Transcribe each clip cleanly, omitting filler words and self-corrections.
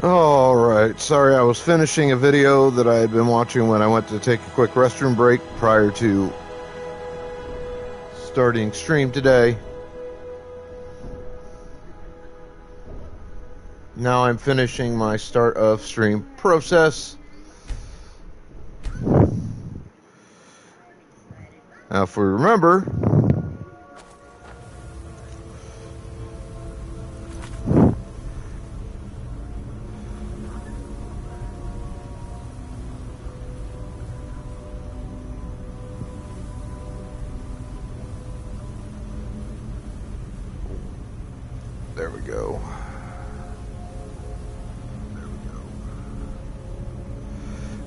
Alright, sorry, I was finishing a video that I had been watching when I went to take a quick restroom break prior to starting stream today. Now I'm finishing my start of stream process. Now if we remember, there we go.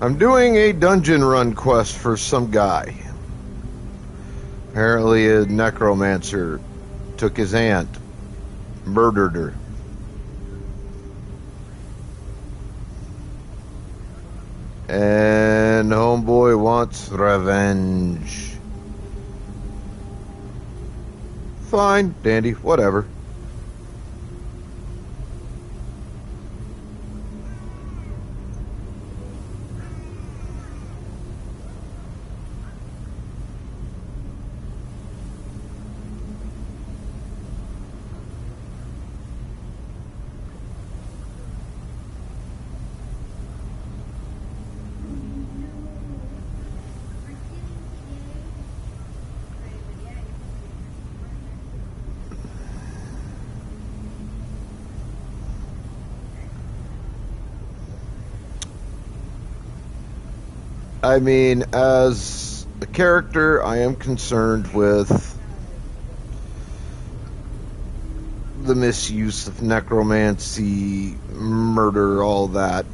I'm doing a dungeon run quest for some guy. Apparently a necromancer took his aunt, murdered her. And homeboy wants revenge. Fine, dandy, whatever. I mean, as a character, I am concerned with the misuse of necromancy, murder, all that.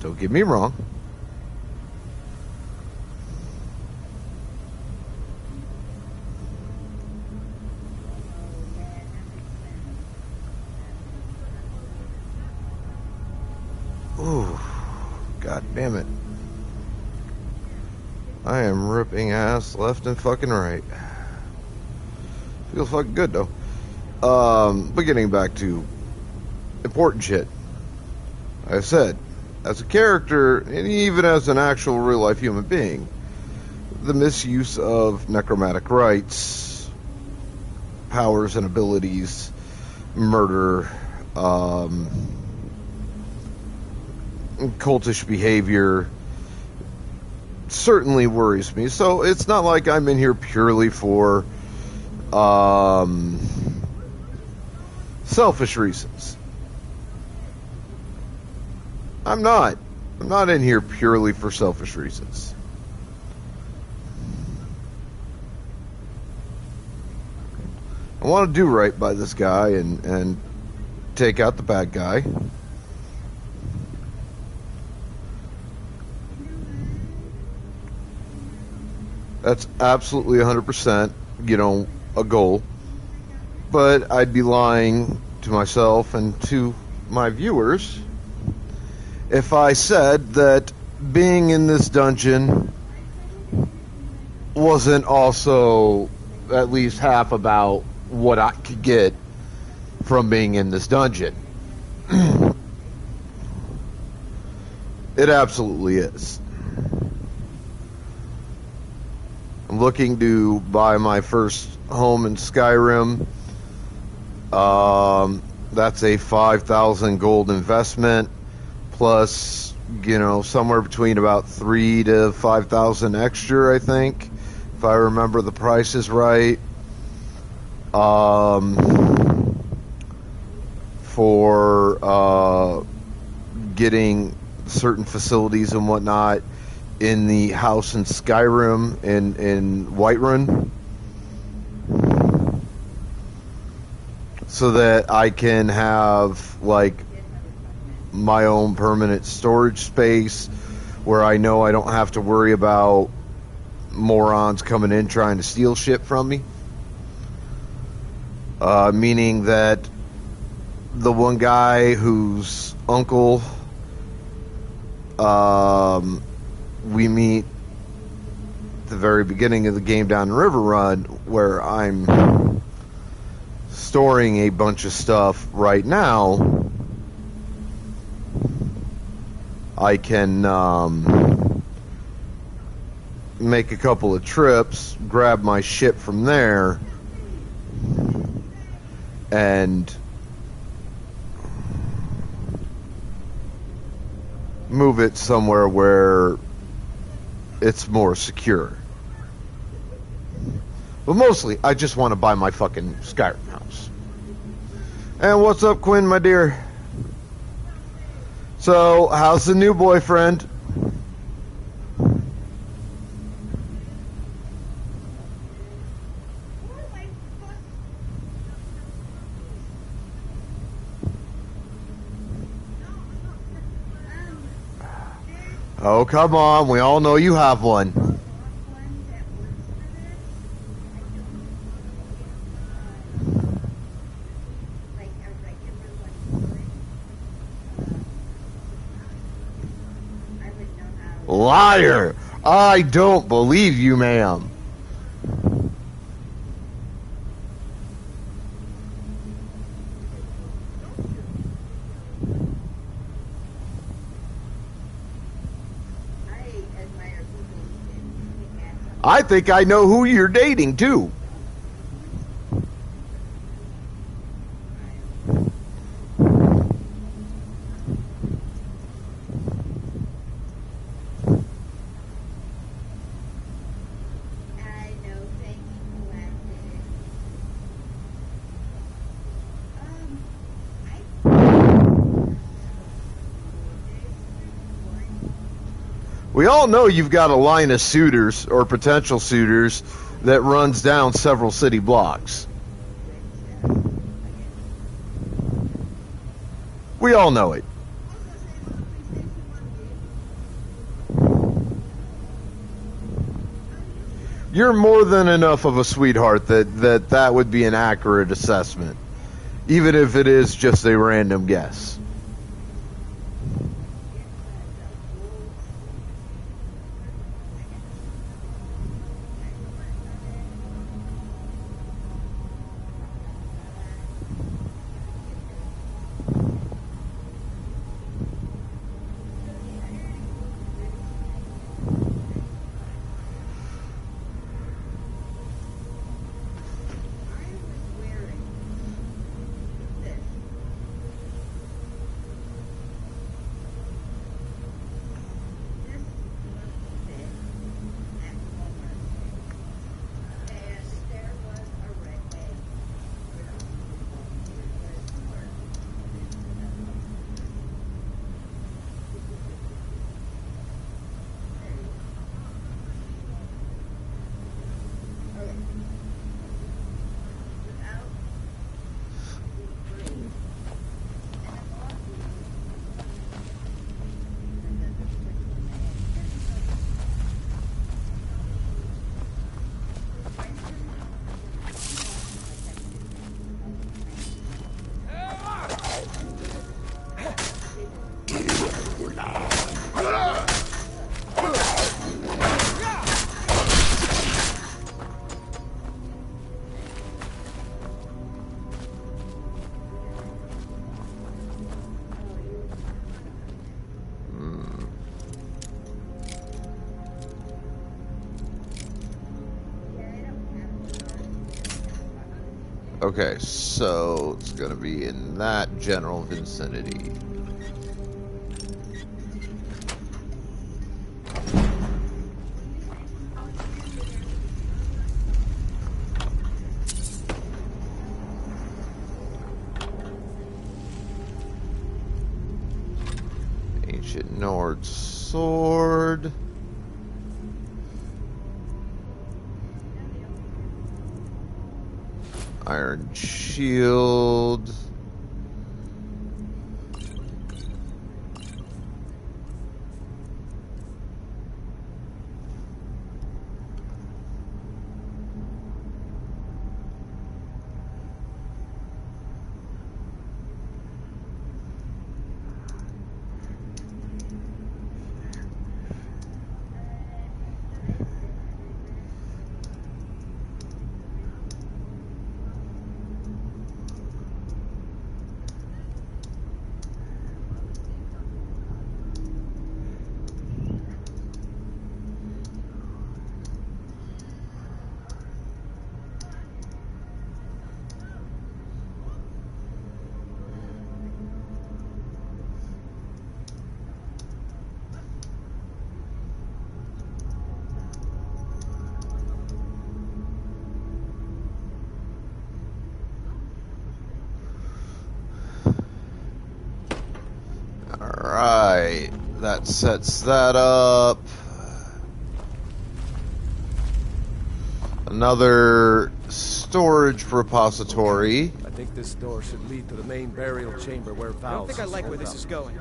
Don't get me wrong. Ooh, god damn it. I am ripping ass left and fucking right. Feels fucking good though. But getting back to important shit. I've said, as a character, and even as an actual real life human being, the misuse of necromantic rites, powers and abilities, murder, cultish behavior, certainly worries me. So it's not like I'm in here purely for selfish reasons. I'm not in here purely for selfish reasons. I want to do right by this guy and take out the bad guy. That's absolutely 100%, a goal. But I'd be lying to myself and to my viewers if I said that being in this dungeon wasn't also at least half about what I could get from being in this dungeon. It absolutely is. I'm looking to buy my first home in Skyrim. That's a 5,000 gold investment, plus, somewhere between about 3 to 5,000 extra, I think, if I remember the prices right. For getting certain facilities and whatnot in the house in Skyrim in Whiterun, so that I can have my own permanent storage space where I know I don't have to worry about morons coming in trying to steal shit from me. Meaning that the one guy whose uncle we meet at the very beginning of the game down in River Run, where I'm storing a bunch of stuff right now, I can make a couple of trips, grab my ship from there, and move it somewhere where it's more secure. But mostly, I just want to buy my fucking Skyrim house. And what's up, Quinn, my dear? So, how's the new boyfriend? Oh, come on. We all know you have one. Liar! I don't believe you, ma'am. I think I know who you're dating, too. We all know you've got a line of suitors or potential suitors that runs down several city blocks. We all know it. You're more than enough of a sweetheart that would be an accurate assessment, even if it is just a random guess. Okay, so it's going to be in that general vicinity. Ancient Nord sword. Iron shield. That sets that up. Another storage repository. I think this door should lead to the main burial chamber where Val's. I don't think I like where this is going.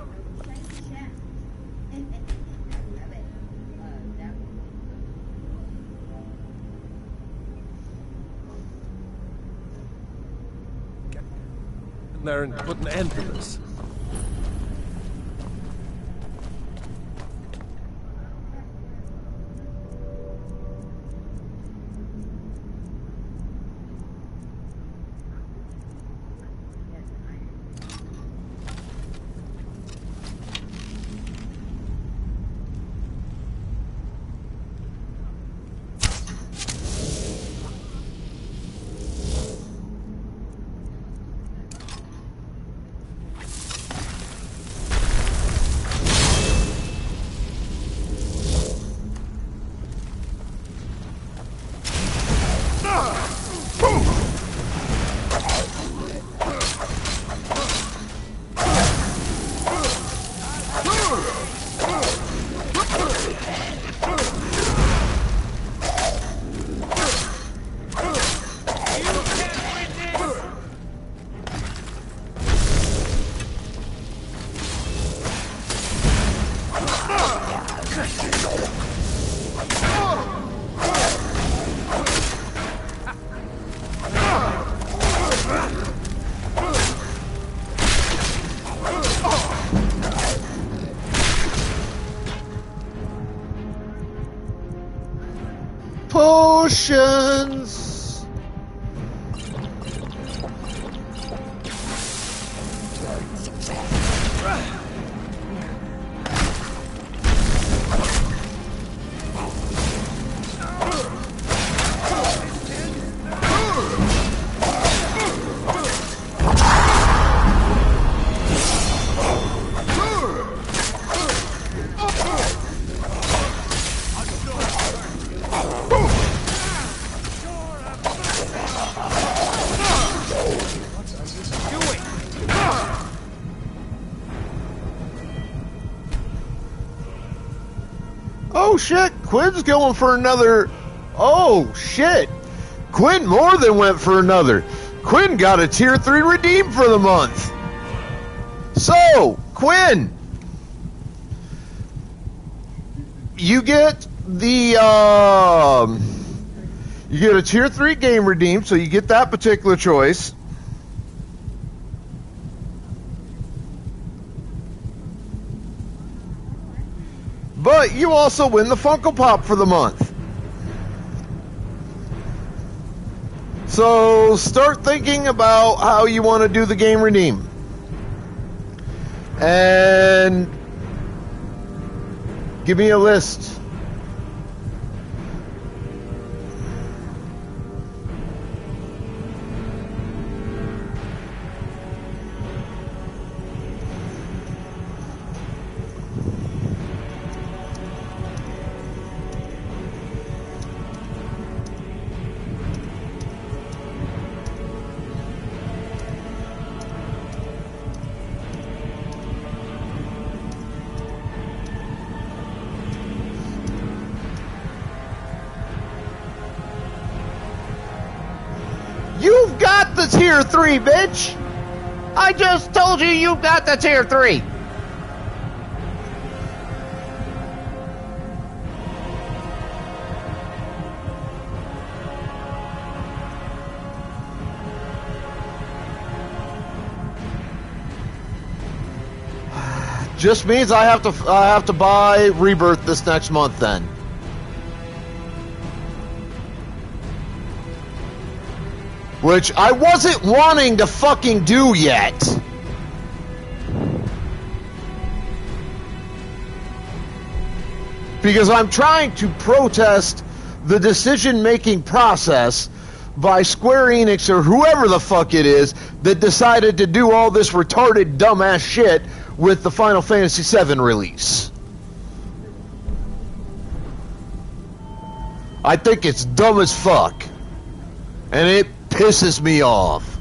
There and put an end to this. Potions! Oh shit, Quinn's going for another. Oh shit, Quinn more than went for another. Quinn got a tier 3 redeem for the month. So, Quinn, you get the you get a tier 3 game redeem, so you get that particular choice. But you also win the Funko Pop for the month. So start thinking about how you want to do the game redeem. And give me a list. You've got the tier 3, bitch! I just told you you've got the tier 3! Just means I have to buy Rebirth this next month then. Which I wasn't wanting to fucking do yet. Because I'm trying to protest the decision-making process by Square Enix or whoever the fuck it is that decided to do all this retarded dumbass shit with the Final Fantasy VII release. I think it's dumb as fuck. And it pisses me off.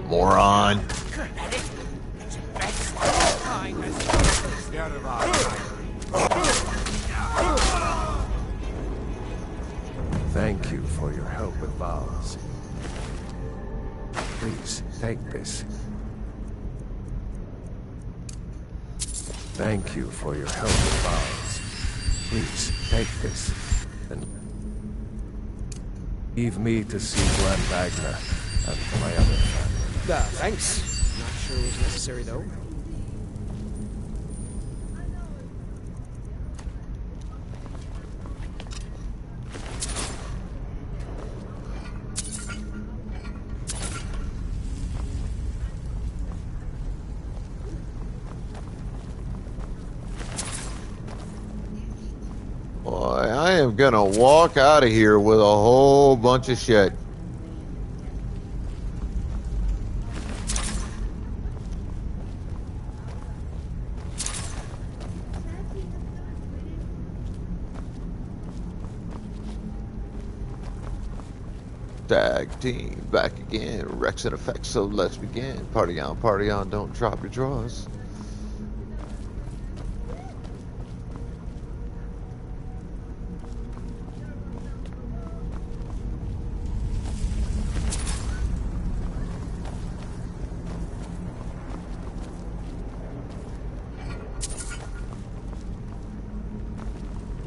Moron. Thank you for your help with Val's. Please, take this. Thank you for your help with Val's. Please, take this. And leave me to see Glenn Wagner and my other family. Thanks. Not sure it was necessary, though. Boy, I am gonna walk out of here with a whole bunch of shit. Tag team back again. Rex and effects, so let's begin. Party on, don't drop your drawers.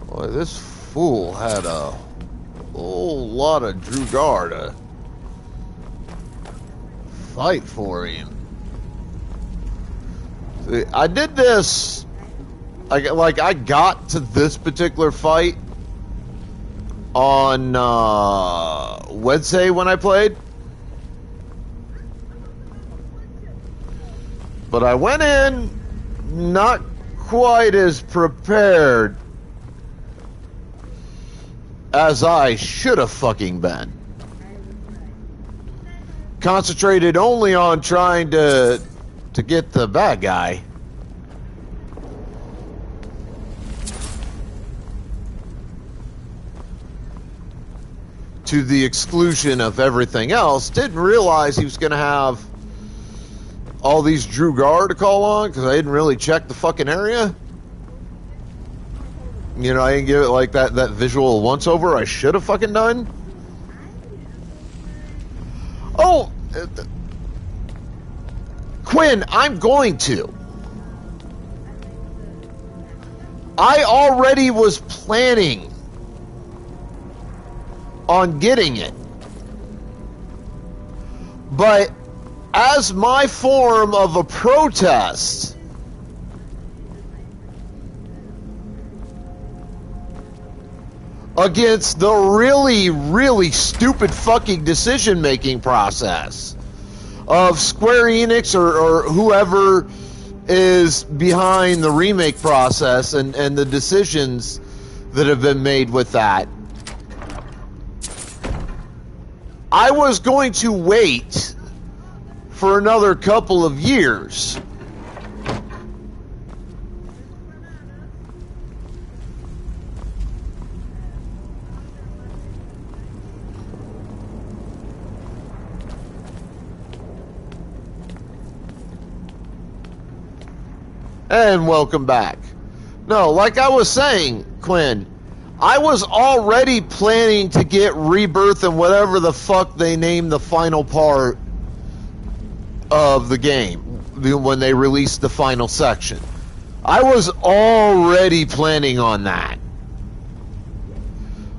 Boy, this fool had a whole lot of Drugar to fight for him. See, I did this, I got to this particular fight on Wednesday when I played. But I went in not quite as prepared as I should have fucking been. Concentrated only on trying to get the bad guy. To the exclusion of everything else. Didn't realize he was going to have all these Drugar to call on because I didn't really check the fucking area. You know, I didn't give it like that visual once over I should have fucking done. Oh, Quinn, I'm going to. I already was planning on getting it. But as my form of a protest, against the really, really stupid fucking decision-making process of Square Enix or whoever is behind the remake process and the decisions that have been made with that. I was going to wait for another couple of years. And welcome back. No, like I was saying, Quinn, I was already planning to get Rebirth and whatever the fuck they named the final part of the game when they released the final section. I was already planning on that.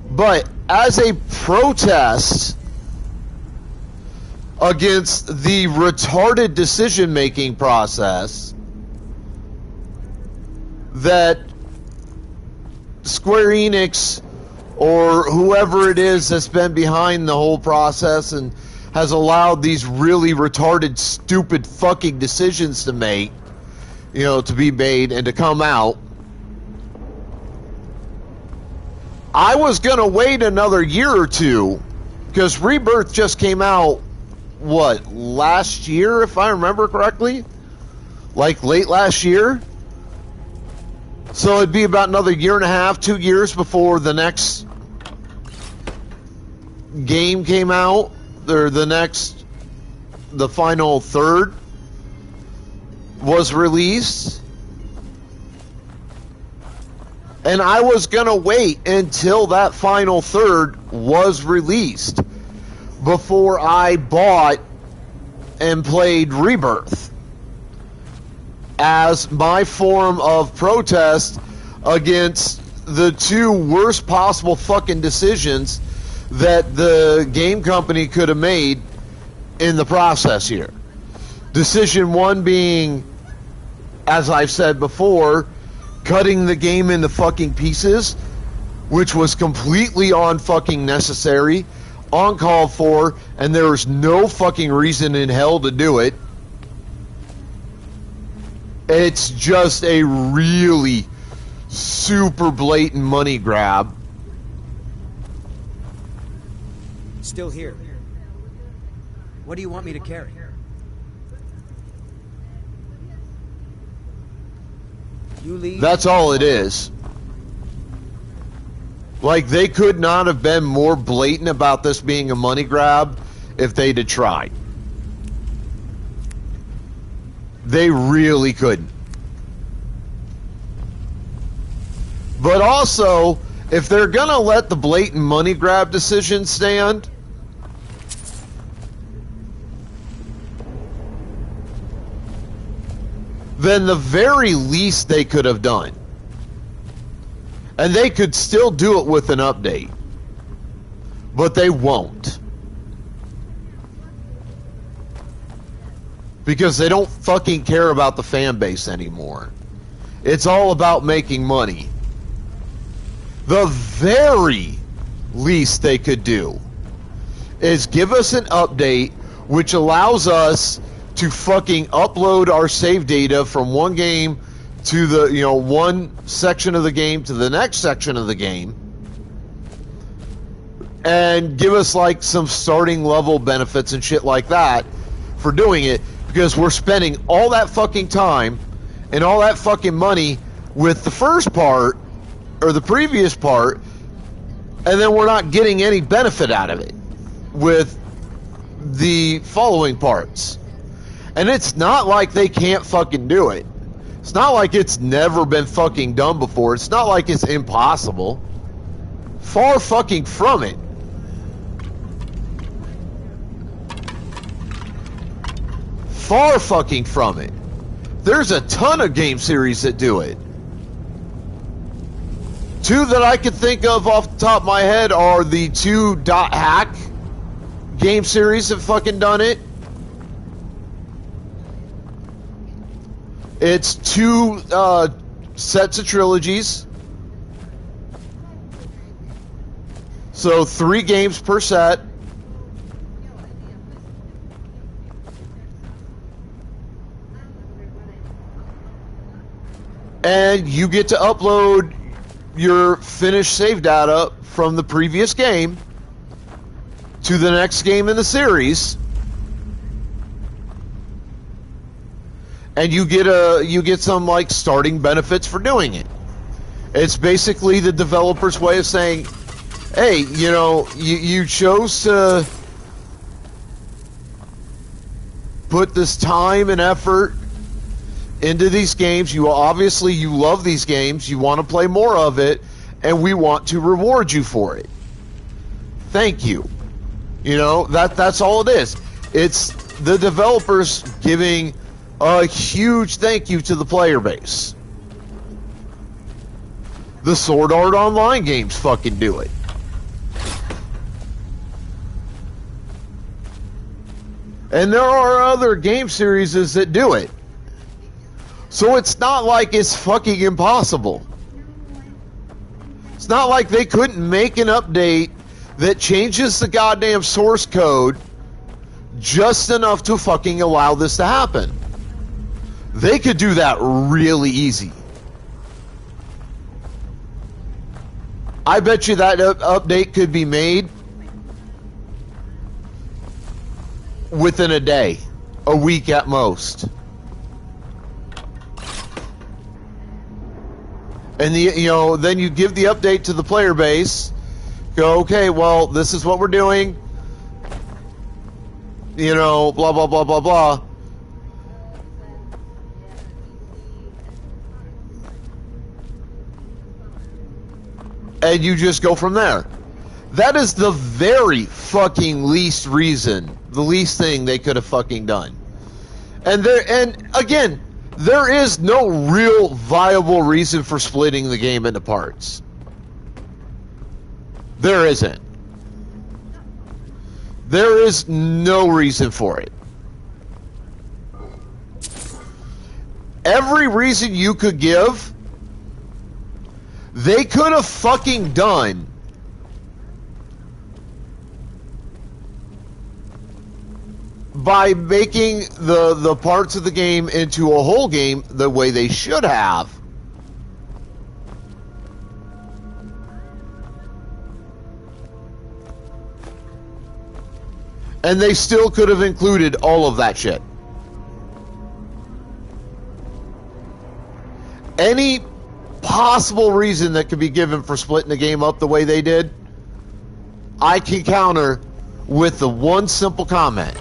But as a protest against the retarded decision-making process that Square Enix or whoever it is that's been behind the whole process and has allowed these really retarded, stupid fucking decisions to make, you know, to be made and to come out. I was gonna wait another year or two because Rebirth just came out, what, last year, if I remember correctly? like late last year. So it'd be about another year and a half, 2 years before the next game came out, or the final third was released. And I was gonna wait until that final third was released before I bought and played Rebirth as my form of protest against the two worst possible fucking decisions that the game company could have made in the process here. Decision one being, as I've said before, cutting the game into fucking pieces, which was completely unfucking necessary, uncalled for, and there was no fucking reason in hell to do it. It's just a really super blatant money grab. Still here. What do you want me to carry? You leave. That's all it is. Like, they could not have been more blatant about this being a money grab if they'd have tried. They really couldn't. But also, if they're gonna let the blatant money grab decision stand, then the very least they could have done, and they could still do it with an update, but they won't, because they don't fucking care about the fan base anymore. It's all about making money. The very least they could do is give us an update which allows us to fucking upload our save data from one game to the, one section of the game to the next section of the game, and give us like some starting level benefits and shit like that for doing it, because we're spending all that fucking time and all that fucking money with the first part or the previous part, and then we're not getting any benefit out of it with the following parts. And it's not like they can't fucking do it. It's not like it's never been fucking done before. It's not like it's impossible. Far fucking from it. Far fucking from it. There's a ton of game series that do it. Two that I could think of off the top of my head are the two Dot Hack game series that fucking done it. It's two sets of trilogies. So 3 games per set. And you get to upload your finished save data from the previous game to the next game in the series, and you get some like starting benefits for doing it. It's basically the developer's way of saying, hey, you chose to put this time and effort into these games. You love these games. You want to play more of it, and we want to reward you for it. Thank you. That's all it is. It's the developers giving a huge thank you to the player base. The Sword Art Online games fucking do it. And there are other game series that do it. So it's not like it's fucking impossible. It's not like they couldn't make an update that changes the goddamn source code just enough to fucking allow this to happen. They could do that really easy. I bet you that update could be made within a day, a week at most. And then you give the update to the player base. Go, okay, well, this is what we're doing. Blah, blah, blah, blah, blah. And you just go from there. That is the very fucking least reason, the least thing they could have fucking done. And again, there is no real viable reason for splitting the game into parts. There isn't. There is no reason for it. Every reason you could give, they could have fucking done by making the parts of the game into a whole game the way they should have. And they still could have included all of that shit. Any possible reason that could be given for splitting the game up the way they did, I can counter with the one simple comment.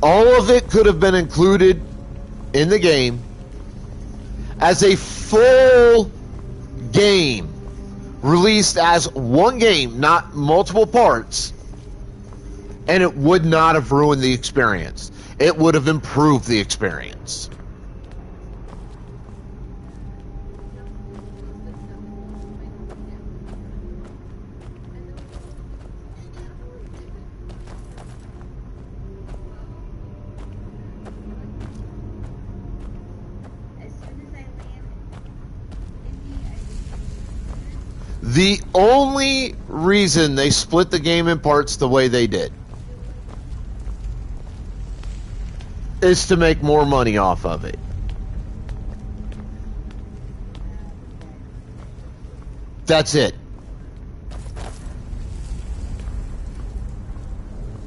All of it could have been included in the game as a full game, released as one game, not multiple parts, and it would not have ruined the experience. It would have improved the experience. The only reason they split the game in parts the way they did is to make more money off of it. That's it.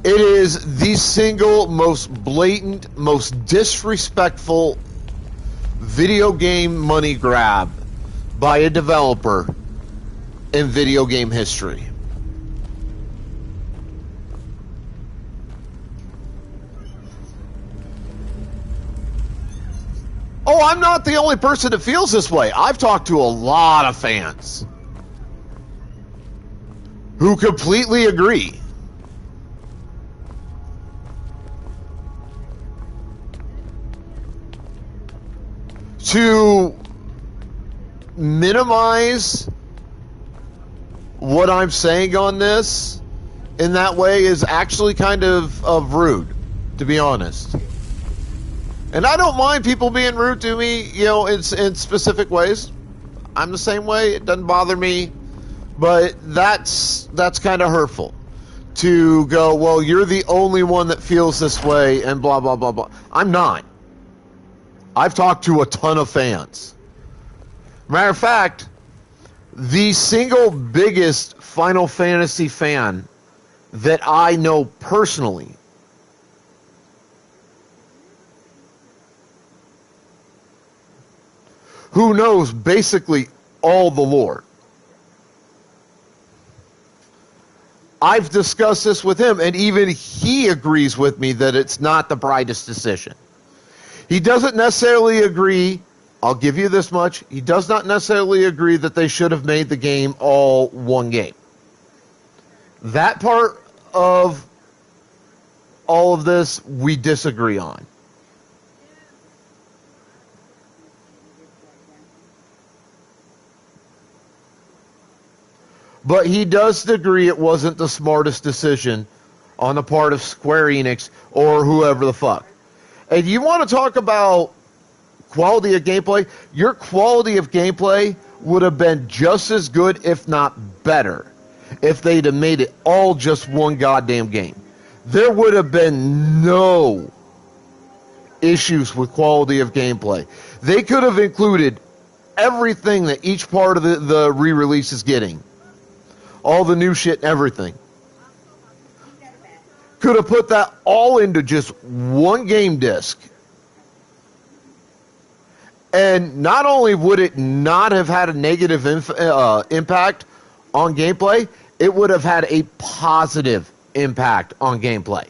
It is the single most blatant, most disrespectful video game money grab by a developer in video game history. Oh, I'm not the only person that feels this way. I've talked to a lot of fans who completely agree. To minimize what I'm saying on this in that way is actually kind of rude, to be honest. And I don't mind people being rude to me, in specific ways. I'm the same way. It doesn't bother me. But that's kind of hurtful. To go, well, you're the only one that feels this way and blah, blah, blah, blah. I'm not. I've talked to a ton of fans. Matter of fact, the single biggest Final Fantasy fan that I know personally who knows basically all the lore. I've discussed this with him, and even he agrees with me that it's not the brightest decision. He doesn't necessarily agree, I'll give you this much, he does not necessarily agree that they should have made the game all one game. That part of all of this, we disagree on. But he does agree it wasn't the smartest decision on the part of Square Enix or whoever the fuck. And you want to talk about quality of gameplay? Your quality of gameplay would have been just as good, if not better, if they'd have made it all just one goddamn game. There would have been no issues with quality of gameplay. They could have included everything that each part of the re-release is getting. All the new shit and everything. Could have put that all into just one game disc. And not only would it not have had a negative impact on gameplay, it would have had a positive impact on gameplay.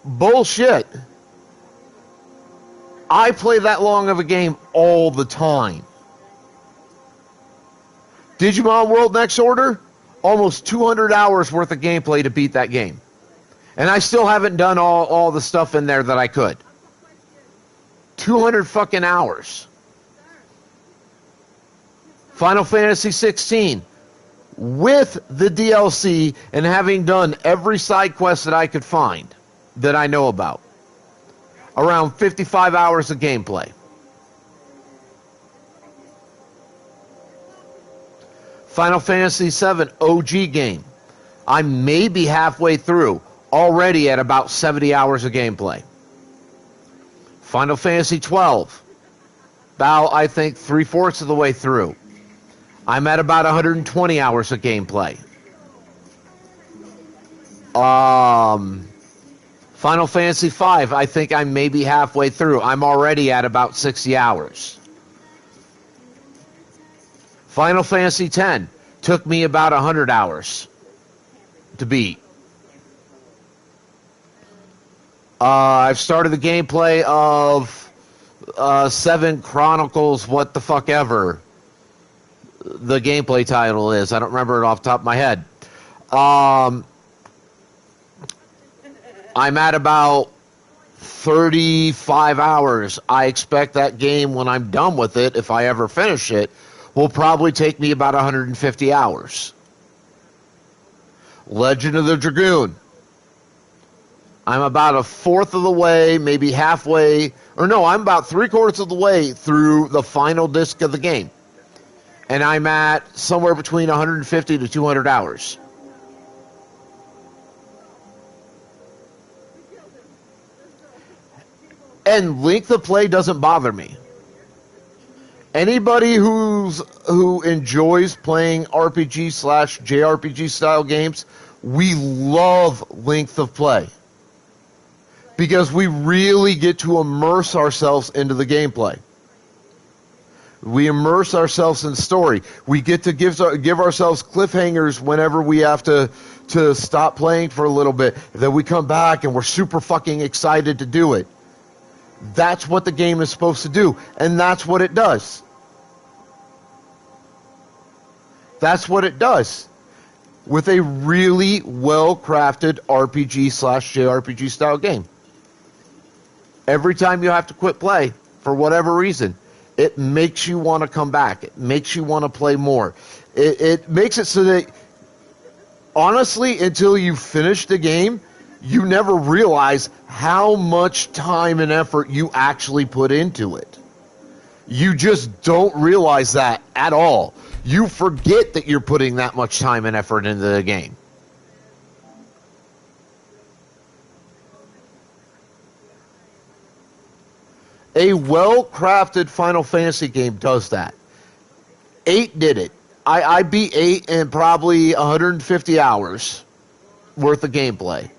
Bullshit. I play that long of a game all the time. Digimon World Next Order, almost 200 hours worth of gameplay to beat that game. And I still haven't done all the stuff in there that I could. 200 fucking hours. Final Fantasy 16, with the DLC and having done every side quest that I could find, that I know about. Around 55 hours of gameplay. Final Fantasy VII OG game. I may be halfway through, already at about 70 hours of gameplay. Final Fantasy 12. About, I think, 3/4 of the way through. I'm at about 120 hours of gameplay. Final Fantasy V, I think I may be halfway through. I'm already at about 60 hours. Final Fantasy X took me about 100 hours to beat. I've started the gameplay of 7 Chronicles, what the fuck ever the gameplay title is. I don't remember it off the top of my head. I'm at about 35 hours. I expect that game, when I'm done with it, if I ever finish it, will probably take me about 150 hours. Legend of the Dragoon. I'm about 1/4 of the way, maybe halfway, or no, I'm about 3/4 of the way through the final disc of the game. And I'm at somewhere between 150 to 200 hours. And length of play doesn't bother me. Anybody who enjoys playing RPG/JRPG style games, we love length of play. Because we really get to immerse ourselves into the gameplay. We immerse ourselves in story. We get to give ourselves cliffhangers whenever we have to stop playing for a little bit. Then we come back and we're super fucking excited to do it. That's what the game is supposed to do. And that's what it does. That's what it does. With a really well-crafted RPG/JRPG style game. Every time you have to quit play, for whatever reason, it makes you want to come back. It makes you want to play more. It makes it so that, honestly, until you finish the game, you never realize how much time and effort you actually put into it. You just don't realize that at all. You forget that you're putting that much time and effort into the game. A well-crafted Final Fantasy game does that. 8 did it. I beat 8 in probably 150 hours worth of gameplay.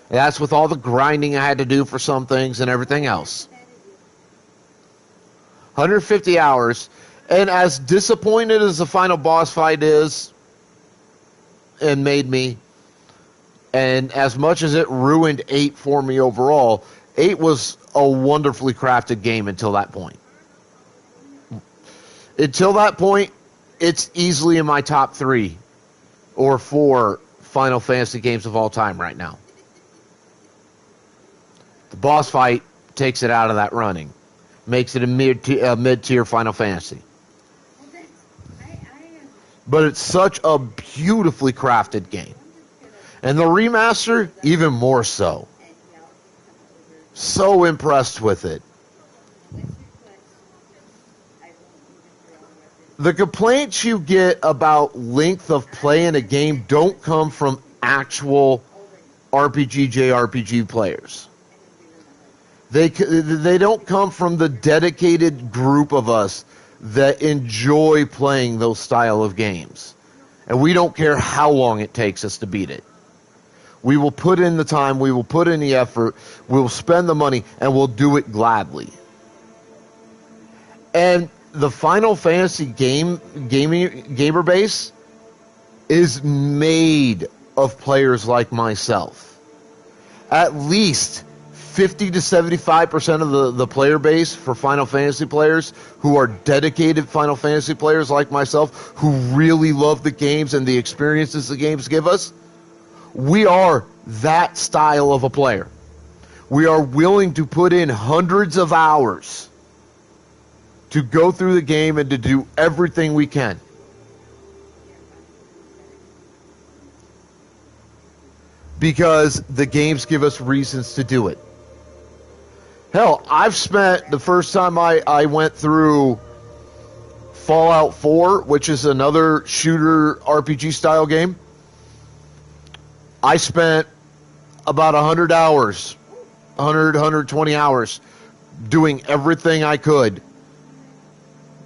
And that's with all the grinding I had to do for some things and everything else. 150 hours. And as disappointed as the final boss fight is, and made me, and as much as it ruined 8 for me overall, 8 was a wonderfully crafted game until that point. Until that point, it's easily in my top 3 or 4 Final Fantasy games of all time right now. The boss fight takes it out of that running. Makes it a mid-tier Final Fantasy. But it's such a beautifully crafted game. And the remaster, even more so. So impressed with it. The complaints you get about length of play in a game don't come from actual JRPG players. They don't come from the dedicated group of us that enjoy playing those style of games. And we don't care how long it takes us to beat it. We will put in the time, we will put in the effort, we will spend the money, and we'll do it gladly. And the Final Fantasy gamer base is made of players like myself. At least 50 to 75% of the player base for Final Fantasy players who are dedicated Final Fantasy players like myself, who really love the games and the experiences the games give us, we are that style of a player. We are willing to put in hundreds of hours to go through the game and to do everything we can. Because the games give us reasons to do it. Hell, I've spent, the first time I went through Fallout 4, which is another shooter RPG style game, I spent about 100 hours, 120 hours doing everything I could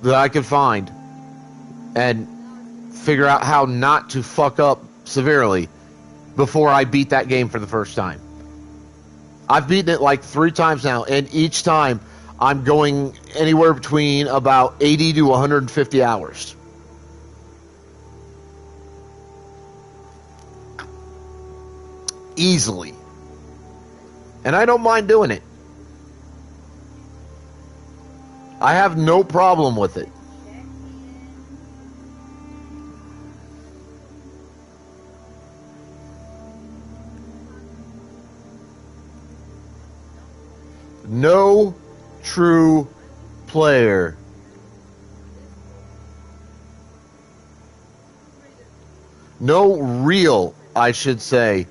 that I could find and figure out how not to fuck up severely before I beat that game for the first time. I've beaten it like 3 times now, and each time I'm going anywhere between about 80 to 150 hours. Easily. And I don't mind doing it. I have no problem with it. No true player no real, I should say,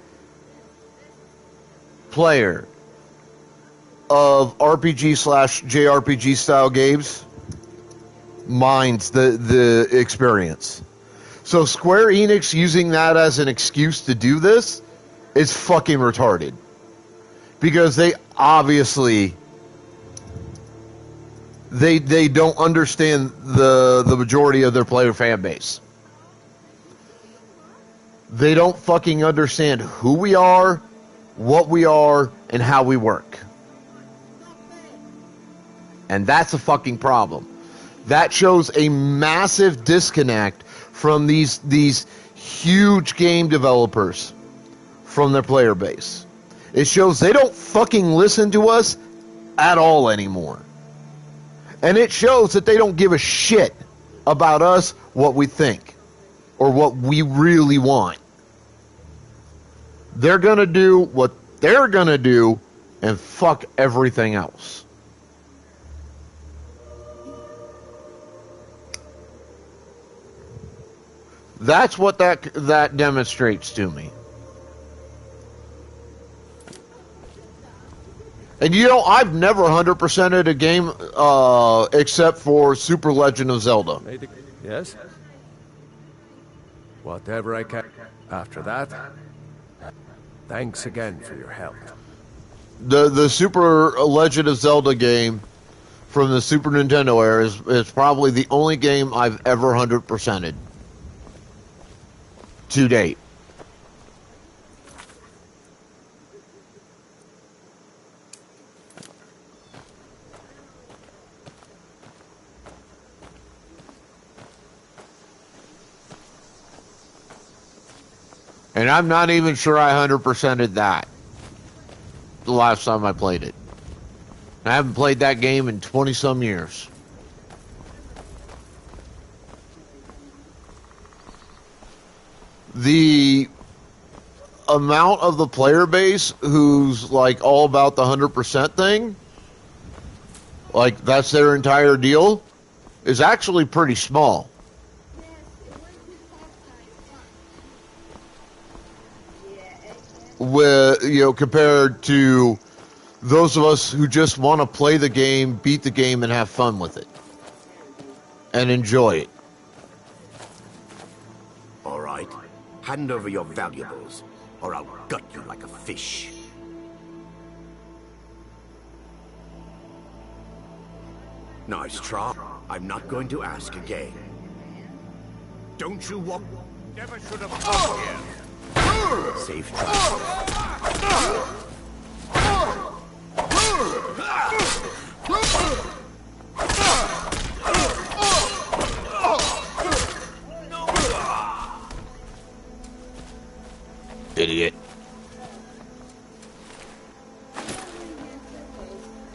player of RPG / JRPG style games minds the experience. So Square Enix using that as an excuse to do this is fucking retarded. Because they obviously they don't understand the majority of their player fan base. They don't fucking understand who we are, what we are, and how we work. And that's a fucking problem. That shows a massive disconnect from these huge game developers from their player base. It shows they don't fucking listen to us at all anymore. And it shows that they don't give a shit about us, what we think, or what we really want. They're going to do what they're going to do and fuck everything else. That's what that demonstrates to me. And you know, I've never 100%ed a game except for Super Legend of Zelda. Yes? Whatever I can. After that, thanks again for your help. The Super Legend of Zelda game from the Super Nintendo era is probably the only game I've ever 100%ed to date. And I'm not even sure I 100%ed that the last time I played it. I haven't played that game in 20-some years. The amount of the player base who's like all about the 100% thing, like that's their entire deal, is actually pretty small. With, you know, compared to those of us who just want to play the game, beat the game, and have fun with it and enjoy it. All right, hand over your valuables, or I'll gut you like a fish. Nice try. I'm not going to ask again. Don't you walk? Never should have come here. Safe travel. Idiot.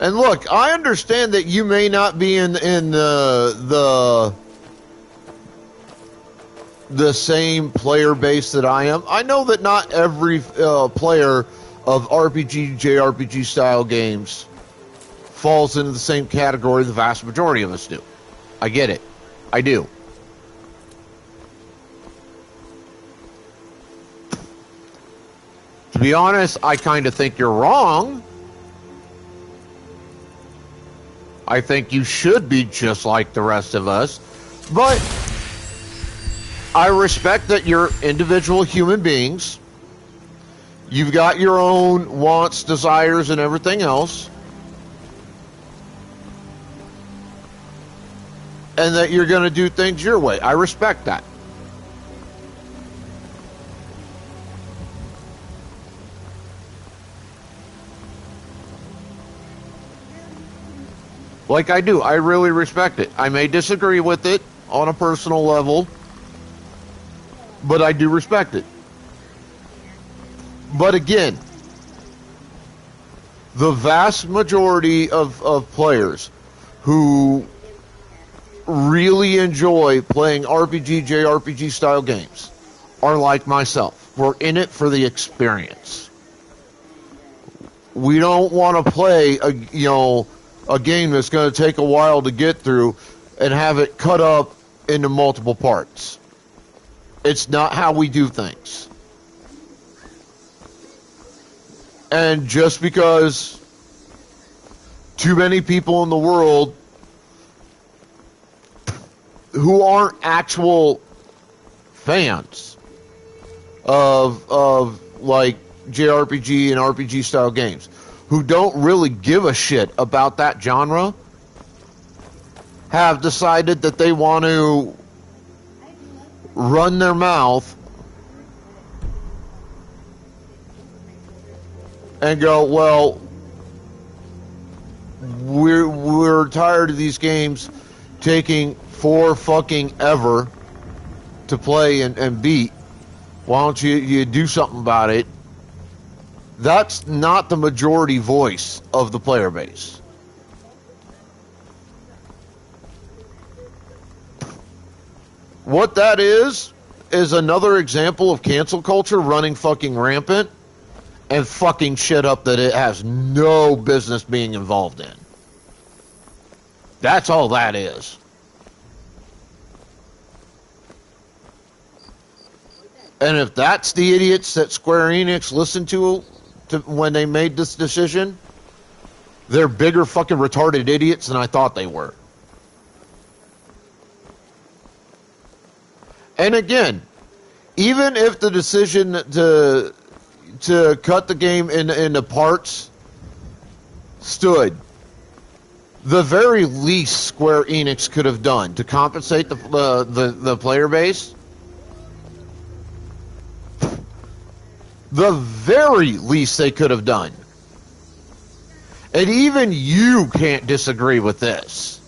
And look, I understand that you may not be in the same player base that I am. I know that not every player of RPG, JRPG style games falls into the same category the vast majority of us do. I get it. I do. To be honest, I kind of think you're wrong. I think you should be just like the rest of us. But I respect that you're individual human beings. You've got your own wants, desires, and everything else. And that you're going to do things your way. I respect that. Like I do. I really respect it. I may disagree with it on a personal level, but I do respect it. But again, the vast majority of players who really enjoy playing RPG, JRPG style games are like myself. We're in it for the experience. We don't want to play a game that's going to take a while to get through and have it cut up into multiple parts. It's not how we do things. And just because too many people in the world who aren't actual fans of like JRPG and RPG style games, who don't really give a shit about that genre, have decided that they want to run their mouth and go, well, we're tired of these games taking for fucking ever to play and beat. Why don't you do something about it? That's not the majority voice of the player base. What that is another example of cancel culture running fucking rampant and fucking shit up that it has no business being involved in. That's all that is. And if that's the idiots that Square Enix listened to when they made this decision, they're bigger fucking retarded idiots than I thought they were. And again, even if the decision to cut the game into parts stood, the very least Square Enix could have done to compensate the player base, the very least they could have done, and even you can't disagree with this.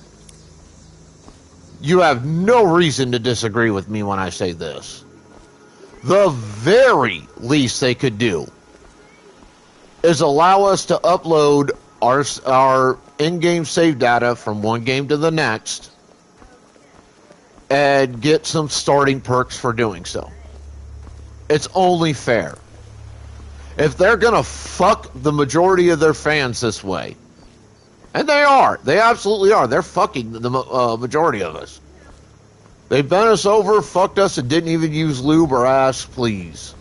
You have no reason to disagree with me when I say this. The very least they could do is allow us to upload our in-game save data from one game to the next and get some starting perks for doing so. It's only fair. If they're going to fuck the majority of their fans this way, and they are, they absolutely are, they're fucking the majority of us. They bent us over, fucked us, and didn't even use lube or ass, please.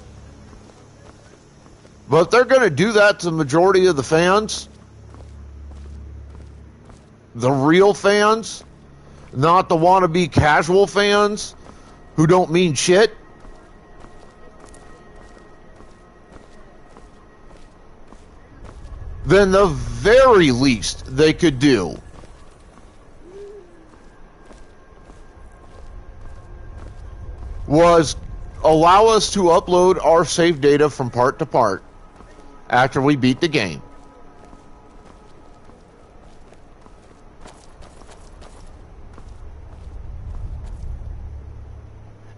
But if they're going to do that to the majority of the fans, the real fans, not the wannabe casual fans who don't mean shit, then the very least they could do was allow us to upload our save data from part to part after we beat the game.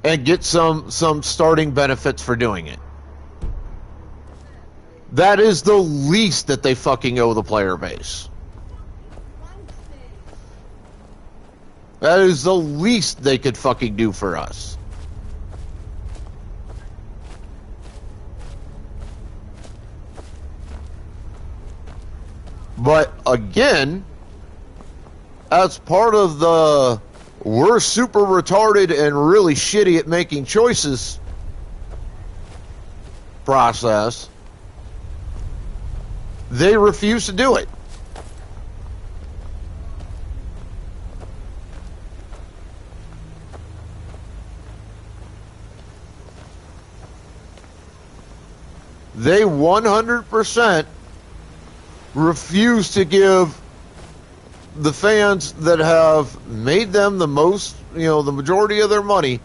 And get some starting benefits for doing it. That is the least that they fucking owe the player base. That is the least they could fucking do for us. But again, as part of the we're super retarded and really shitty at making choices process, they refuse to do it. They 100% refuse to give the fans that have made them the most, the majority of their money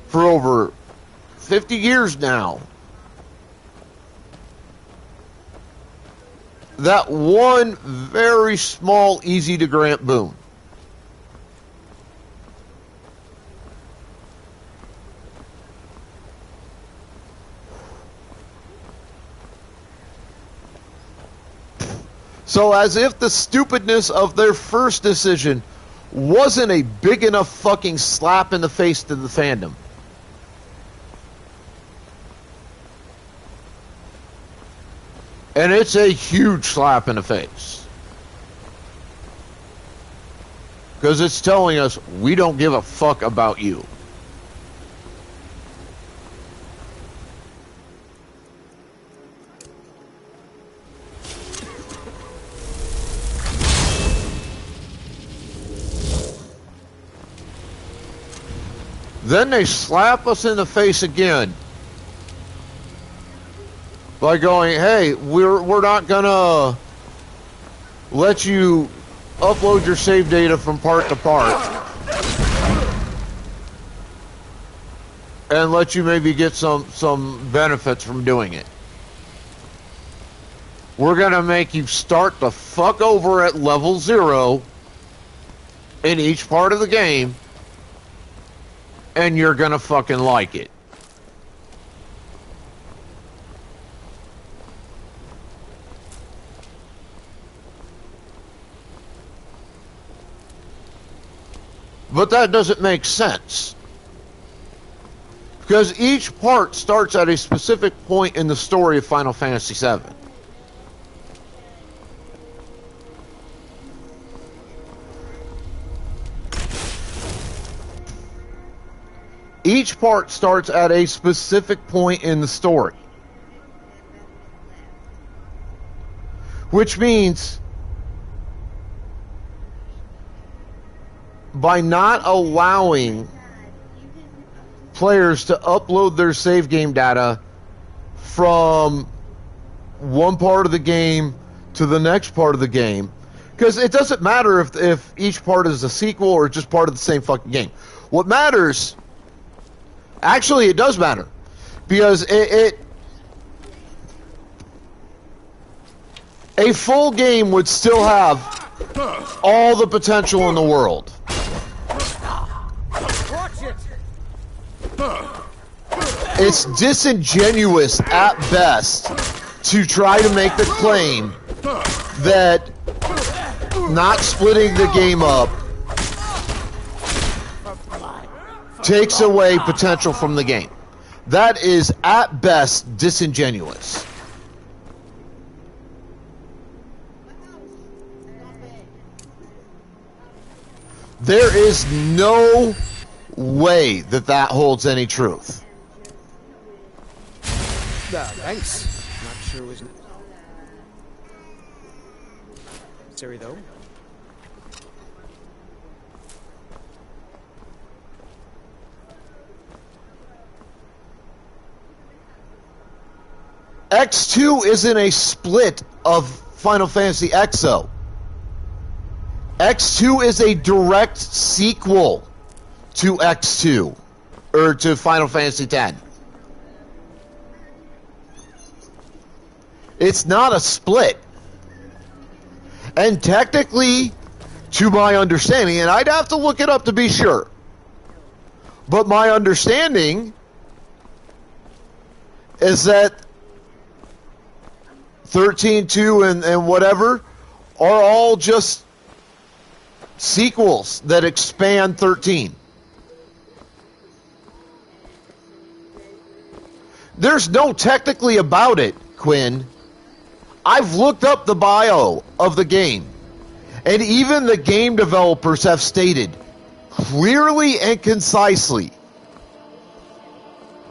for over 50 years now, that one very small, easy to grant boon. So as if the stupidness of their first decision wasn't a big enough fucking slap in the face to the fandom. And it's a huge slap in the face. Because it's telling us we don't give a fuck about you. Then they slap us in the face again by going, hey, we're not gonna let you upload your save data from part to part and let you maybe get some benefits from doing it. We're gonna make you start the fuck over at level 0 in each part of the game, and you're gonna fucking like it. But that doesn't make sense. Because each part starts at a specific point in the story of Final Fantasy VII. Each part starts at a specific point in the story. Which means, by not allowing players to upload their save game data from one part of the game to the next part of the game, because it doesn't matter if each part is a sequel or just part of the same fucking game. What matters... Actually, it does matter, because a full game would still have all the potential in the world. It's disingenuous at best to try to make the claim that not splitting the game up takes away potential from the game. That is, at best, disingenuous. There is no way that holds any truth. Thanks. Not sure it was necessary, though. X2 isn't a split of Final Fantasy XO. X2 is a direct sequel to X2. or to Final Fantasy X. It's not a split. And technically, to my understanding, and I'd have to look it up to be sure, but my understanding is that 13.2 and whatever are all just sequels that expand 13. There's no technically about it, Quinn. I've looked up the bio of the game, and even the game developers have stated clearly and concisely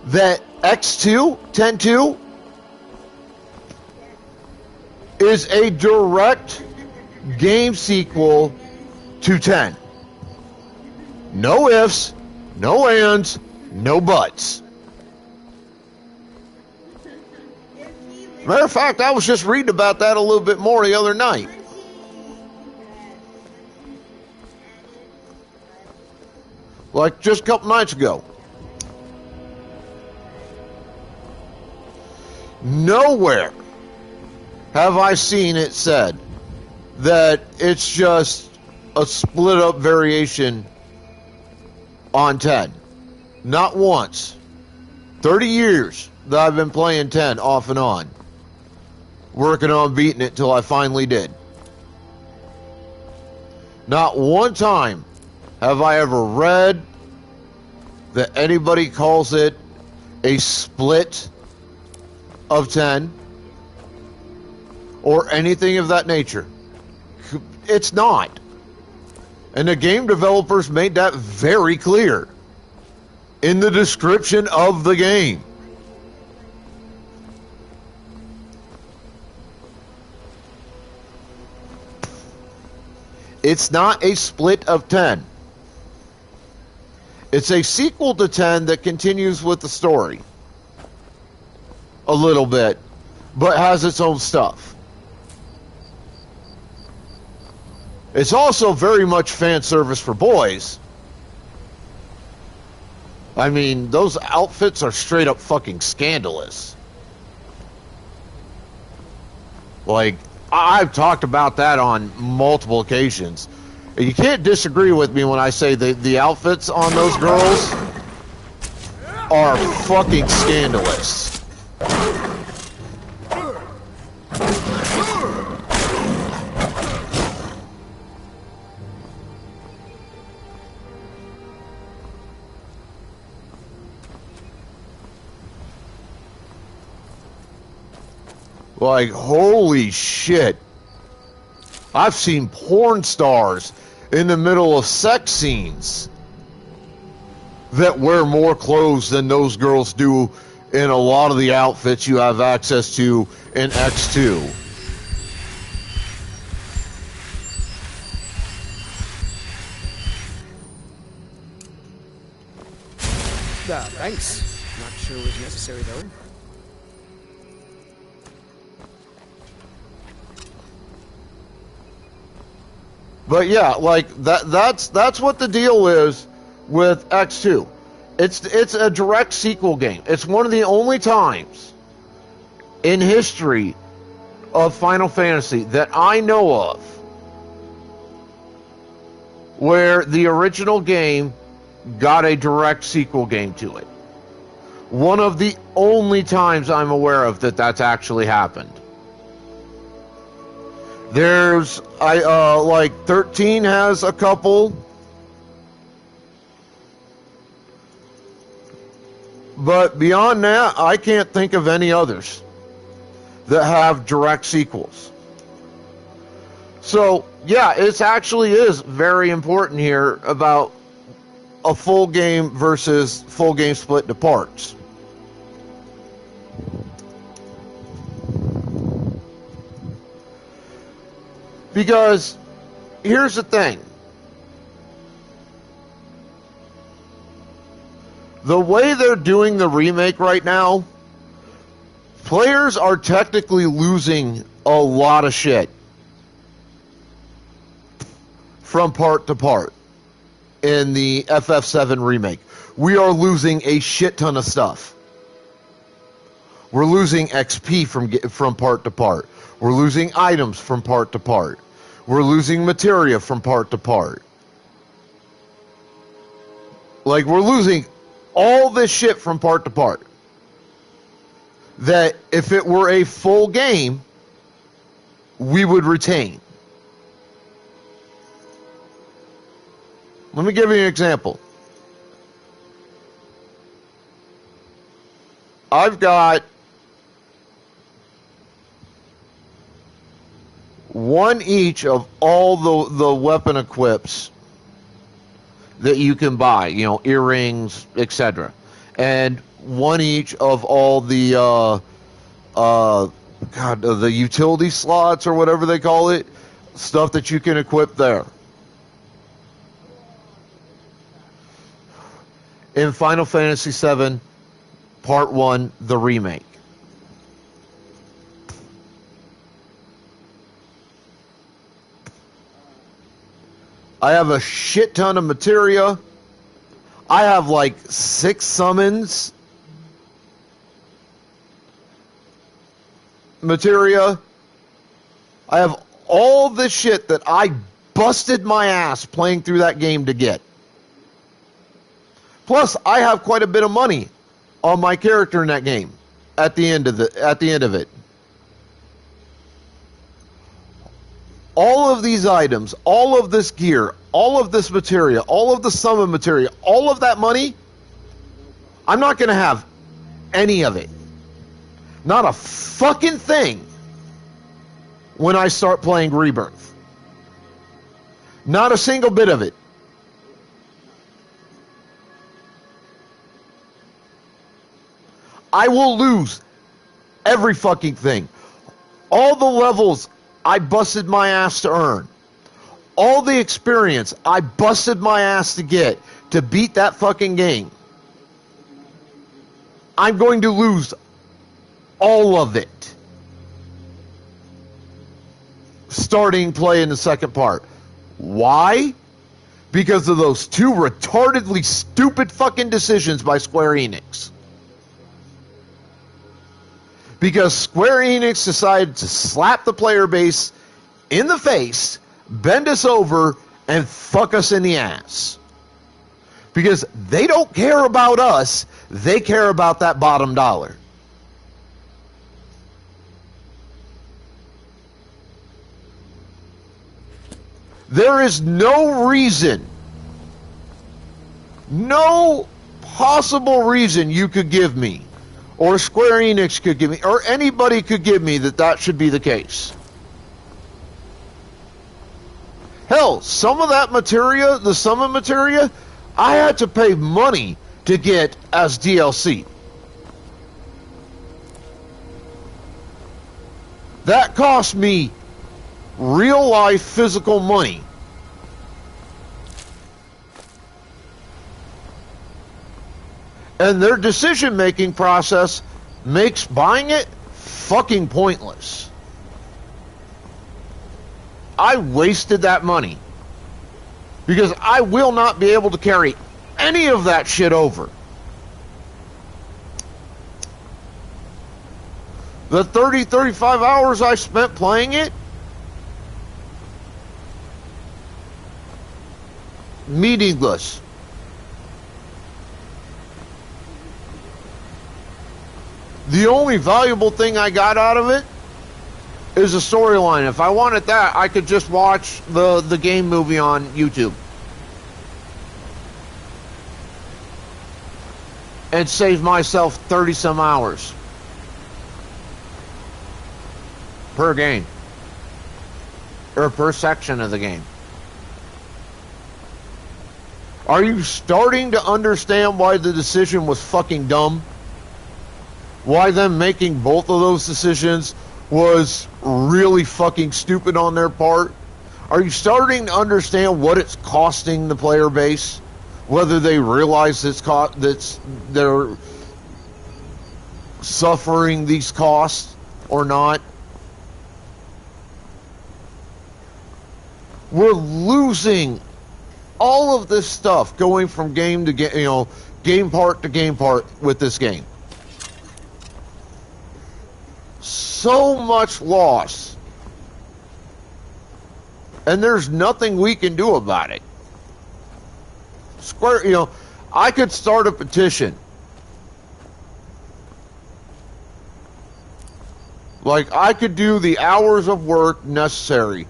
that X2, 10.2, is a direct game sequel to 10. No ifs, no ands, no buts. Matter of fact, I was just reading about that a little bit more the other night. Like just a couple nights ago. Nowhere have I seen it said that it's just a split up variation on 10. Not once. 30 years that I've been playing 10 off and on. Working on beating it till I finally did. Not one time have I ever read that anybody calls it a split of 10 or anything of that nature. It's not. And the game developers made that very clear in the description of the game. It's not a split of 10. It's a sequel to 10 that continues with the story a little bit, but has its own stuff. It's also very much fan service for boys. I mean, those outfits are straight up fucking scandalous. Like, I've talked about that on multiple occasions. You can't disagree with me when I say the outfits on those girls are fucking scandalous. Like, holy shit. I've seen porn stars in the middle of sex scenes that wear more clothes than those girls do in a lot of the outfits you have access to in X2. Thanks. Not sure it was necessary, though. But yeah, like that's what the deal is with X2. It's a direct sequel game. It's one of the only times in history of Final Fantasy that I know of where the original game got a direct sequel game to it. One of the only times I'm aware of that that's actually happened. There's, like 13 has a couple. But beyond that, I can't think of any others that have direct sequels. So, yeah, it actually is very important here about a full game versus full game split into parts. Because here's the thing. The way they're doing the remake right now, players are technically losing a lot of shit from part to part in the FF7 remake. we are losing a shit ton of stuff. We're losing XP from part to part. We're losing items from part to part. We're losing materia from part to part. Like, we're losing all this shit from part to part. That if it were a full game, we would retain. Let me give you an example. I've got one each of all the weapon equips that you can buy, you know, earrings, etc. And one each of all the the utility slots or whatever they call it, stuff that you can equip there. In Final Fantasy VII Part 1, the remake. I have a shit ton of materia. I have like 6 summons materia. I have all this shit that I busted my ass playing through that game to get. Plus, I have quite a bit of money on my character in that game at the end of it. All of these items, all of this gear, all of this materia, all of the summon materia, all of that money, I'm not going to have any of it. Not a fucking thing when I start playing Rebirth. Not a single bit of it. I will lose every fucking thing. All the levels I busted my ass to earn. All the experience I busted my ass to get to beat that fucking game. I'm going to lose all of it. Starting playing the second part. Why? Because of those 2 retardedly stupid fucking decisions by Square Enix. Because Square Enix decided to slap the player base in the face, bend us over, and fuck us in the ass. Because they don't care about us, they care about that bottom dollar. There is no reason, no possible reason you could give me, or Square Enix could give me, or anybody could give me that should be the case. Hell, some of that materia, the summon materia, I had to pay money to get as DLC. That cost me real life physical money. And their decision-making process makes buying it fucking pointless. I wasted that money because I will not be able to carry any of that shit over. The 35 hours I spent playing it, meaningless. The only valuable thing I got out of it is a storyline. If I wanted that, I could just watch the game movie on YouTube. And save myself 30 some hours per game. Or per section of the game. Are you starting to understand why the decision was fucking dumb? Why them making both of those decisions was really fucking stupid on their part? Are you starting to understand what it's costing the player base? Whether they realize that they're suffering these costs or not? We're losing all of this stuff going from game to game, game part to game part with this game. So much loss. And there's nothing we can do about it. Square, you know, I could start a petition. Like, I could do the hours of work necessary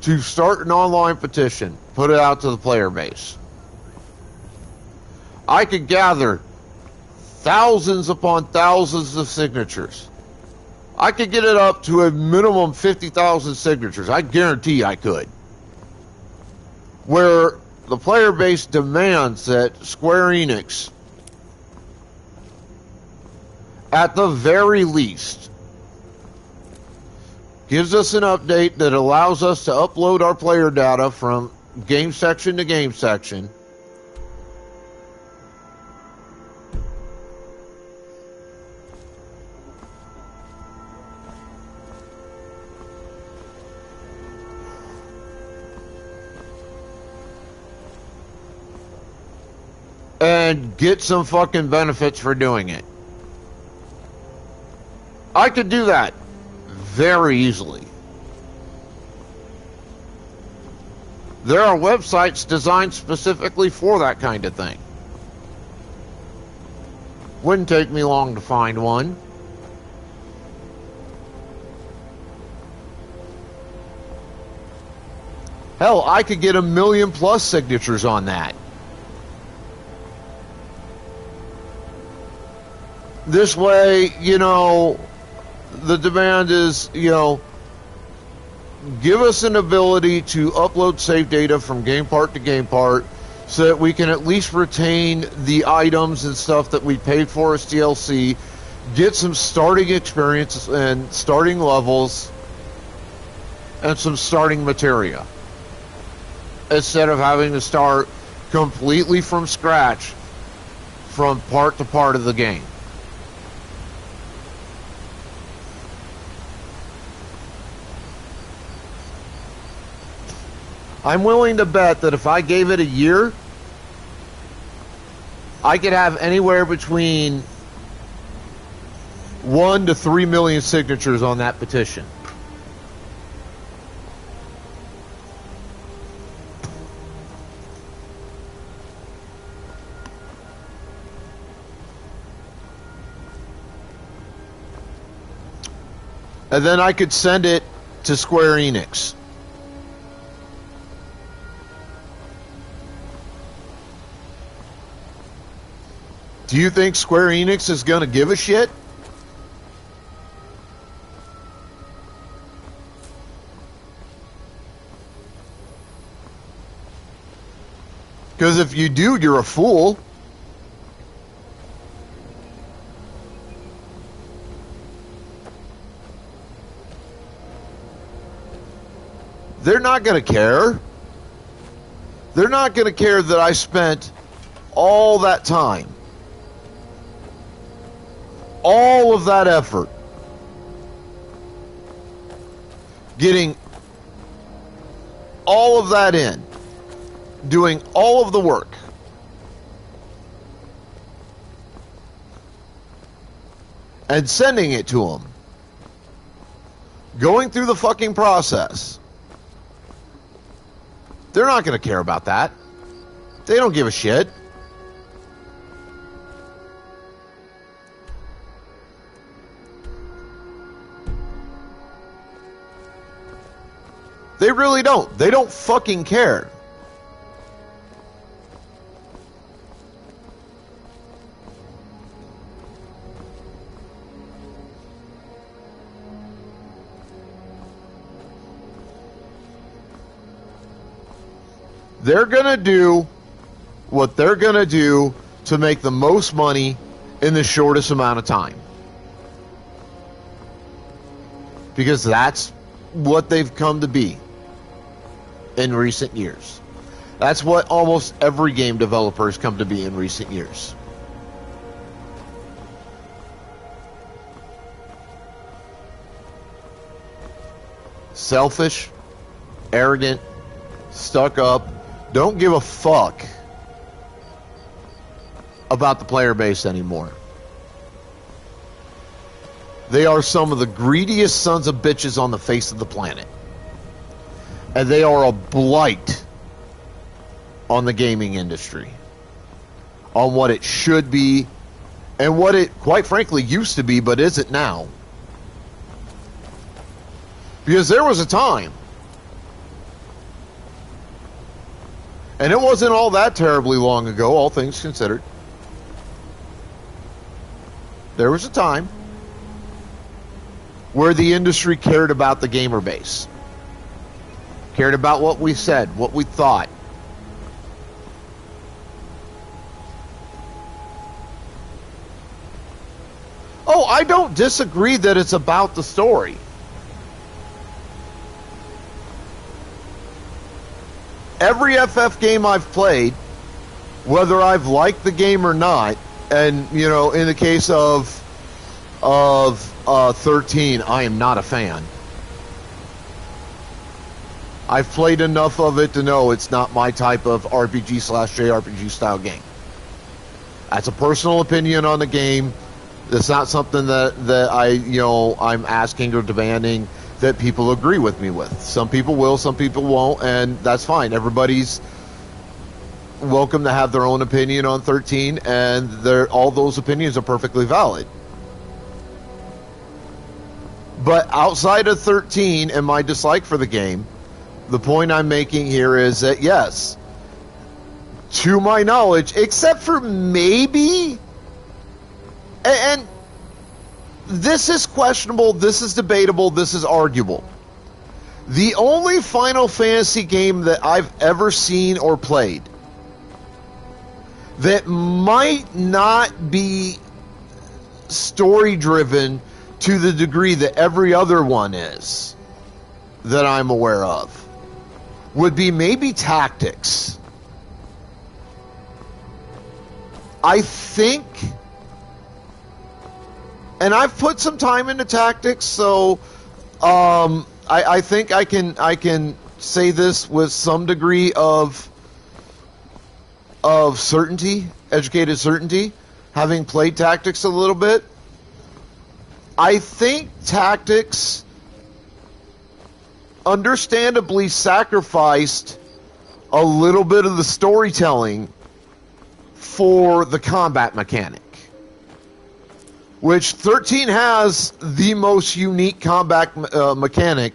to start an online petition, put it out to the player base. I could gather thousands upon thousands of signatures. I could get it up to a minimum 50,000 signatures. I guarantee I could. Where the player base demands that Square Enix, at the very least, gives us an update that allows us to upload our player data from game section to game section. And get some fucking benefits for doing it. I could do that very easily. There are websites designed specifically for that kind of thing. Wouldn't take me long to find one. Hell, I could get 1 million plus signatures on that. This way, you know, the demand is, you know, give us an ability to upload save data from game part to game part so that we can at least retain the items and stuff that we paid for as DLC, get some starting experience and starting levels and some starting materia instead of having to start completely from scratch from part to part of the game. I'm willing to bet that if I gave it a year, I could have anywhere between 1 to 3 million signatures on that petition. And then I could send it to Square Enix. Do you think Square Enix is going to give a shit? Because if you do, you're a fool. They're not going to care. They're not going to care that I spent all that time, all of that effort, getting all of that in, doing all of the work, and sending it to them, going through the fucking process. They're not going to care about that. They don't give a shit. They really don't. They don't fucking care. They're going to do what they're going to do to make the most money in the shortest amount of time. Because that's what they've come to be in recent years. That's what almost every game developer has come to be in recent years. Selfish, arrogant, stuck up, don't give a fuck about the player base anymore. They are some of the greediest sons of bitches on the face of the planet. And they are a blight on the gaming industry. On what it should be, and what it, quite frankly, used to be, but isn't now. Because there was a time, and it wasn't all that terribly long ago, all things considered. There was a time where the industry cared about the gamer base. Cared about what we said, what we thought. Oh, I don't disagree that it's about the story. Every FF game I've played, whether I've liked the game or not, and, you know, in the case of 13, I am not a fan. I've played enough of it to know it's not my type of RPG/JRPG style game. That's a personal opinion on the game. It's not something that I'm asking or demanding that people agree with me with. Some people will, some people won't, and that's fine. Everybody's welcome to have their own opinion on 13, and all those opinions are perfectly valid. But outside of 13 and my dislike for the game, the point I'm making here is that, yes, to my knowledge, except for maybe, and this is questionable, this is debatable, this is arguable. The only Final Fantasy game that I've ever seen or played that might not be story-driven to the degree that every other one is, that I'm aware of, would be maybe Tactics. I think, and I've put some time into Tactics, so I think I can say this with some degree of certainty, educated certainty, having played Tactics a little bit. I think Tactics understandably sacrificed a little bit of the storytelling for the combat mechanic, which 13 has the most unique combat mechanic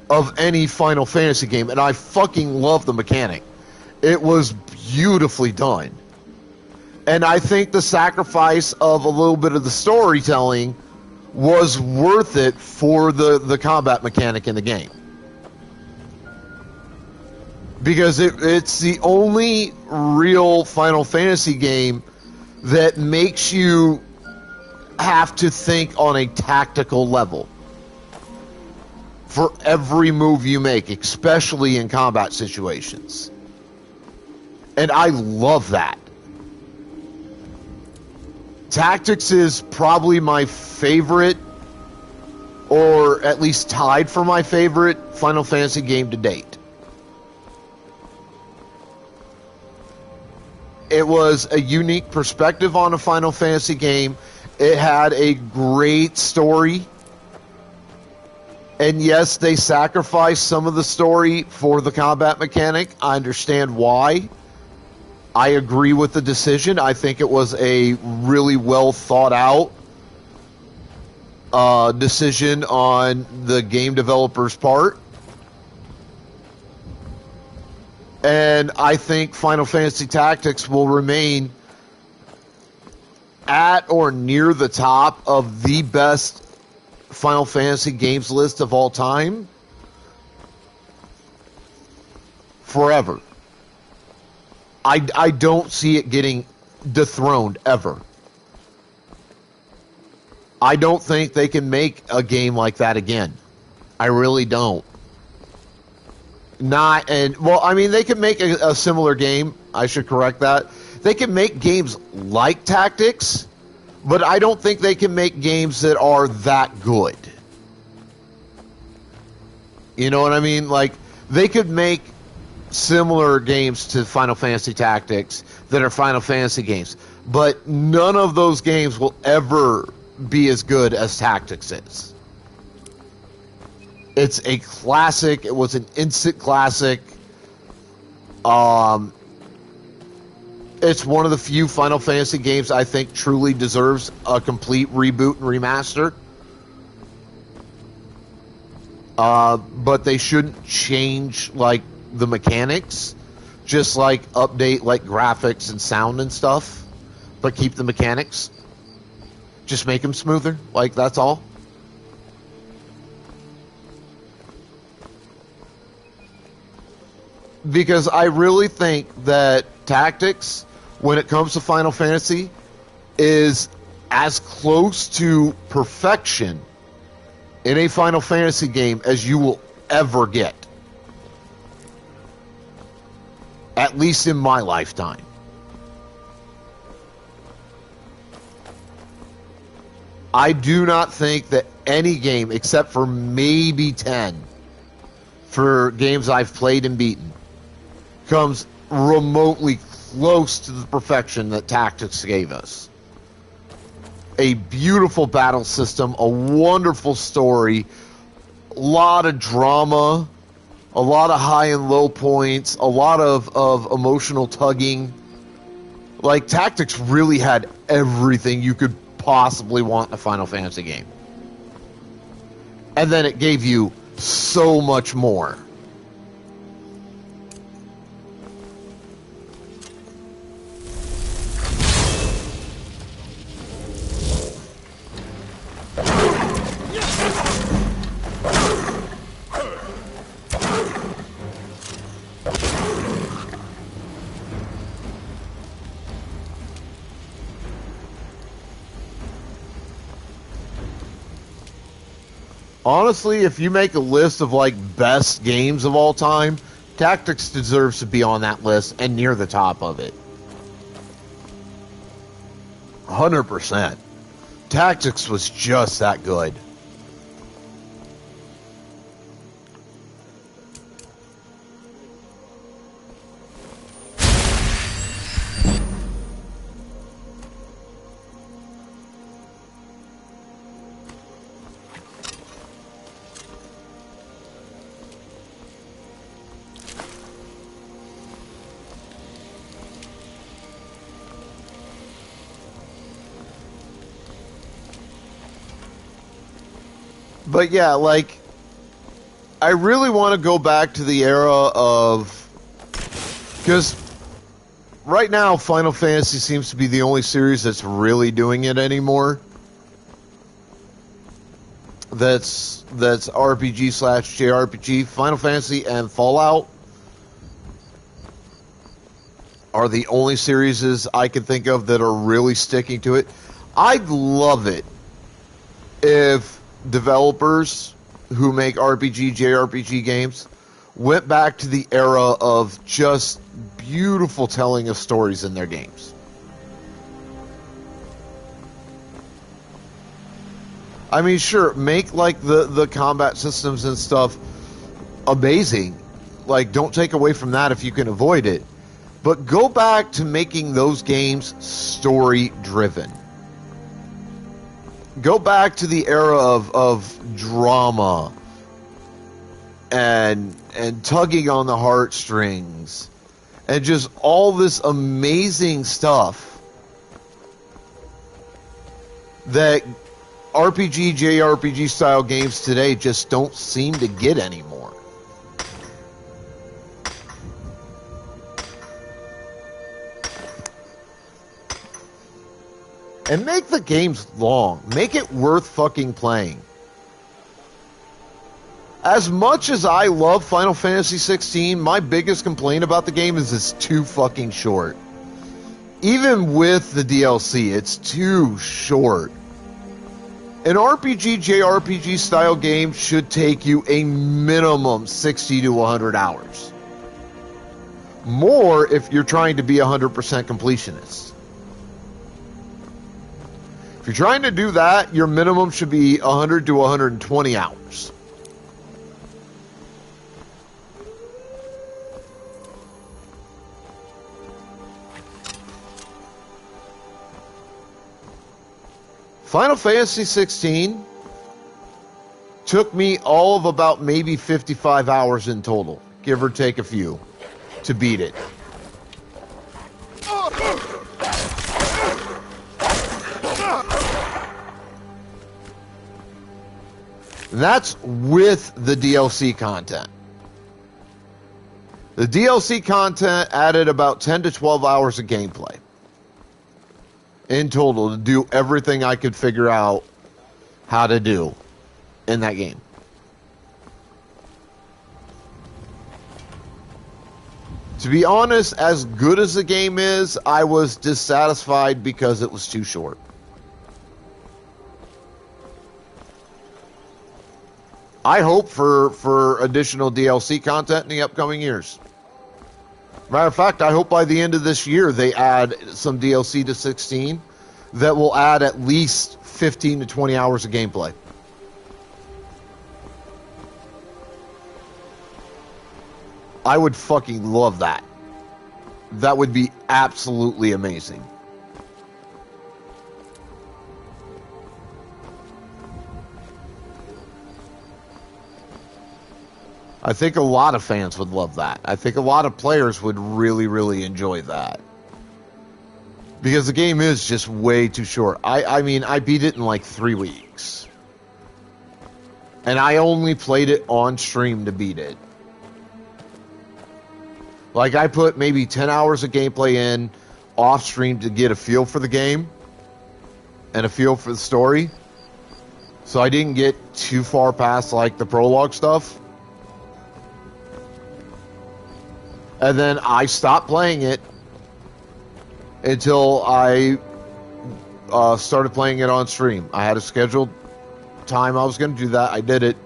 of any Final Fantasy game, and I fucking love the mechanic. It was beautifully done. And I think the sacrifice of a little bit of the storytelling was worth it for the combat mechanic in the game. Because it's the only real Final Fantasy game that makes you have to think on a tactical level for every move you make, especially in combat situations. And I love that. Tactics is probably my favorite, or at least tied for my favorite, Final Fantasy game to date. It was a unique perspective on a Final Fantasy game. It had a great story. And yes, they sacrificed some of the story for the combat mechanic. I understand why. I agree with the decision. I think it was a really well thought out decision on the game developer's part. And I think Final Fantasy Tactics will remain at or near the top of the best Final Fantasy games list of all time forever. I don't see it getting dethroned ever. I don't think they can make a game like that again. I really don't. They can make a similar game. I should correct that. They can make games like Tactics, but I don't think they can make games that are that good. You know what I mean? Like, they could make similar games to Final Fantasy Tactics that are Final Fantasy games. But none of those games will ever be as good as Tactics is. It's a classic. It was an instant classic. It's one of the few Final Fantasy games I think truly deserves a complete reboot and remaster. But they shouldn't change like the mechanics, just like update like graphics and sound and stuff, but keep the mechanics. Just make them smoother, like that's all. Because I really think that Tactics, when it comes to Final Fantasy, is as close to perfection in a Final Fantasy game as you will ever get. At least in my lifetime. I do not think that any game, except for maybe 10, for games I've played and beaten, comes remotely close to the perfection that Tactics gave us. A beautiful battle system, a wonderful story, a lot of drama, a lot of high and low points, a lot of emotional tugging. Like, Tactics really had everything you could possibly want in a Final Fantasy game. And then it gave you so much more. Honestly, if you make a list of like best games of all time, Tactics deserves to be on that list and near the top of it. 100%. Tactics was just that good. But yeah, like, I really want to go back to the era of... Because right now, Final Fantasy seems to be the only series that's really doing it anymore. That's RPG / JRPG. Final Fantasy and Fallout are the only series I can think of that are really sticking to it. I'd love it if developers who make RPG, JRPG games went back to the era of just beautiful telling of stories in their games. I mean, sure, make like the combat systems and stuff amazing. Like, don't take away from that if you can avoid it. But go back to making those games story-driven. Go back to the era of drama and tugging on the heartstrings and just all this amazing stuff that RPG, JRPG style games today just don't seem to get anymore. And make the games long. Make it worth fucking playing. As much as I love Final Fantasy 16, my biggest complaint about the game is it's too fucking short. Even with the DLC, it's too short. An RPG, JRPG style game should take you a minimum 60 to 100 hours. More if you're trying to be 100% completionist. If you're trying to do that, your minimum should be 100 to 120 hours. Final Fantasy 16 took me all of about maybe 55 hours in total, give or take a few, to beat it. That's with the DLC content. The DLC content added about 10 to 12 hours of gameplay in total to do everything I could figure out how to do in that game. To be honest, as good as the game is, I was dissatisfied because it was too short. I hope for additional DLC content in the upcoming years. Matter of fact, I hope by the end of this year they add some DLC to 16 that will add at least 15 to 20 hours of gameplay. I would fucking love that. That would be absolutely amazing. I think a lot of fans would love that. I think a lot of players would really, really enjoy that. Because the game is just way too short. I mean, I beat it in like 3 weeks. And I only played it on stream to beat it. Like, I put maybe 10 hours of gameplay in off stream to get a feel for the game and a feel for the story. So I didn't get too far past, like, the prologue stuff. And then I stopped playing it until I started playing it on stream. I had a scheduled time I was going to do that. I did it.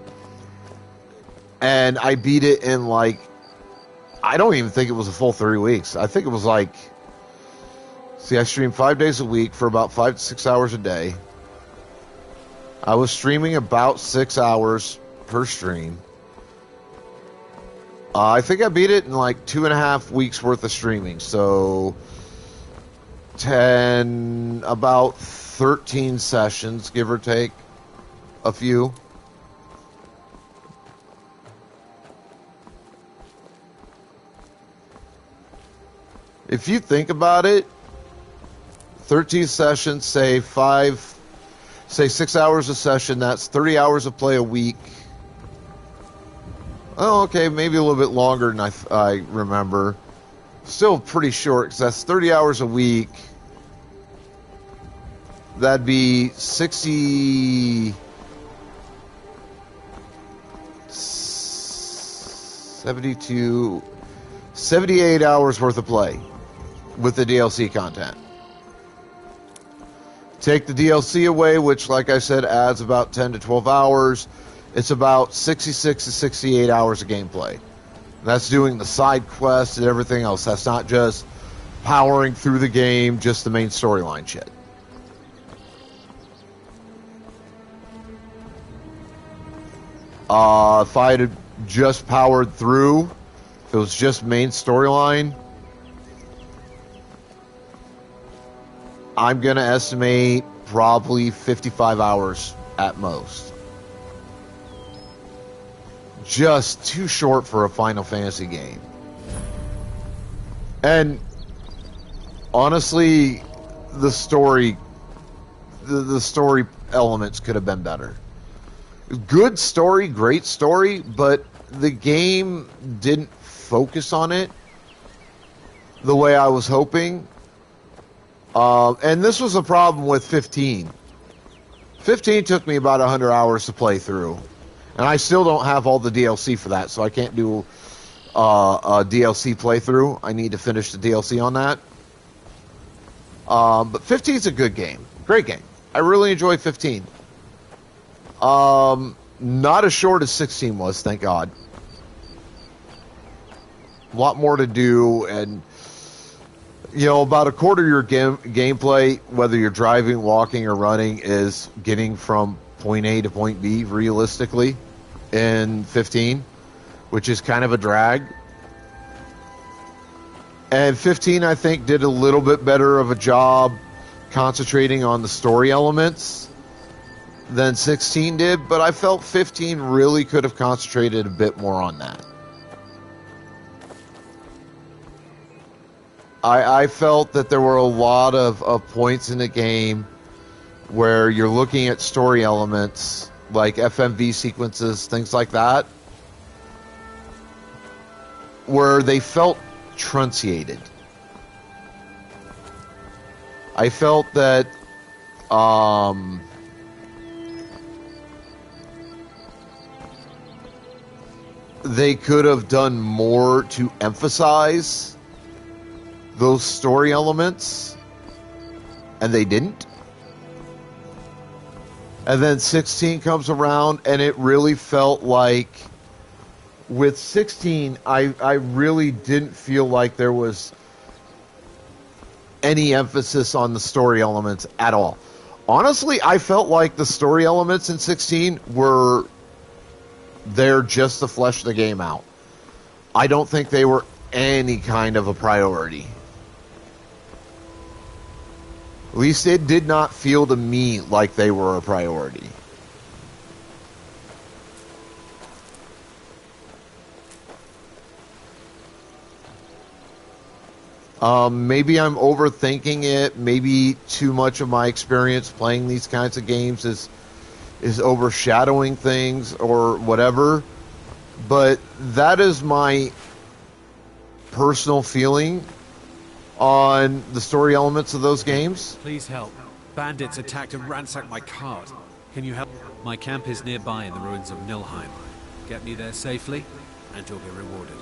And I beat it in, like, I don't even think it was a full 3 weeks. I think it was like, see, I streamed 5 days a week for about 5 to 6 hours a day. I was streaming about 6 hours per stream. I think I beat it in like 2.5 weeks worth of streaming. So about 13 sessions, give or take a few. If you think about it, 13 sessions, say 6 hours a session, that's 30 hours of play a week. Oh, okay, maybe a little bit longer than I remember. Still pretty short, because that's 30 hours a week. That'd be 78 hours worth of play with the DLC content. Take the DLC away, which, like I said, adds about 10 to 12 hours. It's about 66 to 68 hours of gameplay. That's doing the side quests and everything else. That's not just powering through the game, just the main storyline shit. If I had just powered through, if it was just main storyline, I'm going to estimate probably 55 hours at most. Just too short for a Final Fantasy game. And honestly, the story elements could have been better. Good story, great story, but the game didn't focus on it the way I was hoping. And this was a problem with 15. 15 took me about 100 hours to play through. And I still don't have all the DLC for that, so I can't do a DLC playthrough. I need to finish the DLC on that. But 15 is a good game. Great game. I really enjoyed 15. Not as short as 16 was, thank God. A lot more to do, and you know, about a quarter of your gameplay, whether you're driving, walking, or running, is getting from point A to point B, realistically, in 15, which is kind of a drag. And 15, I think, did a little bit better of a job concentrating on the story elements than 16 did, but I felt 15 really could have concentrated a bit more on that. I felt that there were a lot of points in the game where you're looking at story elements like FMV sequences, things like that, where they felt trunciated. I felt that they could have done more to emphasize those story elements, and they didn't. And then 16 comes around, and it really felt like with 16, I really didn't feel like there was any emphasis on the story elements at all. Honestly, I felt like the story elements in 16 were there just to flesh the game out. I don't think they were any kind of a priority. At least it did not feel to me like they were a priority. Maybe I'm overthinking it. Maybe too much of my experience playing these kinds of games is overshadowing things or whatever. But that is my personal feeling on the story elements of those games. Please help. Bandits attacked and ransacked my cart. Can you help? My camp is nearby in the ruins of Nilheim. Get me there safely, and you'll be rewarded.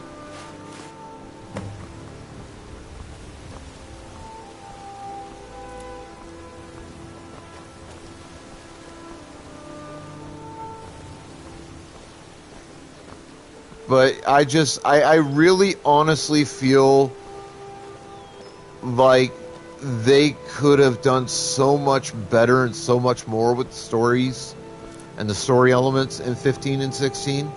But I really honestly feel like they could have done so much better and so much more with the stories and the story elements in 15 and 16.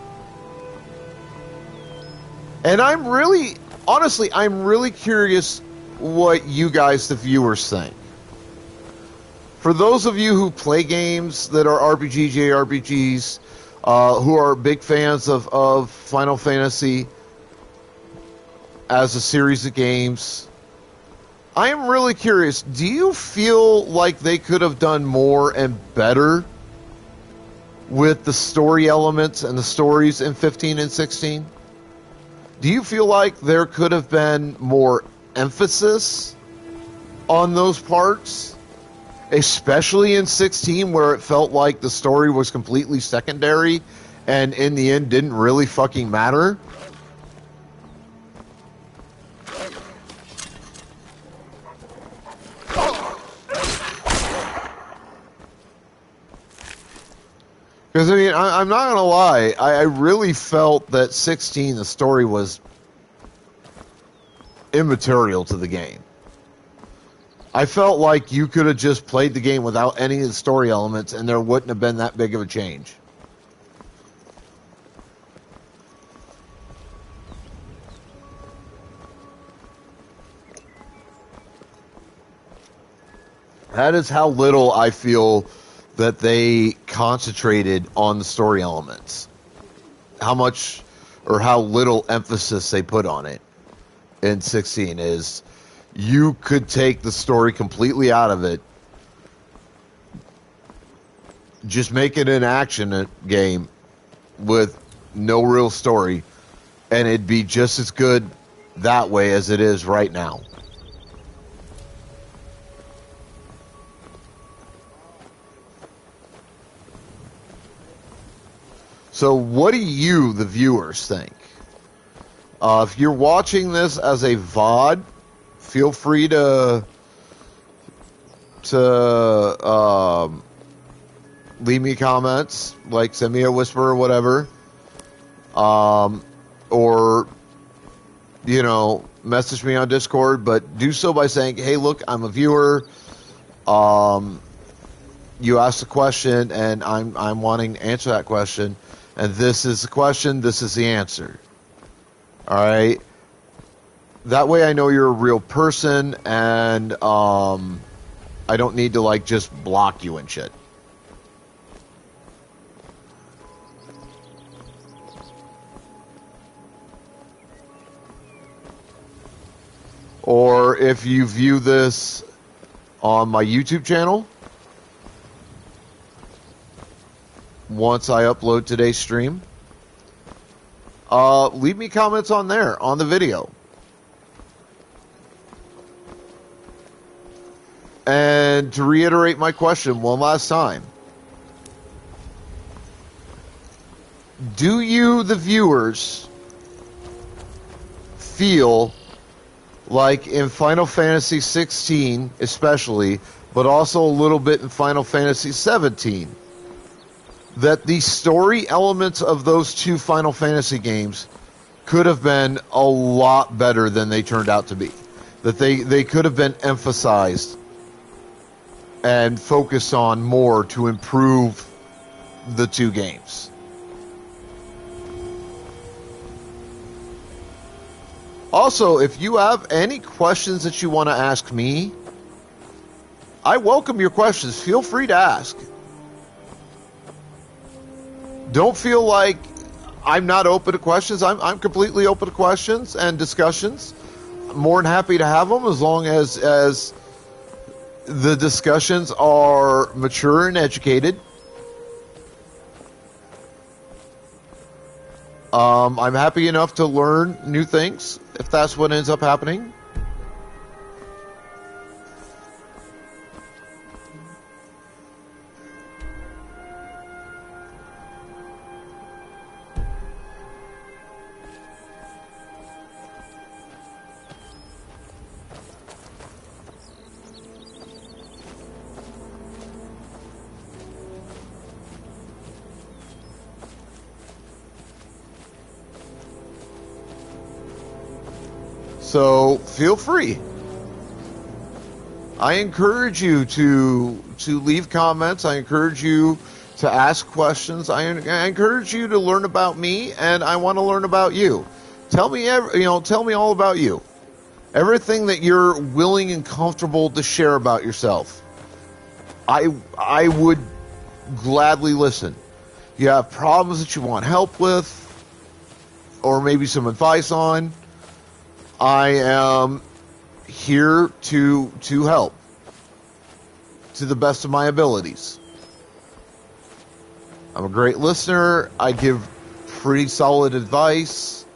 And I'm really curious what you guys, the viewers, think. For those of you who play games that are RPG, JRPGs, who are big fans of Final Fantasy as a series of games, I am really curious. Do you feel like they could have done more and better with the story elements and the stories in 15 and 16? Do you feel like there could have been more emphasis on those parts? Especially in 16, where it felt like the story was completely secondary and in the end didn't really fucking matter? Because, I mean, I'm not going to lie. I really felt that 16, the story was immaterial to the game. I felt like you could have just played the game without any of the story elements and there wouldn't have been that big of a change. That is how little I feel that they concentrated on the story elements. How much or how little emphasis they put on it in 16 is you could take the story completely out of it, just make it an action game with no real story, and it'd be just as good that way as it is right now. So what do you, the viewers, think? If you're watching this as a VOD, feel free to leave me comments, like send me a whisper or whatever, or message me on Discord. But do so by saying, "Hey, look, I'm a viewer. You asked a question, and I'm wanting to answer that question, and this is the question. This is the answer." All right. That way I know you're a real person, and I don't need to just block you and shit. or if you view this on my YouTube channel, once I upload today's stream, leave me comments on there, on the video. And to reiterate my question one last time, do you, the viewers, feel like in Final Fantasy 16 especially, but also a little bit in Final Fantasy 17, that the story elements of those two Final Fantasy games could have been a lot better than they turned out to be? That they could have been emphasized and focused on more to improve the two games? Also, if you have any questions that you want to ask me, I welcome your questions. Feel free to ask. Don't feel like I'm not open to questions. I'm completely open to questions and discussions. I'm more than happy to have them as long as the discussions are mature and educated. I'm happy enough to learn new things if that's what ends up happening. So feel free. I encourage you to leave comments. I encourage you to ask questions. I encourage you to learn about me, and I want to learn about you. Tell me all about you. Everything that you're willing and comfortable to share about yourself. I would gladly listen. You have problems that you want help with, or maybe some advice on, I am here to help to the best of my abilities. I'm a great listener. I give pretty solid advice.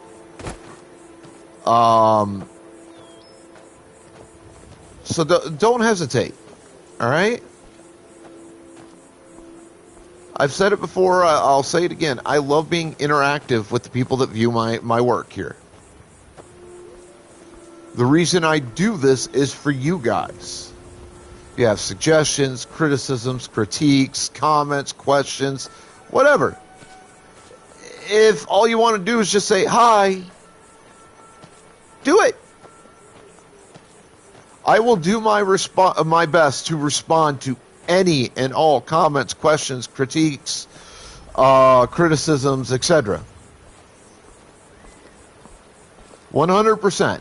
So don't hesitate. All right? I've said it before. I'll say it again. I love being interactive with the people that view my work here. The reason I do this is for you guys. You have suggestions, criticisms, critiques, comments, questions, whatever. If all you want to do is just say hi, do it. I will do my best to respond to any and all comments, questions, critiques, criticisms, etc. 100%.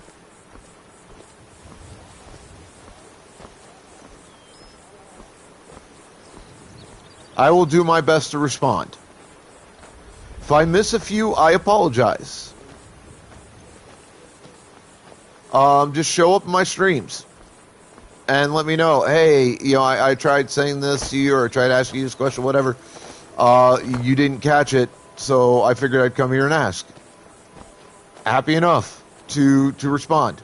I will do my best to respond. If I miss a few, I apologize. Just show up in my streams and let me know, hey, I tried saying this to you, or I tried asking you this question, whatever. You didn't catch it, so I figured I'd come here and ask. Happy enough to respond.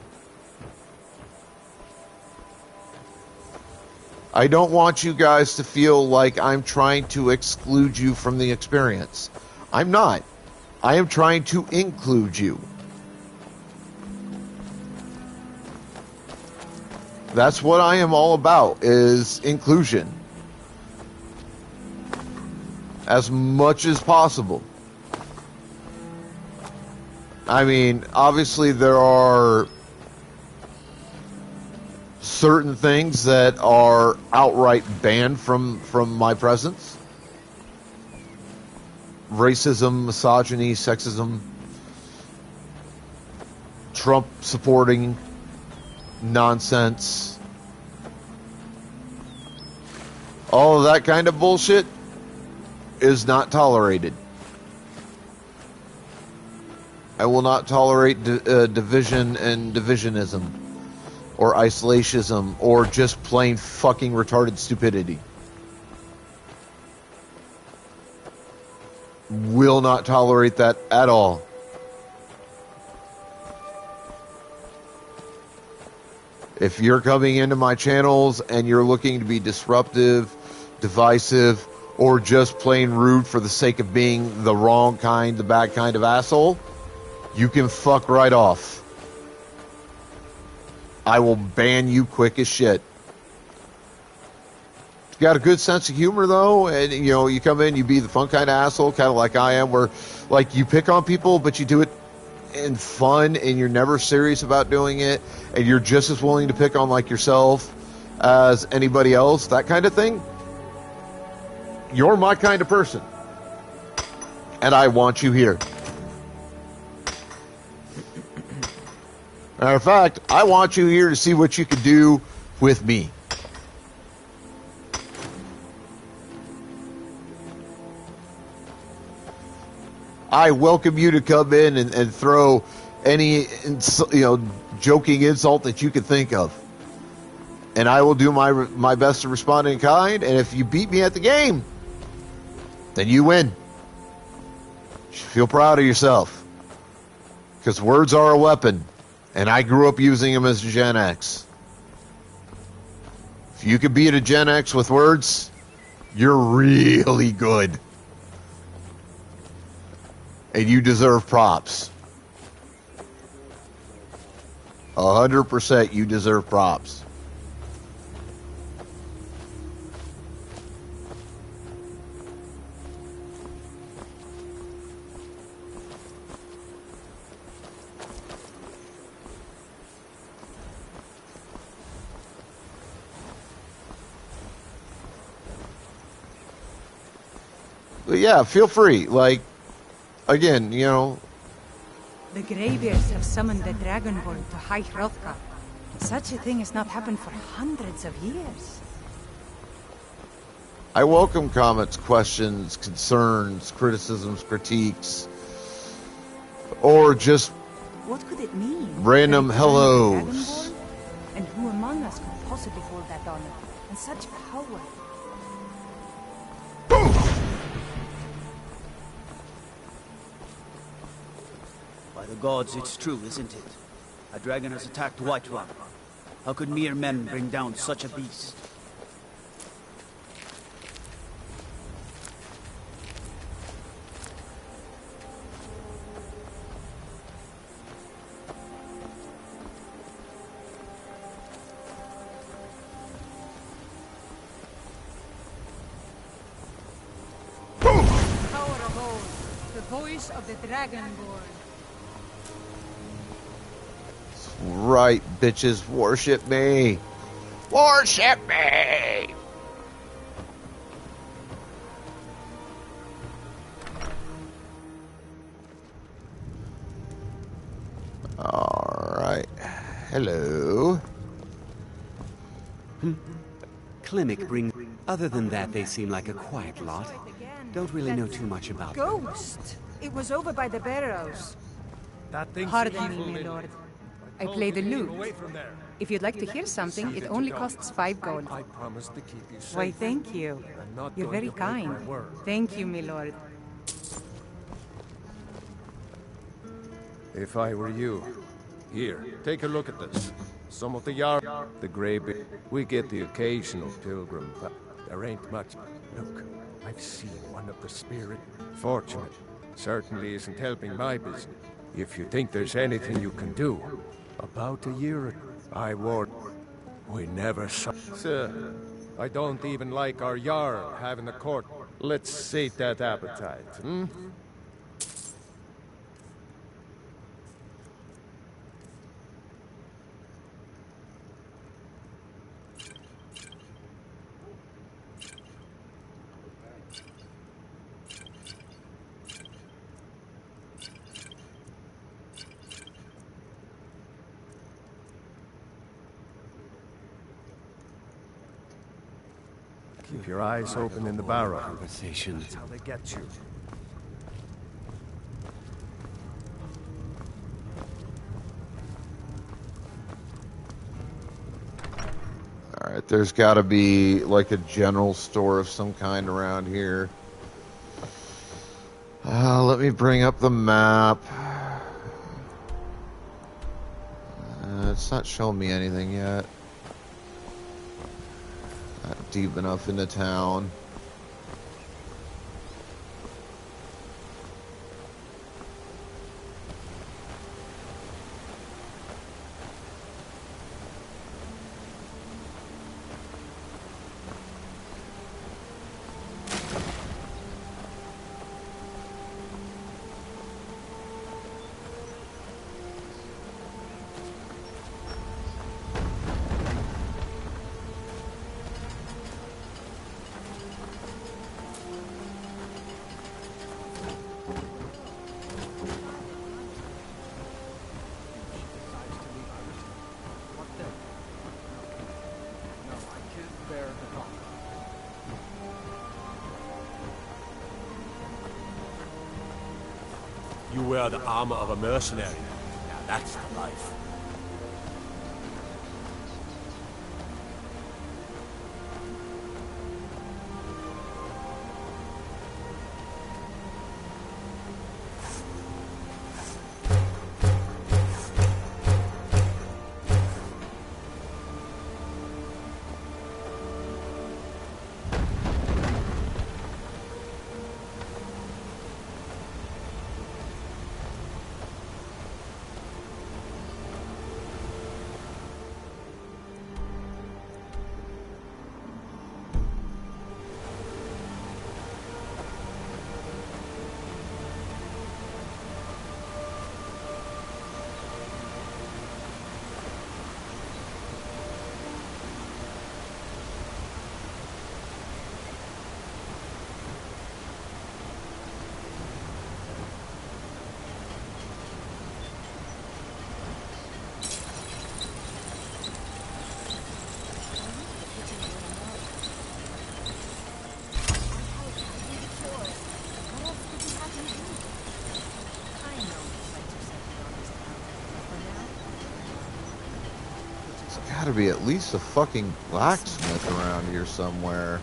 I don't want you guys to feel like I'm trying to exclude you from the experience. I'm not. I am trying to include you. That's what I am all about, is inclusion. As much as possible. I mean, obviously there are certain things that are outright banned from my presence. Racism, misogyny, sexism, Trump supporting nonsense. All of that kind of bullshit is not tolerated. I will not tolerate division and divisionism. or isolationism or just plain fucking retarded stupidity. Will not tolerate that at all. If you're coming into my channels and you're looking to be disruptive, divisive, or just plain rude for the sake of being the wrong kind, the bad kind of asshole, you can fuck right off. I will ban you quick as shit. If you got a good sense of humor, though, and, you know, you come in, you be the fun kind of asshole, kind of like I am, where, like, you pick on people, but you do it in fun, and you're never serious about doing it, and you're just as willing to pick on, like, yourself as anybody else, that kind of thing, you're my kind of person. And I want you here. Matter of fact, I want you here to see what you can do with me. I welcome you to come in and throw any, joking insult that you can think of. And I will do my best to respond in kind. And if you beat me at the game, then you win. You should feel proud of yourself. Because words are a weapon. And I grew up using them as a Gen X. If you can beat a Gen X with words, you're really good. And you deserve props. 100% you deserve props. But yeah, feel free. Like, again, you know. The Greybeards have summoned the Dragonborn to High Hrothgar. Such a thing has not happened for hundreds of years. I welcome comments, questions, concerns, criticisms, critiques, or just what could it mean? Random hellos. And who among us could possibly hold that honor and such power? By the gods, it's true, isn't it? A dragon has attacked Whiterun. How could mere men bring down such a beast? Power of old, the voice of the Dragonborn. Right, bitches, worship me. Worship me! Alright. Hello. Klimek bring... Other than that, they seem like a quiet lot. Don't really know too much about them. Ghost! It was over by the barrows. That thing's Pardon evil, me, my Min. lord. I play the lute. Away from there. If you'd like to hear something, it only costs 5 gold. I promise to keep you safe. Why, thank you. I'm not You're going very to break my kind. word. Thank you, my lord. If I were you, here, take a look at this. Some of the the Greybeard. We get the occasional pilgrim, but there ain't much. Look, I've seen one of the spirit. Fortunate. Certainly isn't helping my business. If you think there's anything you can do, about a year ago, I warned. We never saw. Sir, I don't even like our Jarl having a court. Let's sate that appetite, hmm? Keep your eyes open in the barrow. Conversation. That's how they get you. But there's got to be like a general store of some kind around here. Let me bring up the map. It's not showing me anything yet. Not deep enough into town. You wear the armor of a mercenary. Now that's the life. Gotta be at least a fucking blacksmith around here somewhere.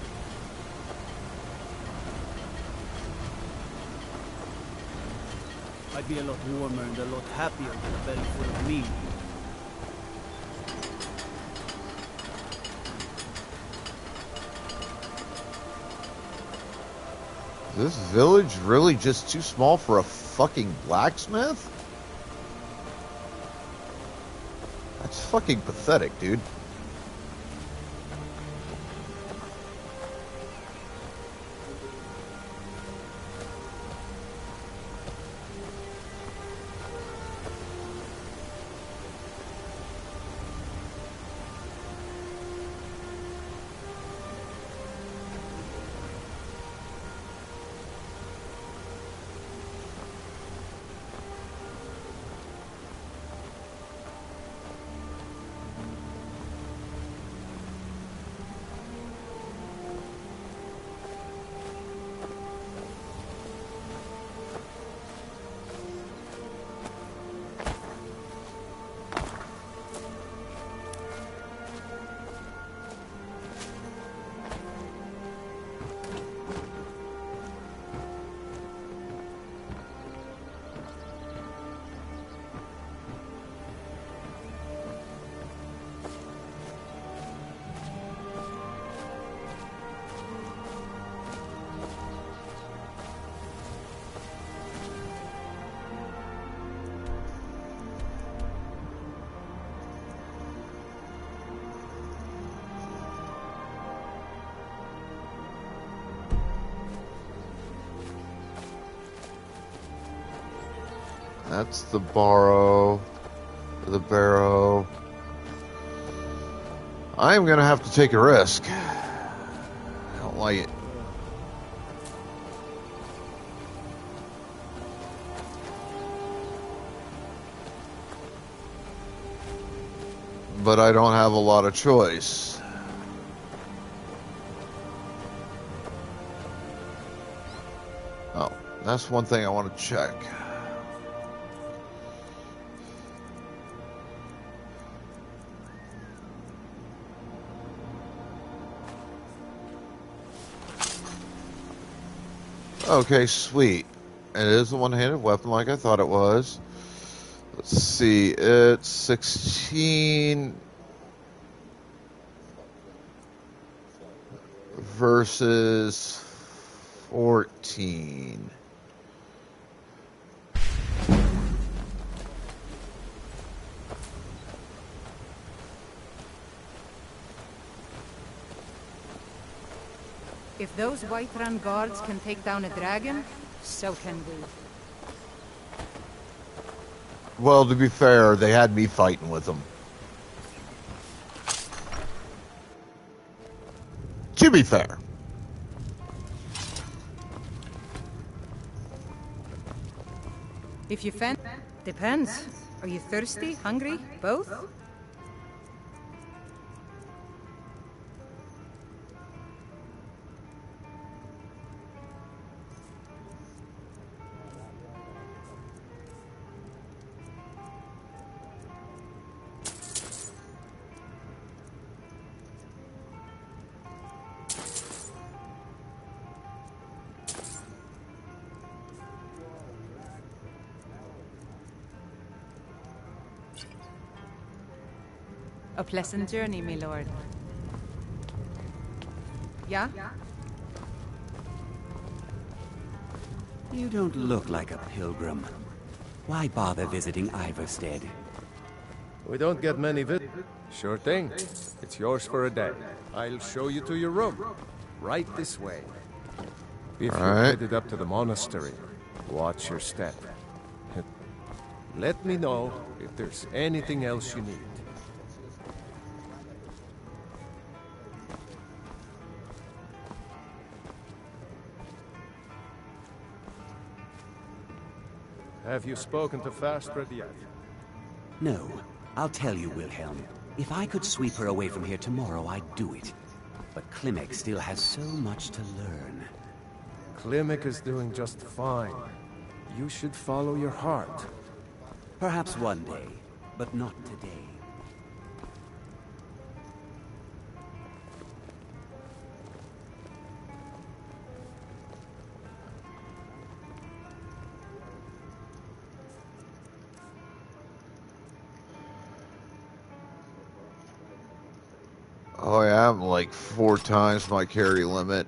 I'd be a lot warmer and a lot happier with a belly full of meat. Is this village really just too small for a fucking blacksmith? That's fucking pathetic, dude. That's the barrow, the barrow. I'm gonna have to take a risk. I don't like it. But I don't have a lot of choice. Oh, that's one thing I want to check. Okay, sweet. It is a one-handed weapon like I thought it was. Let's see, it's 16 versus 14. If those Whiterun guards can take down a dragon, so can we. Well, to be fair, they had me fighting with them. To be fair. If you depends. Are you thirsty, hungry, both? A pleasant journey, my lord. Yeah? You don't look like a pilgrim. Why bother visiting Iverstead? We don't get many visitors. Sure thing. It's yours for a day. I'll show you to your room. Right this way. If you're headed up to the monastery, watch your step. Let me know if there's anything else you need. Have you spoken to Fastred yet? No. I'll tell you, Wilhelm. If I could sweep her away from here tomorrow, I'd do it. But Klimek still has so much to learn. Klimek is doing just fine. You should follow your heart. Perhaps one day, but not today. Oh yeah, I'm like 4 times my carry limit.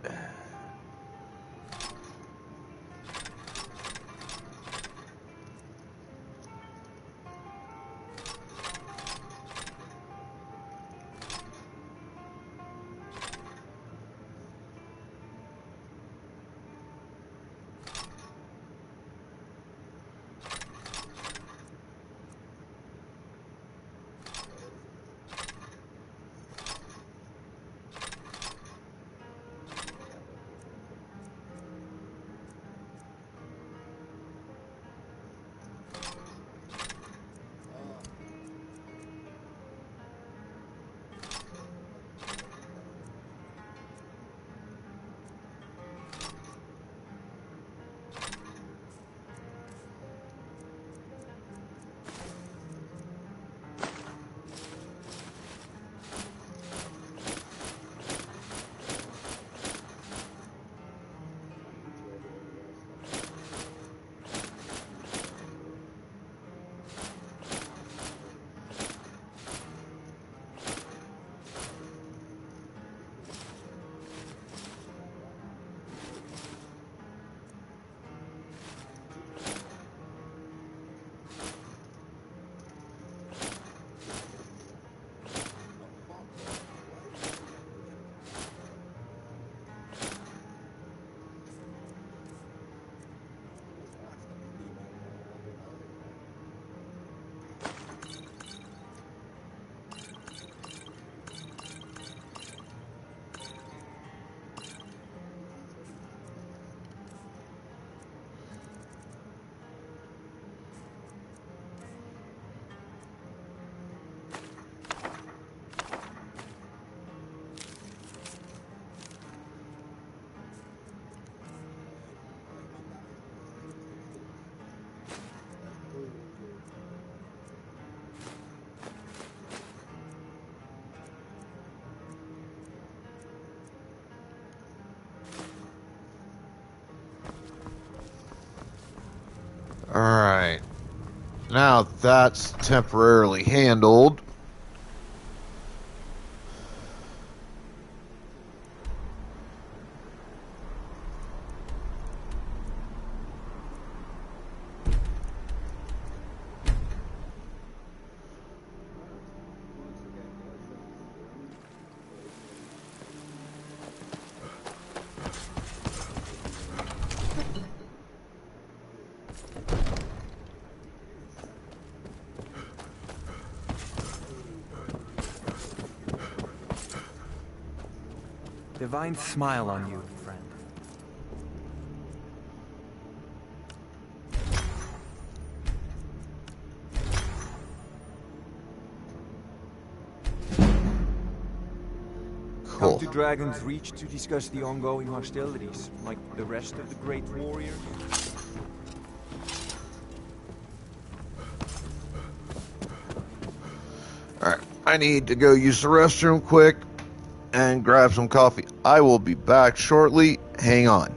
Alright. Now that's temporarily handled. Divine smile on you, friend. Cool. Come to Dragon's Reach to discuss the ongoing hostilities, like the rest of the great warriors? Alright, I need to go use the restroom quick and grab some coffee. I will be back shortly. Hang on.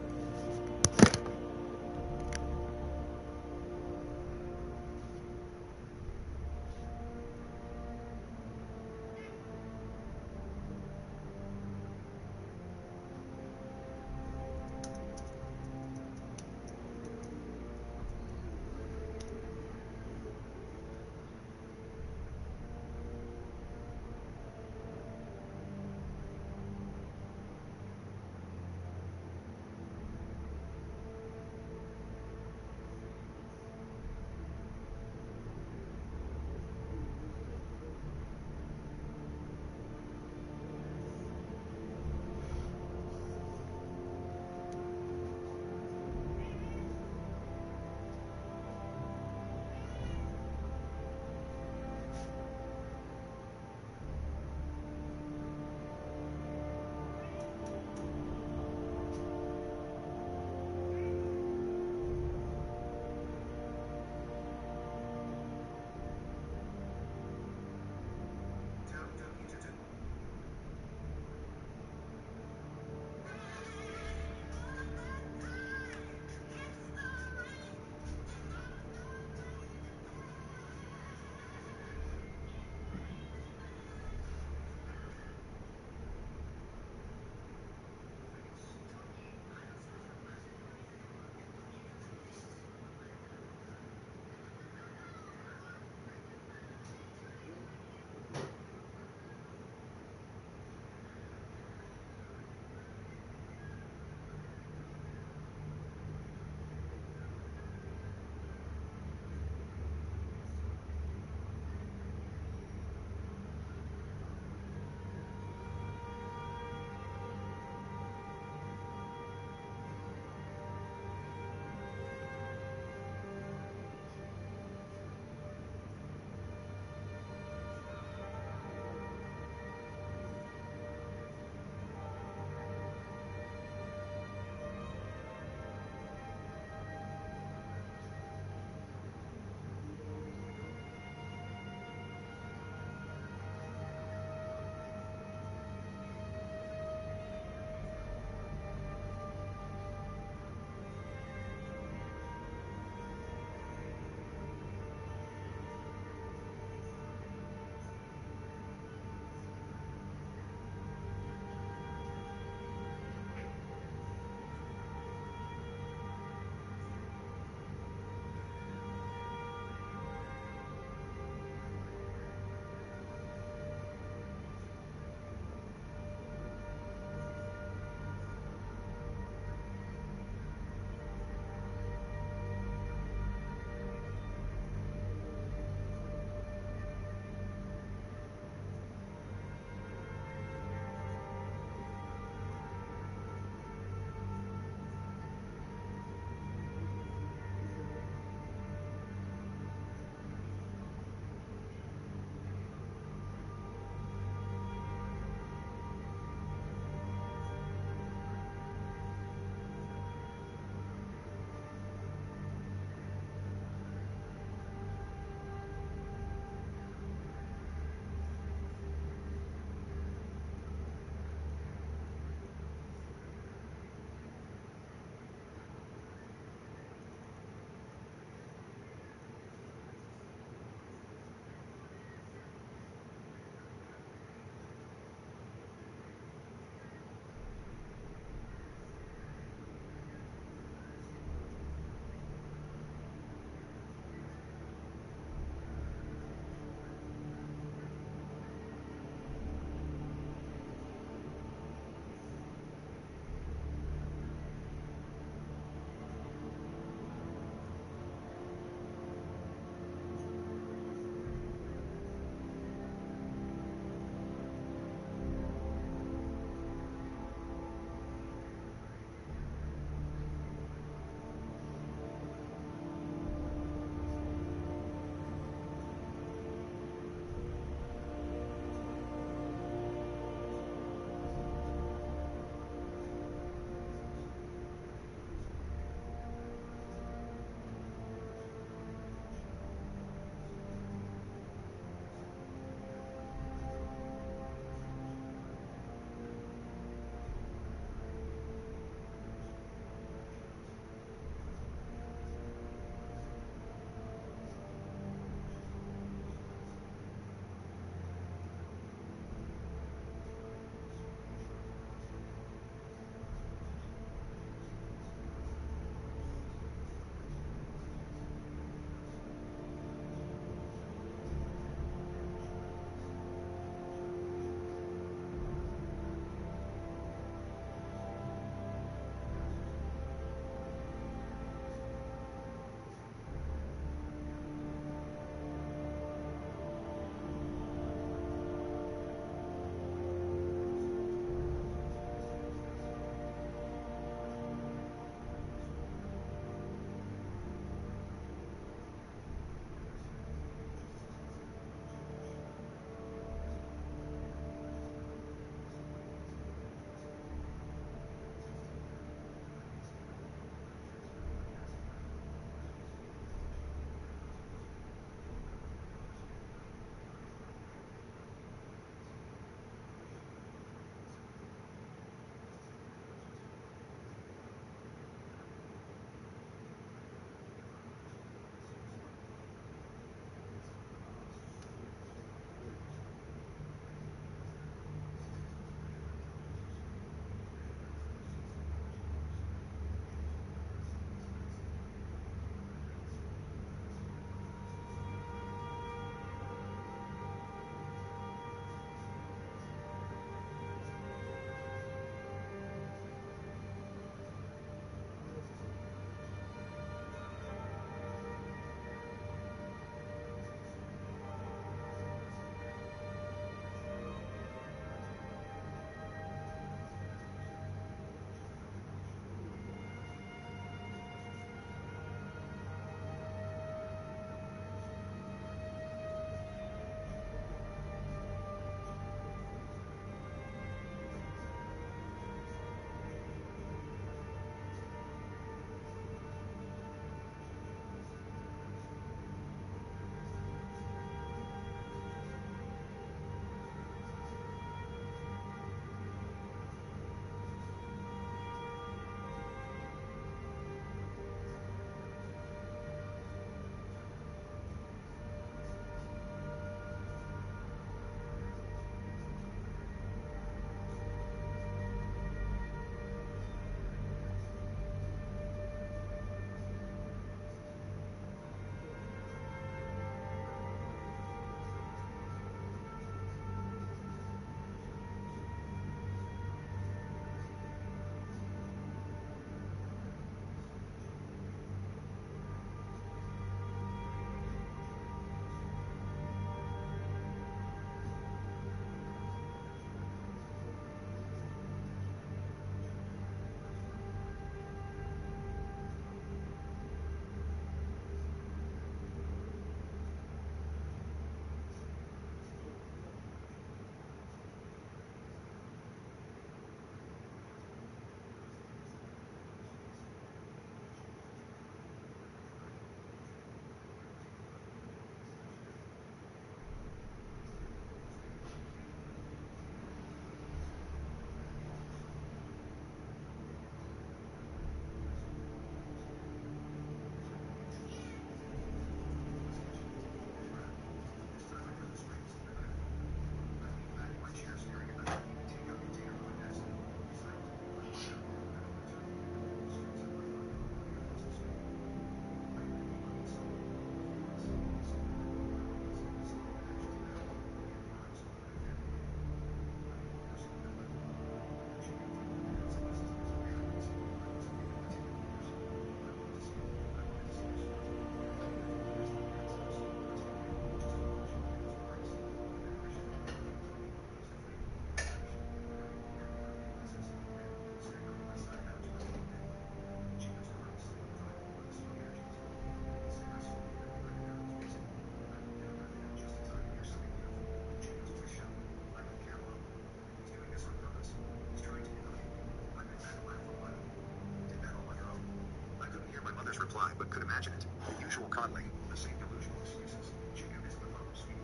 mother's reply, but could imagine it. The usual coddling. The same delusional excuses. Jacob is the father's sweet.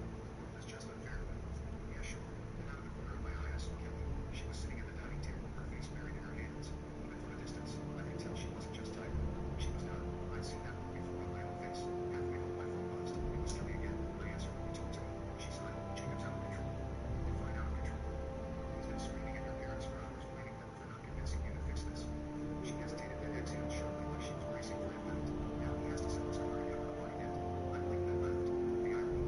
It's just unfair. Yeah, sure. And out of the corner of my eye, I saw Kelly. She was sitting at the dining table, her face buried in her hands. Even from a distance, I could tell she wasn't just tired. She was done. I'd seen that look before on my own face. Halfway home, my phone buzzed. It was Kelly again. I answered. He talked to me. She smiled. Jacob's out of control. Define out of control. He's been screaming at your parents for hours, blaming them for not convincing you to fix this. She hesitated, then exhaled sharply like she was bracing for impact. Now he has to sell his car to cover the money debt. I blinked and laughed. The irony.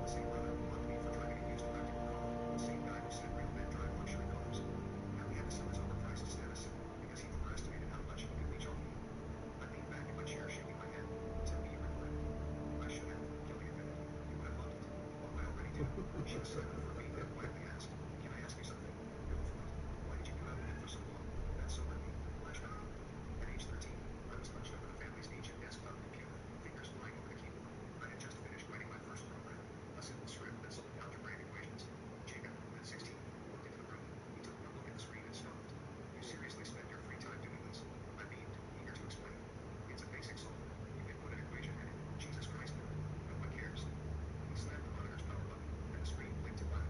The same brother who loved me for driving a used practical car. The same guy who said real men drive luxury cars. Now he had to sell his overpriced status symbol because he overestimated how much he could leech off me. I leaned back in my chair, shaking my head. Tell me you regret it. I should have, Kelly admitted. You would have loved it. Oh, I already do. She was silent for a beat, then quietly asked, can I ask you something? Go for it. Why did you put out an end for so long? That's so like me. Flashback. At age 13, I was hunched over the family's ancient desktop computer, fingers flying over the keyboard. I had just finished writing my first program, a simple script that solved algebraic equations. Jacob, at 16, walked into the room. He took one look at the screen and stopped. You seriously spend your free time doing this? I beamed, eager to explain. It's a basic solver. You input an equation in it. Jesus Christ, no one cares. He slammed the monitor's power button, and the screen blinked to black.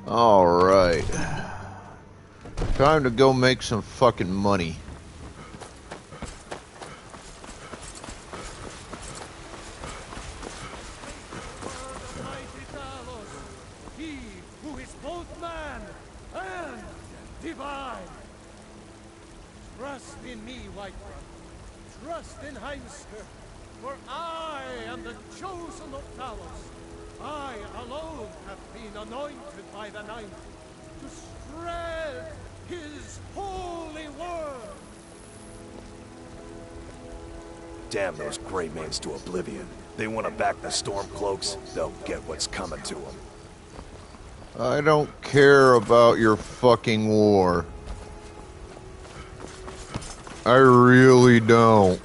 Alright. Time to go make some fucking money. He who is both man and divine. Trust in me, White One. Trust in Heimsker. For I am the chosen of Talos. I alone have been anointed by the Ninth to spread his holy word. Damn those Greymans to oblivion. They want to back the Stormcloaks, they'll get what's coming to them. I don't care about your fucking war. I really don't.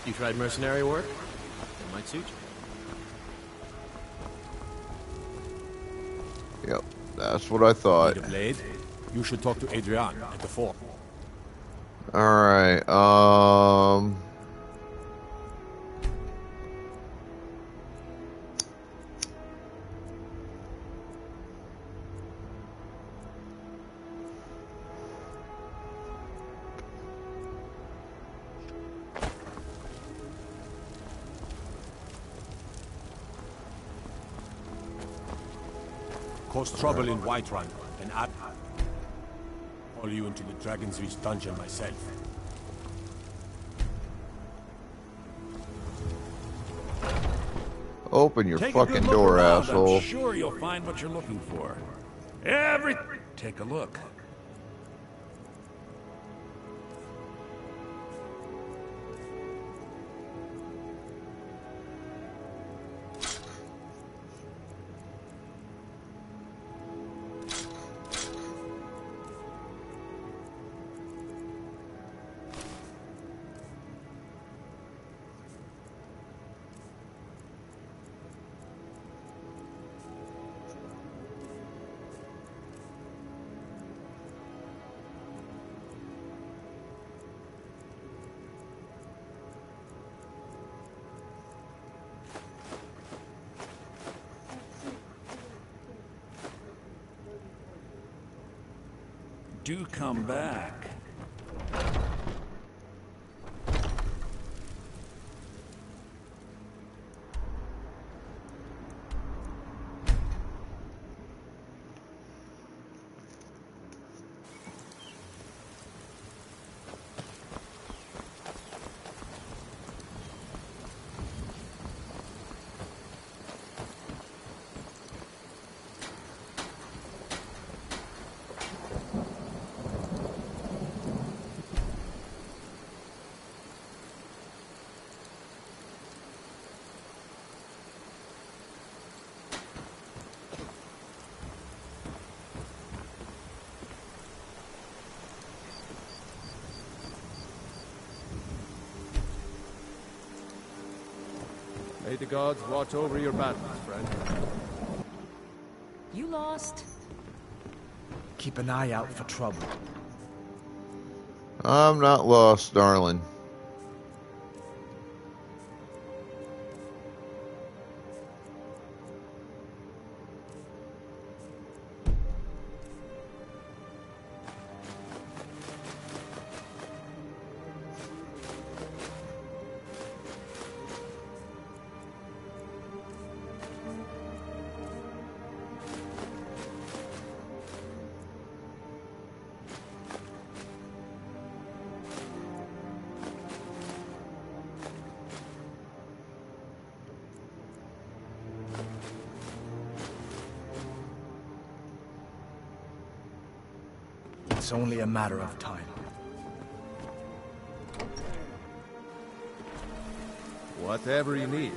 You tried mercenary work? It might suit you. Yep, that's what I thought. Need a blade? You should talk to Adrian at the fort. Alright, Cause trouble in Whiterun, and I follow you into the Dragon's Reach dungeon myself. open your Take fucking a good look door, around. asshole. I'm sure you'll find what you're looking for. Take a look. Do come back. May the gods watch over your battles, friend. You lost? Keep an eye out for trouble. I'm not lost, darling. It's only a matter of time. Whatever you need.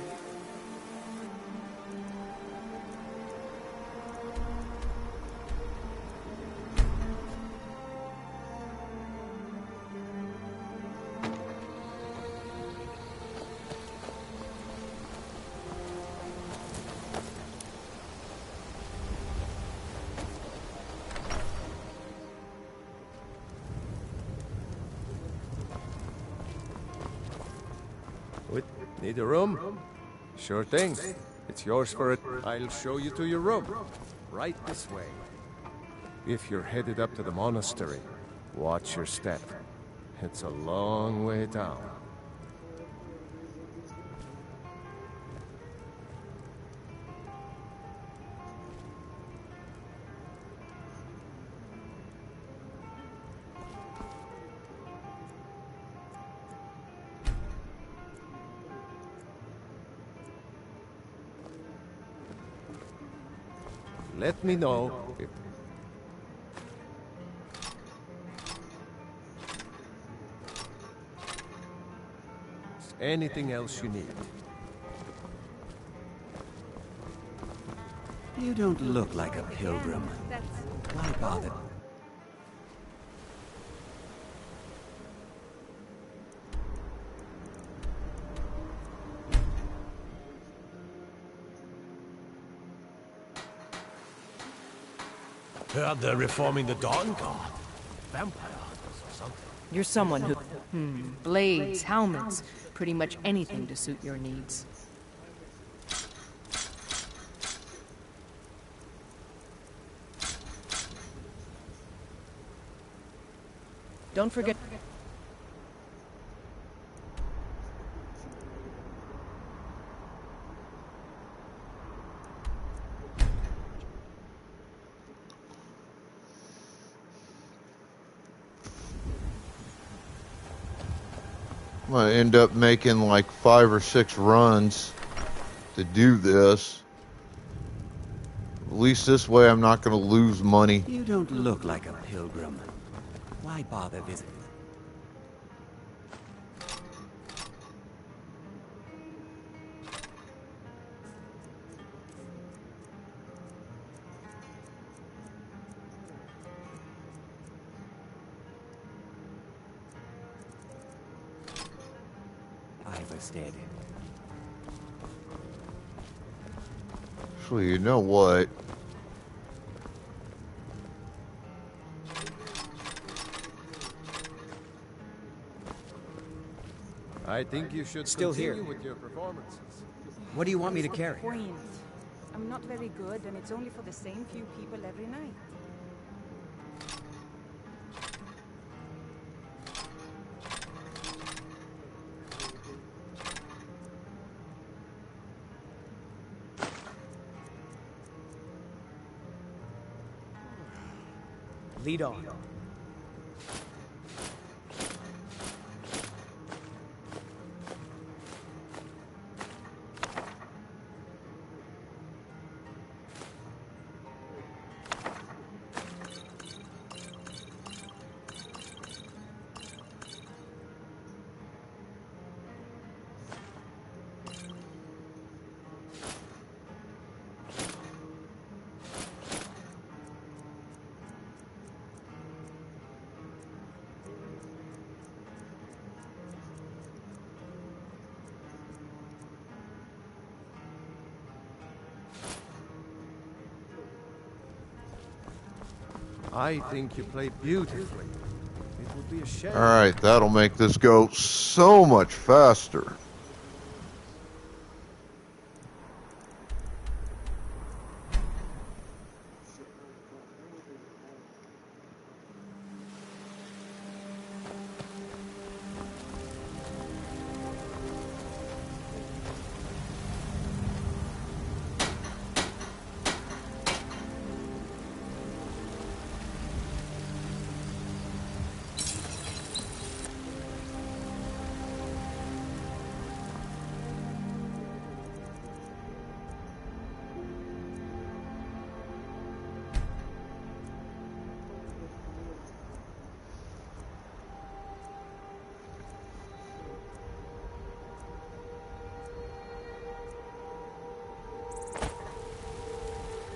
Need a room? Sure thing. It's yours for it. I'll show you to your room. Right this way. If you're headed up to the monastery, watch your step. It's a long way down. Let me know if there's anything else you need. You don't look like a pilgrim. Why bother? Heard they're reforming the Dawn Guard. Vampire hunters or something. You're someone who... blades, helmets, pretty much anything to suit your needs. Don't forget... I'm gonna end up making like 5 or 6 runs to do this. At least this way I'm not gonna lose money. You don't look like a pilgrim. Why bother visiting? Stead. Actually, you know what? I think you should Still continue here. with your performances. What do you want me to carry? Point. I'm not very good, and it's only for the same few people every night. Lead on. I think you played beautifully. It would be a shame. Alright, that'll make this go so much faster.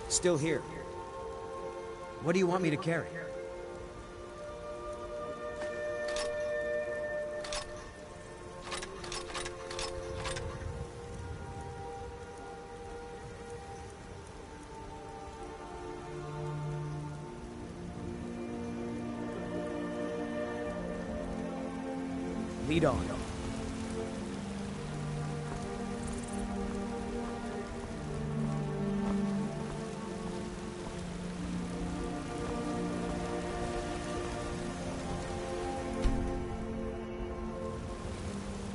Still here. What do you want me to carry? Lead on.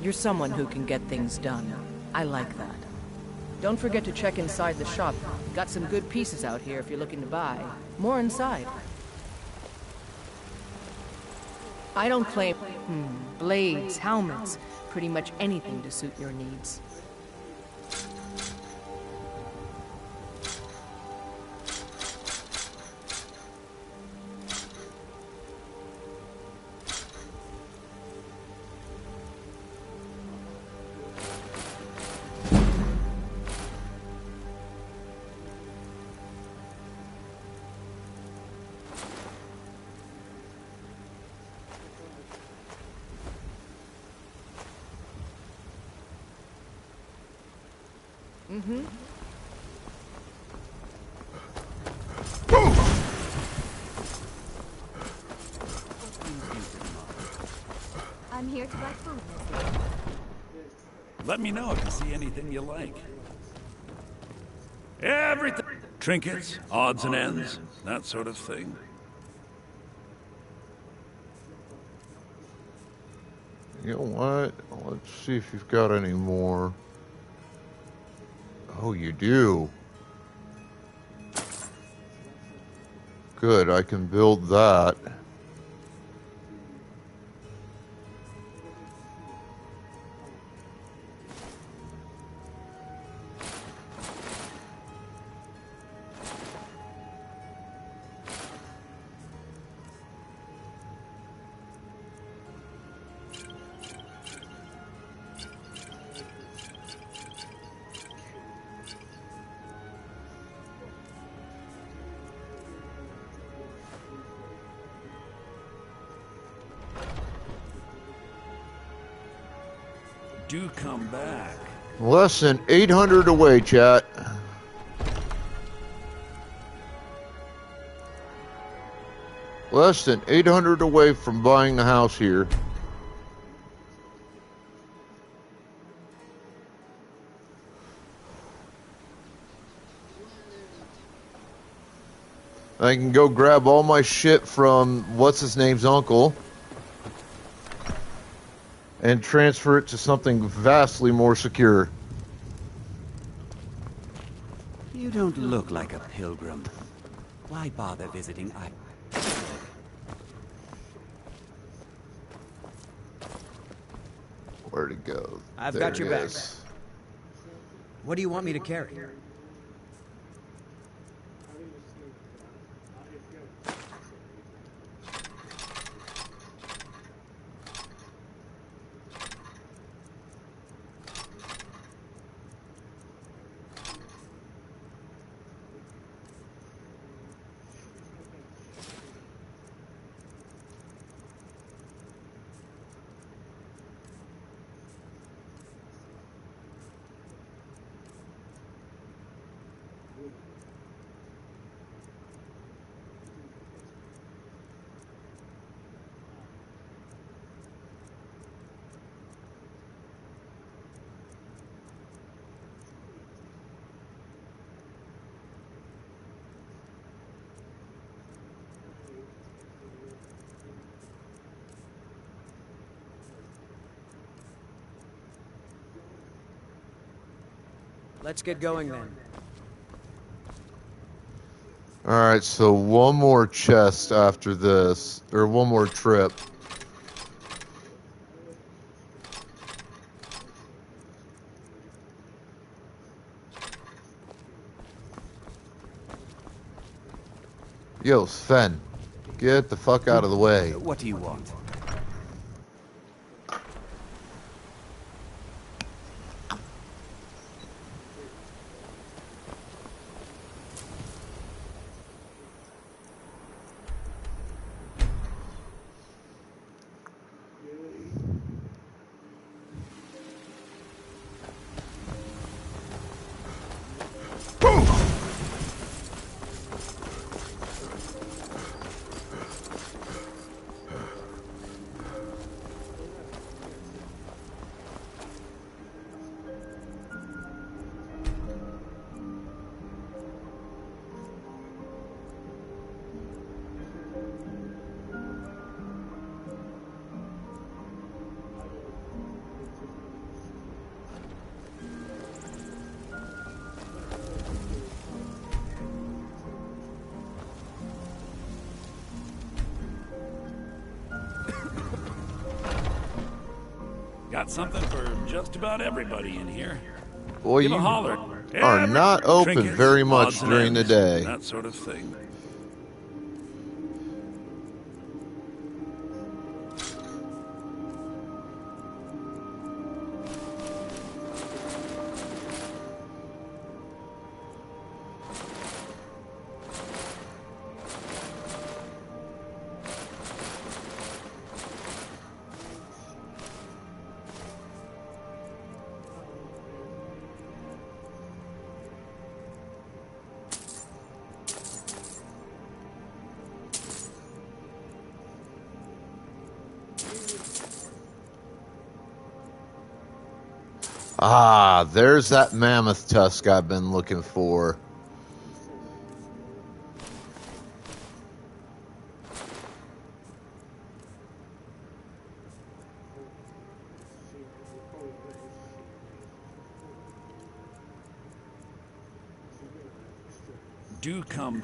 You're someone who can get things done. I like that. Don't forget to check inside the shop. Got some good pieces out here if you're looking to buy. More inside. I don't claim... blades, helmets, pretty much anything to suit your needs. I'm here to buy food, mister. Let me know if you see anything you like. Everything. Trinkets, odds and ends, that sort of thing. You know what? Let's see if you've got any more. Oh, you do. Good, I can build that. Do come back. Less than 800 away, chat. Less than 800 away from buying the house here. I can go grab all my shit from what's-his-name's uncle and transfer it to something vastly more secure. You don't look like a pilgrim. Why bother visiting? Where'd it go? I've There got your it back. is. What do you want me to carry? Let's get going then. Alright, so one more chest after this, or one more trip. Yo, Sven, get the fuck out of the way. What do you want? Got something for just about everybody in here. Boy, Give you a holler. are not open Trinkets, very much odds and during the ends, day. That sort of thing. Ah, there's that mammoth tusk I've been looking for. Do come.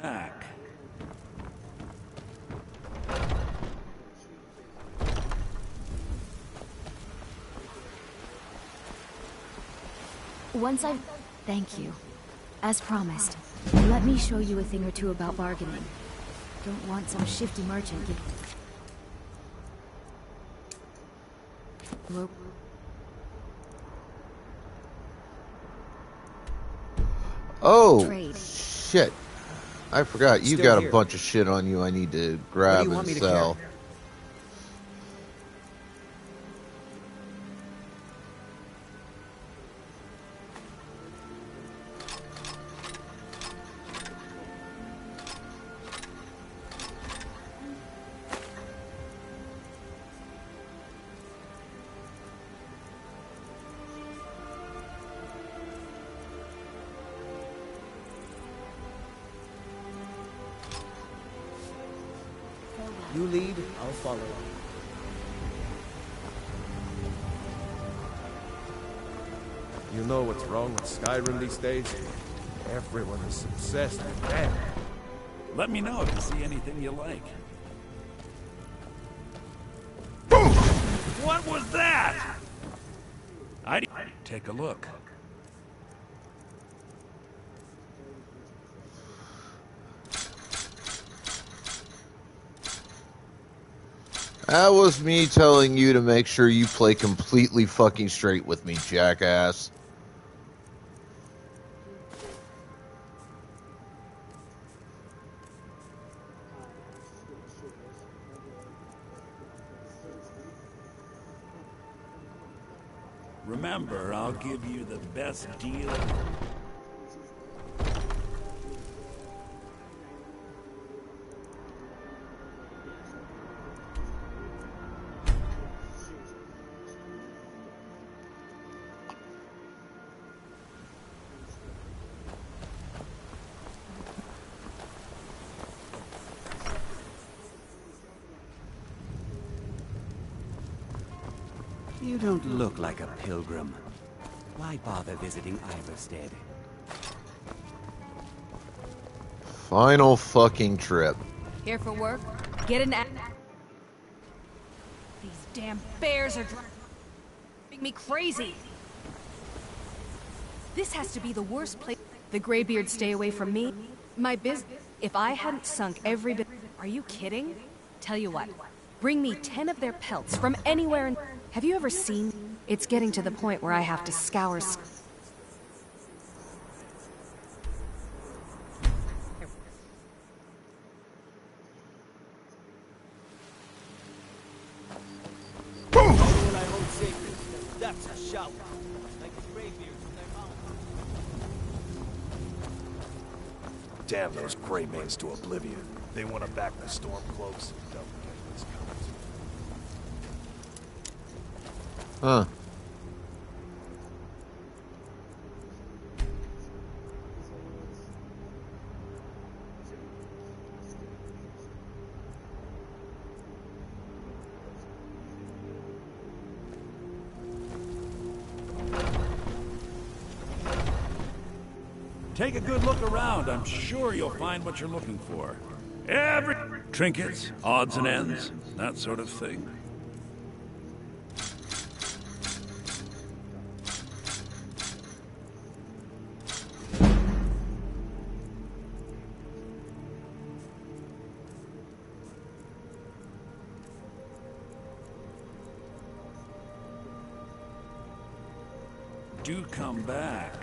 Back. Once I... Thank you. As promised, let me show you a thing or two about bargaining. Don't want some shifty merchant get... Oh, Trade. shit. I forgot. You Still got here. a bunch of shit on you I need to What grab do you want and me to sell. carry? You lead, I'll follow. You know what's wrong with Skyrim these days? Everyone is obsessed with that. Let me know if you see anything you like. What was that? I'd take a look. That was me telling you to make sure you play completely fucking straight with me, jackass. Remember, I'll give you the best deal. You don't look like a pilgrim. Why bother visiting Iverstead? Final fucking trip. Here for work? Get an... These damn bears are driving me crazy. This has to be the worst place. The Greybeards stay away from me. My business. If I hadn't sunk every bit... Are you kidding? Tell you what. Bring me 10 of their pelts from anywhere in... Have you ever seen... It's getting to the point where I have to scour... What I hold sacred. That's a shout. Like the graybeards from their mountain. Damn those Greymanes to oblivion. They want to back the Stormcloaks. Don't get what's coming. Huh. Take a good look around. I'm sure you'll find what you're looking for. Every trinkets, odds and ends, that sort of thing. Do come back.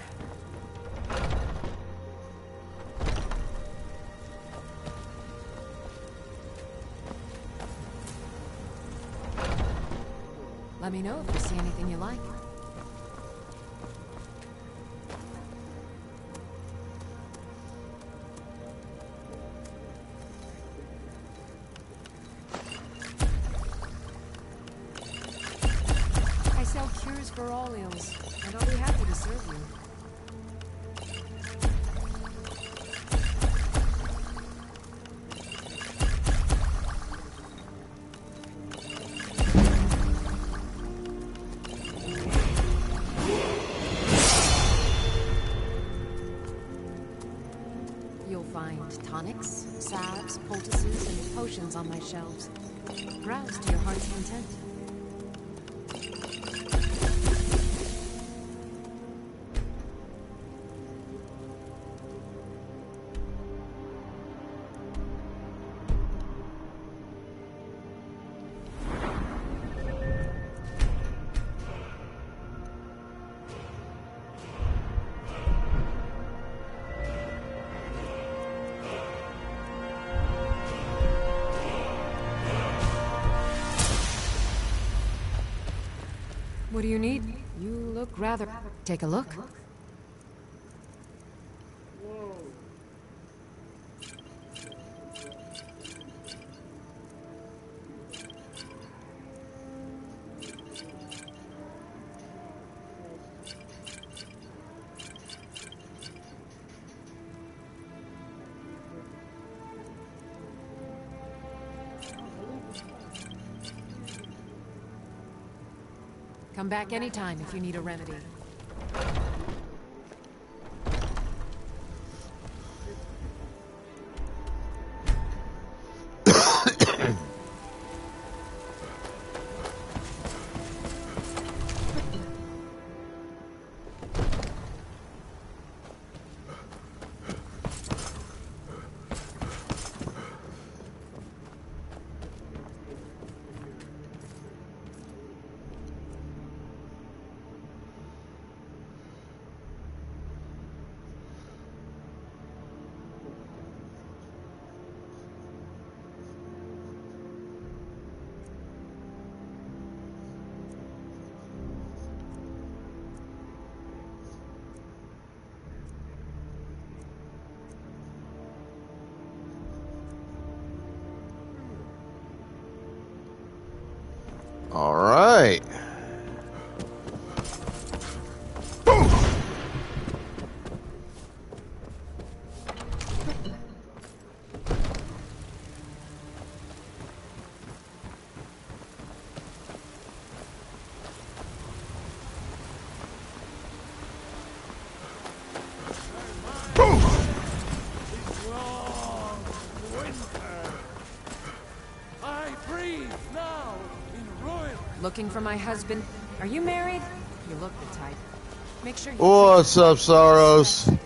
Let me know if you see anything you like. I sell cures for all ills, and I'll be happy to serve you. You'll find tonics, salves, poultices, and potions on my shelves. Browse to your heart's content. What do you need? You look rather... Take a look. Come back anytime if you need a remedy. All right. Looking for my husband? Are you married? You look the type. Make sure you... What's up, Sorrows? Do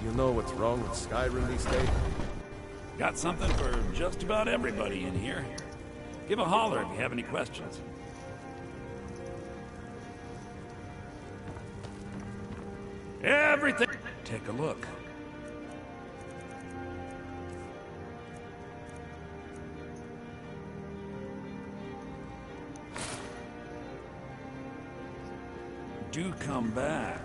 you know what's wrong with Skyrim these days? Got something for just about everybody in here. Give a holler if you have any questions. Everything. Take a look. Do come back.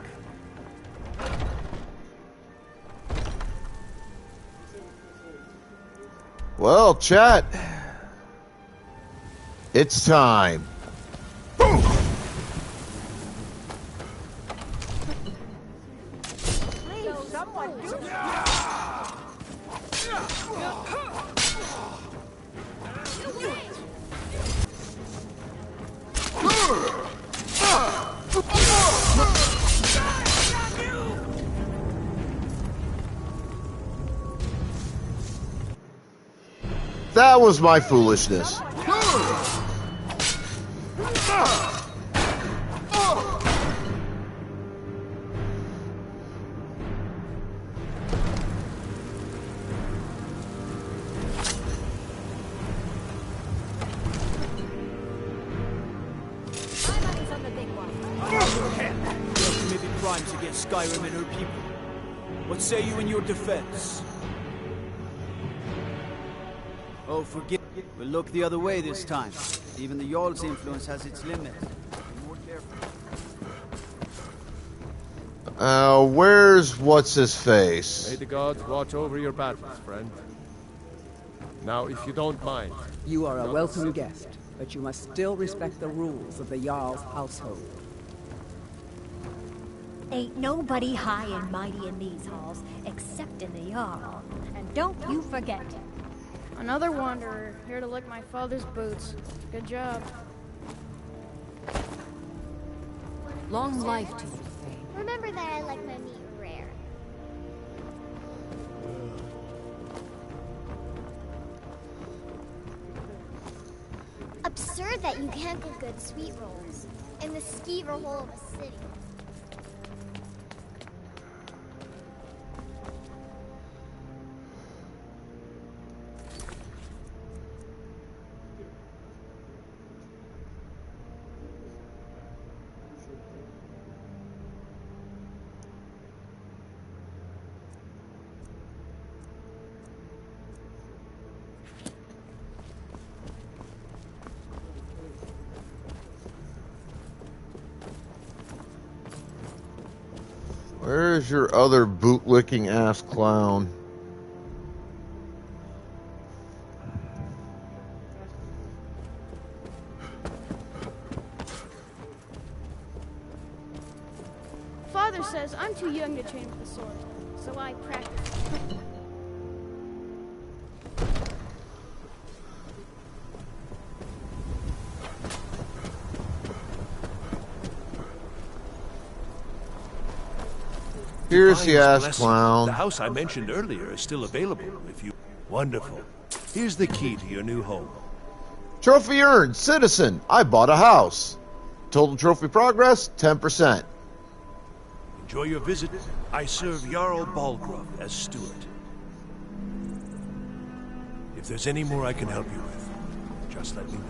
Well, chat. It's time. That was my foolishness. Committed crimes against Skyrim and her people. What say you in your defense? Oh, forget. We'll look the other way this time. Even the Jarl's influence has its limits. Be more careful. Where's what's-his-face? May the gods watch over your battles, friend. Now, if you don't mind... You are a welcome guest, but you must still respect the rules of the Jarl's household. Ain't nobody high and mighty in these halls, except in the Jarl. And don't you forget. Another wanderer, here to lick my father's boots. Good job. Long life to you. Remember that I like my meat rare. Absurd that you can't get good sweet rolls in the skeever hole of a city. Where's your other bootlicking ass clown? Father says I'm too young to train with the sword, so I practice. Here's the ass Bless you. clown. The house I mentioned earlier is still available if you... Wonderful. Here's the key to your new home. Trophy earned, citizen. I bought a house. Total trophy progress, 10%. Enjoy your visit. I serve Jarl Balgrove as steward. If there's any more I can help you with, just let me know.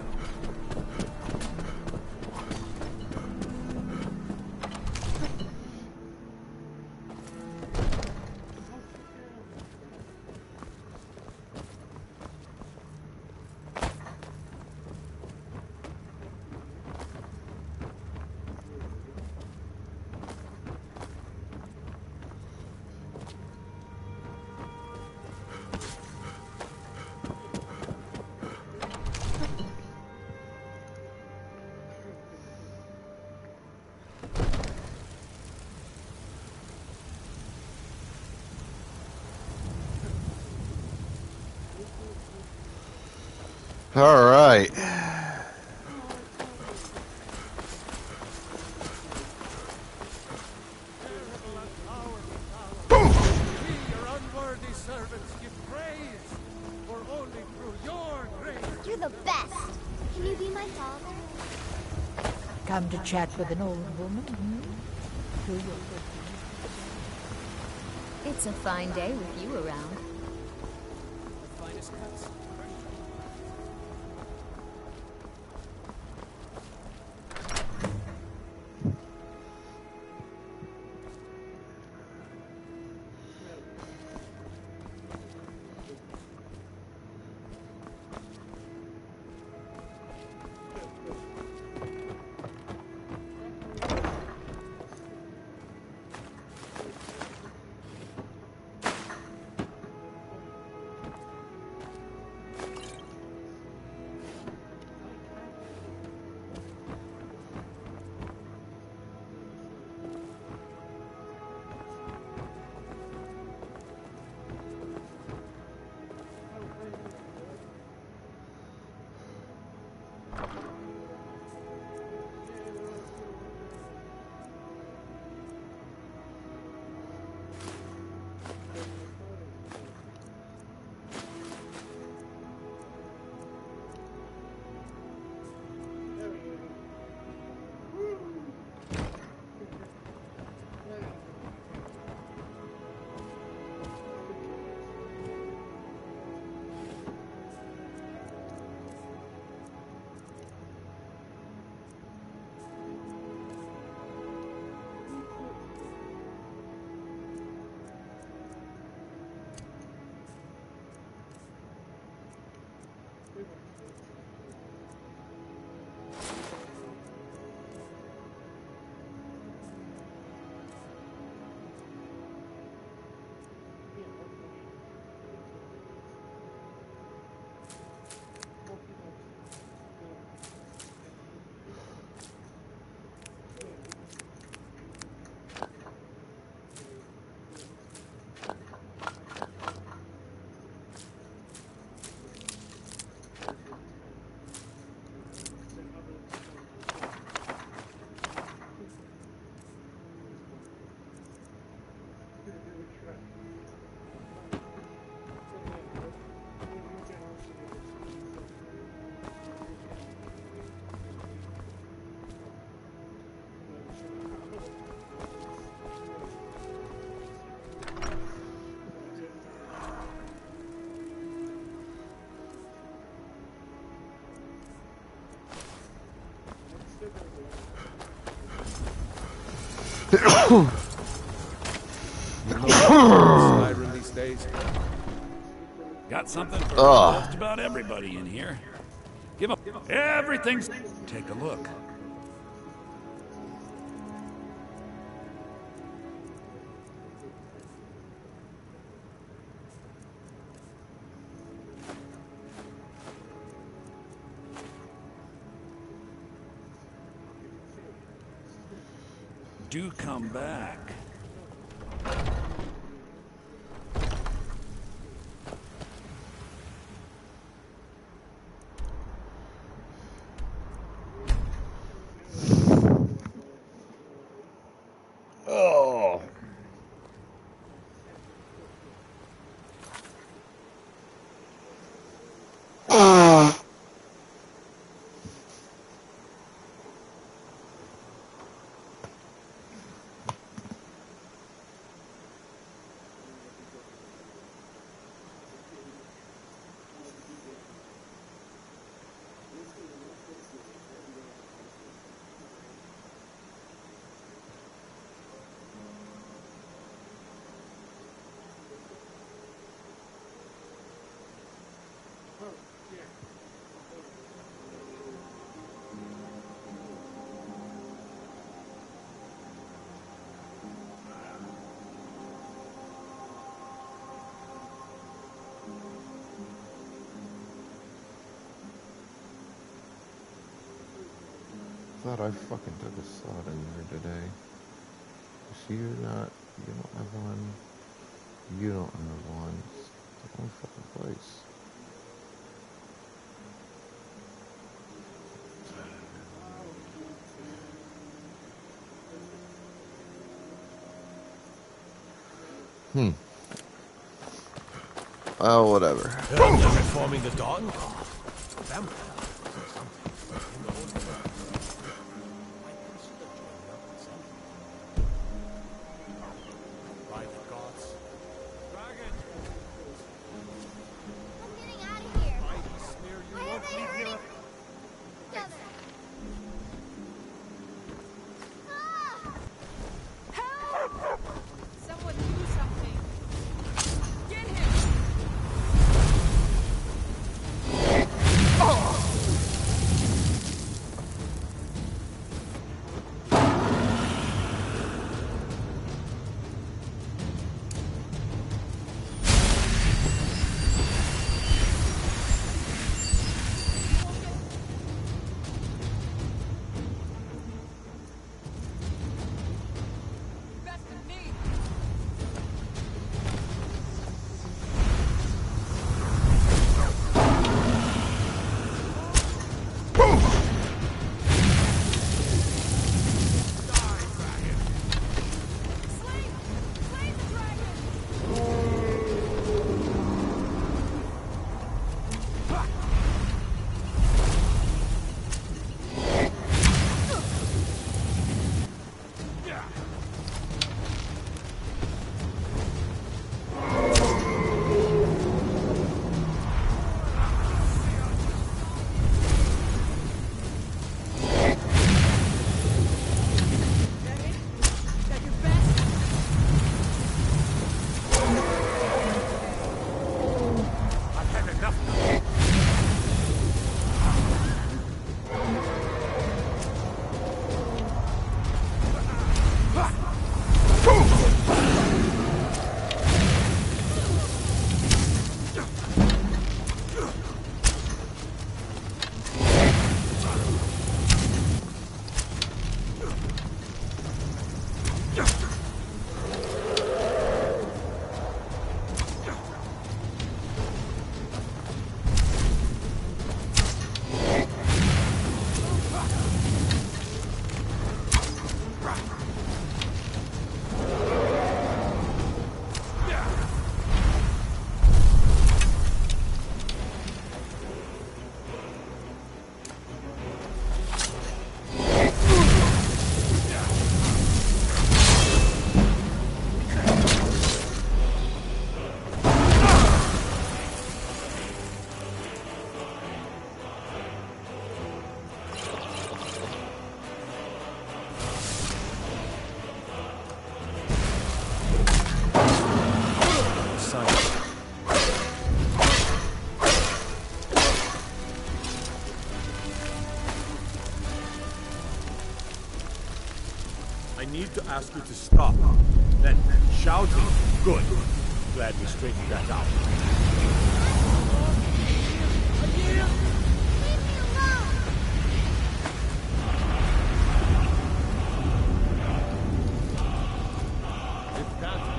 All right. You're the best. Can you be my father? Come to chat with an old woman? Do your good deeds. It's a fine day with you around. Skyrim these days. Got something for just about everybody in here. Give up everything. Take a look. Do come back. Oh. Thought I fucking took a slot in there today. So you don't have one. You don't have one. It's the only fucking place. Oh, whatever. Reforming the dawn? Someone do something. Get him! Oh! need to ask you to stop. Then, shouting. Good. Glad we straightened that out. It can't be.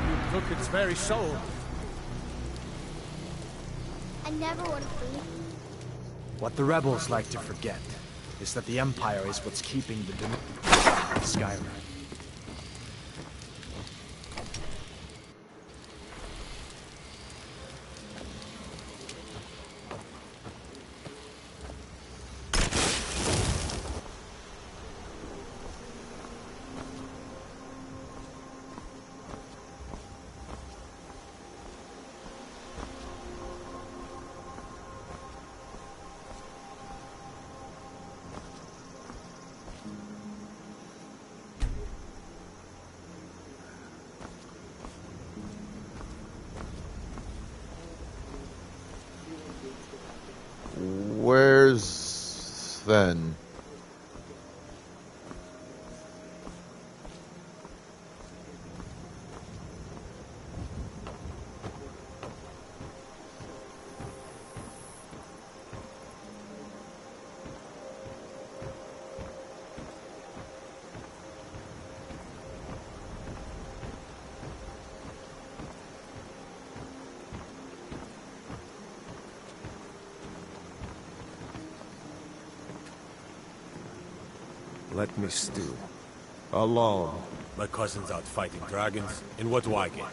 You took its very soul. I never would have believed. What the rebels like to forget is that the Empire is what's keeping the Skyrim. Where's Sven? Let me stew. Alone. My cousin's out fighting dragons, and what do I get?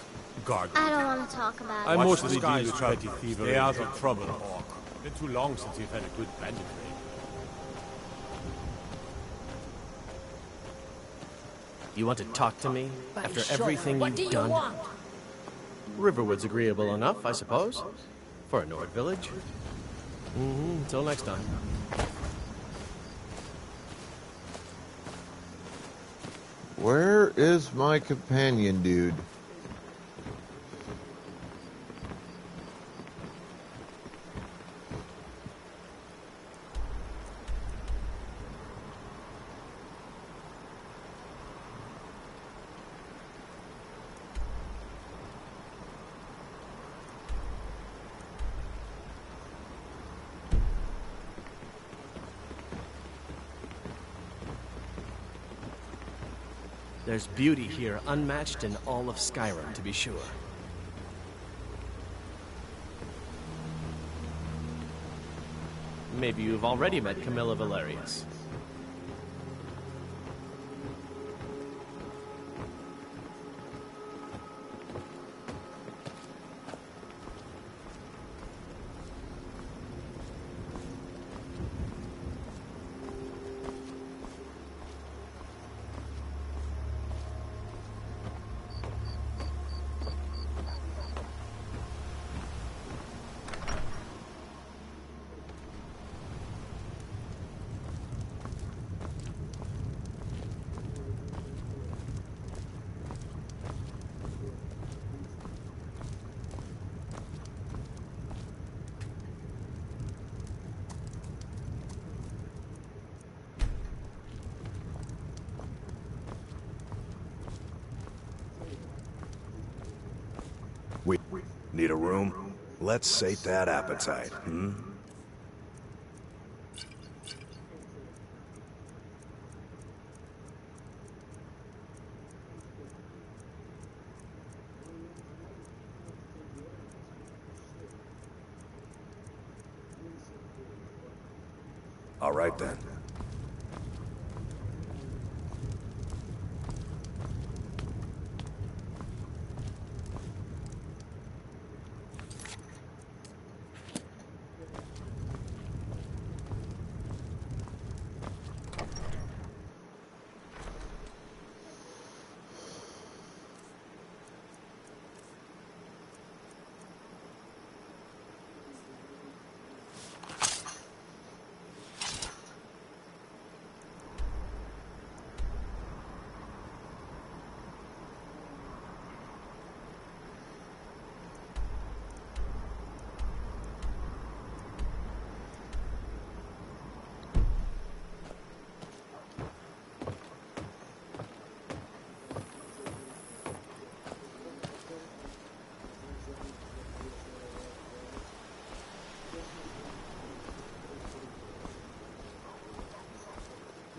Gargoyle. I don't want to talk about I it. mostly deal with petty thievery. Stay out of trouble, Hawk. Been too long since you've had a good bandit raid. You want to talk to me after everything What you've do you done? want? Riverwood's agreeable enough, I suppose, for a Nord village. Until next time. Where is my companion, dude? There's beauty here unmatched in all of Skyrim, to be sure. Maybe you've already met Camilla Valerius. We need a room? Let's sate that appetite, hmm? All right then.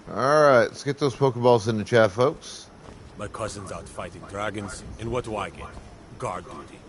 Alright, let's get those Pokeballs in the chat, folks. My cousin's out fighting dragons, and what do I get? Guard duty.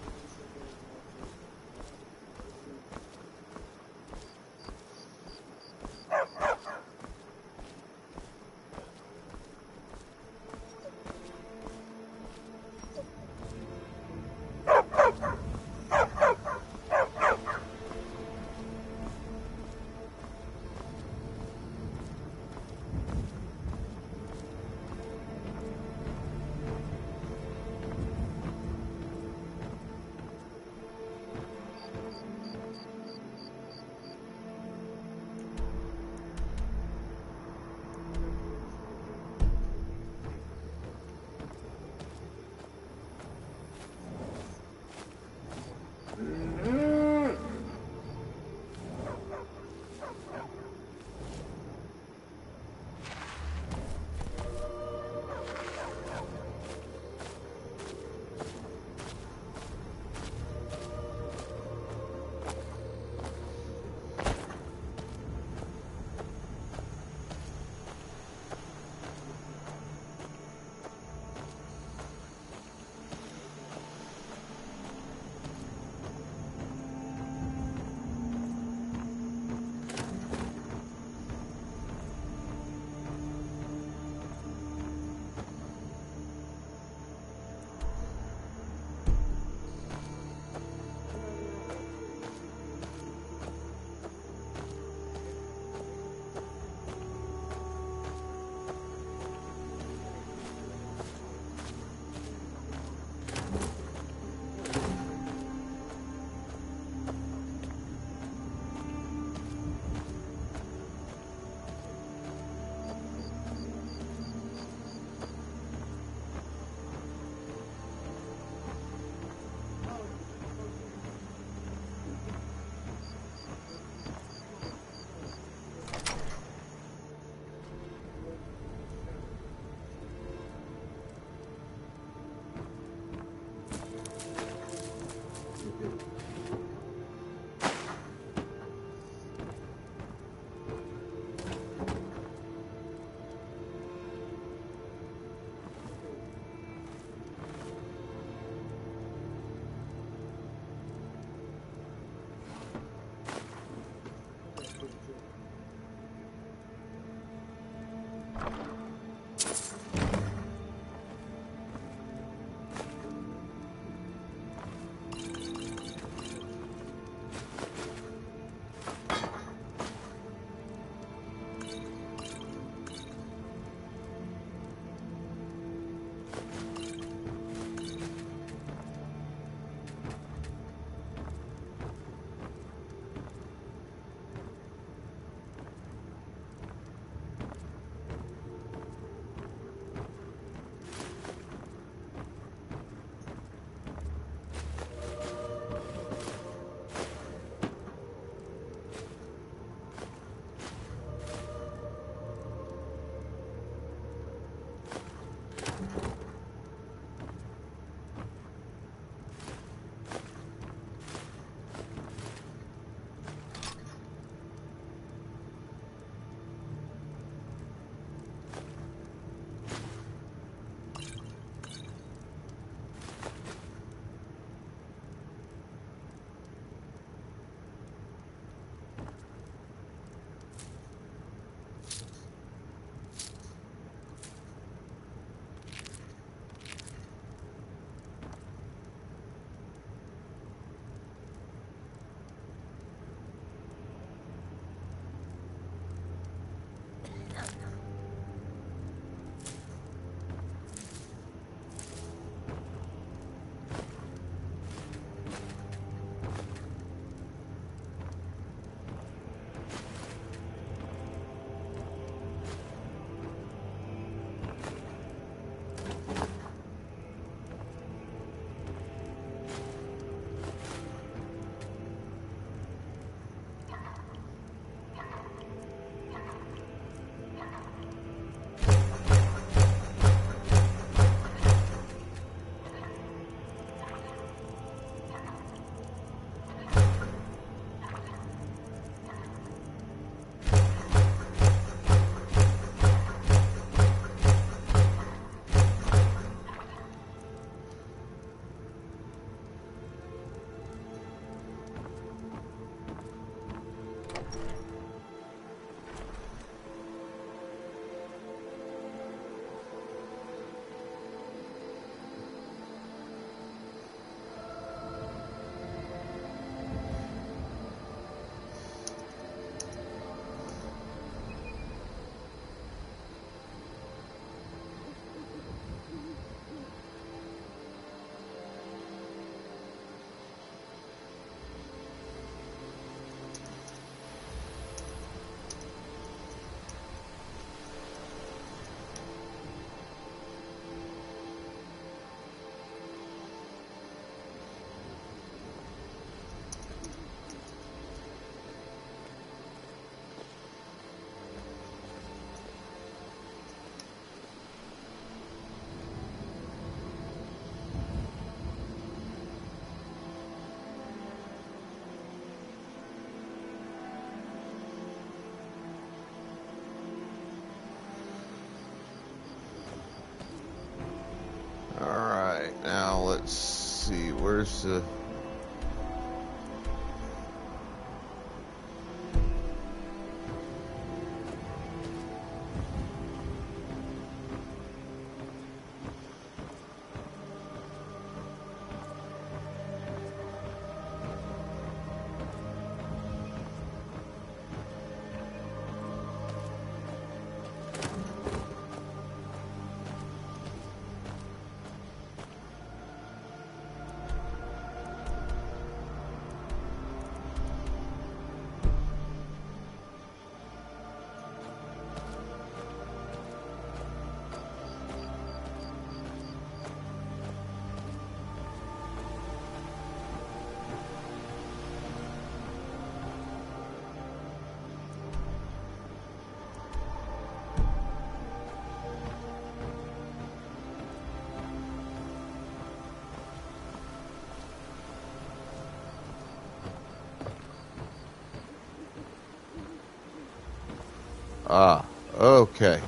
guess. Ah, okay.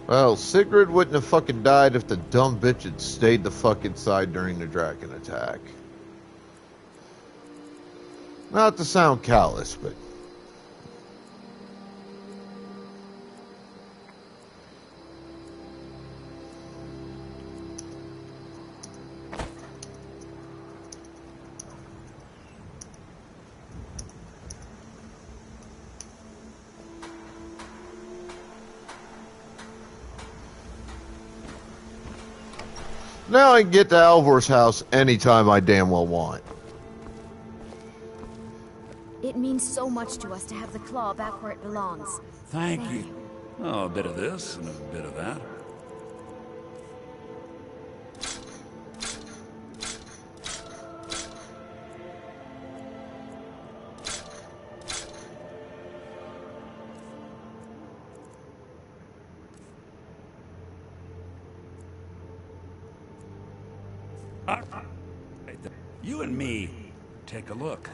Well, Sigrid wouldn't have fucking died if the dumb bitch had stayed the fuck inside during the dragon attack. Not to sound callous, but... Now I can get to Alvor's house anytime I damn well want. It means so much to us to have the claw back where it belongs. Thank you. Oh, a bit of this and a bit of that. You and me, take a look.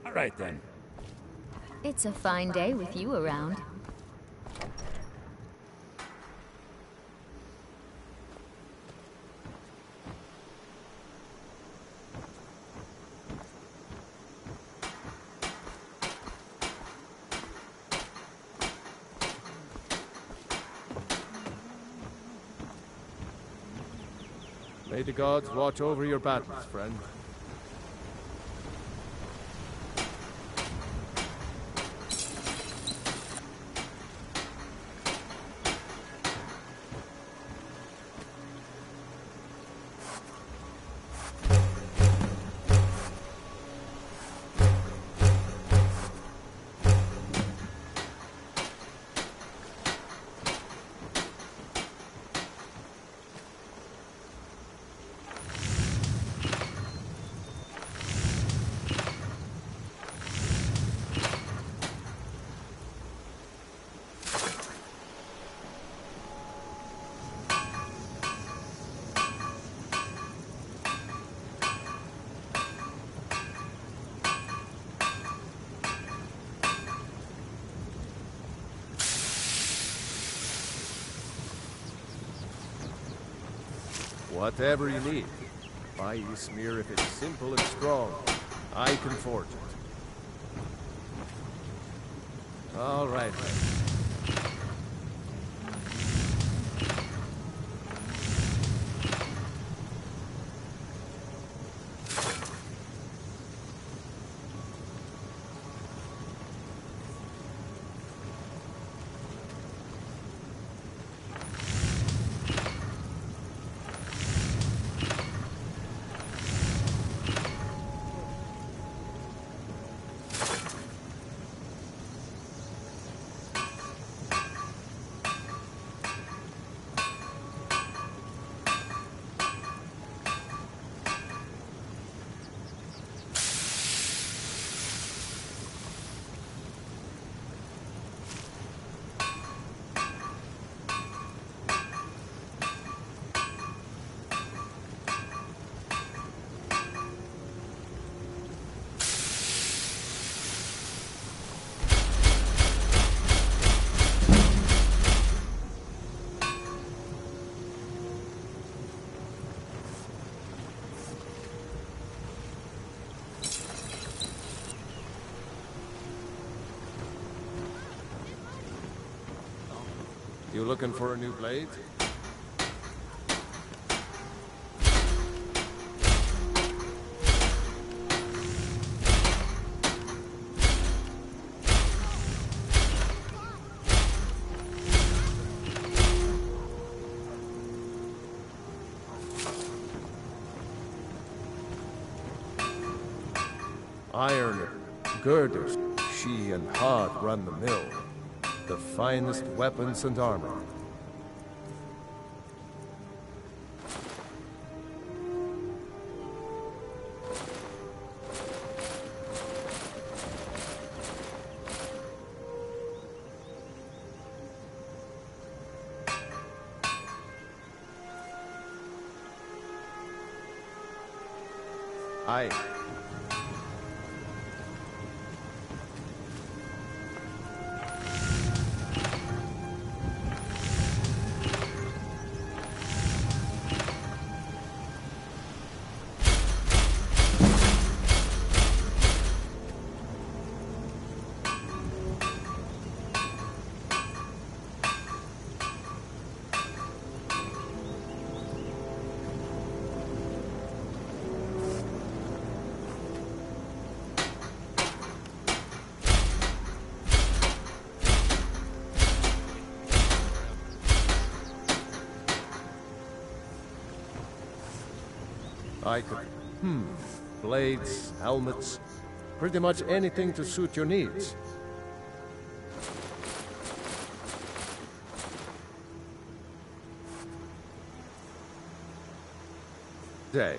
All right, then. It's a fine day with you around. May the gods watch over your battles, friend. Whatever you need. Buy you smear if it's simple and strong. I can forge it. All right. You looking for a new blade? Iron, girders, she and Hod run the mill. The finest weapons and armor. Aye. I could... Blades, helmets, pretty much anything to suit your needs. Day.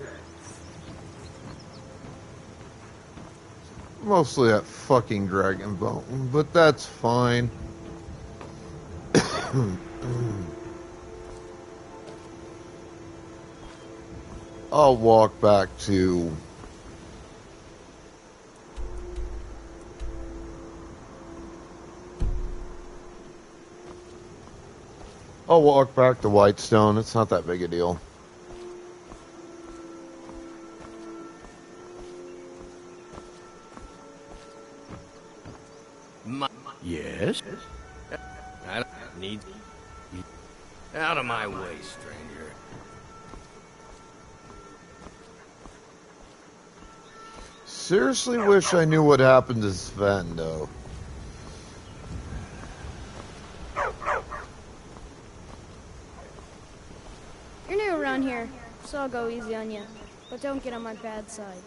Mostly that fucking dragon bone, but that's fine. I'll walk back to... I'll walk back to Whitestone. It's not that big a deal. Yes? I don't need... Out of my way, stranger. Seriously wish I knew what happened to Sven, though. You're new around here, so I'll go easy on you. But don't get on my bad side.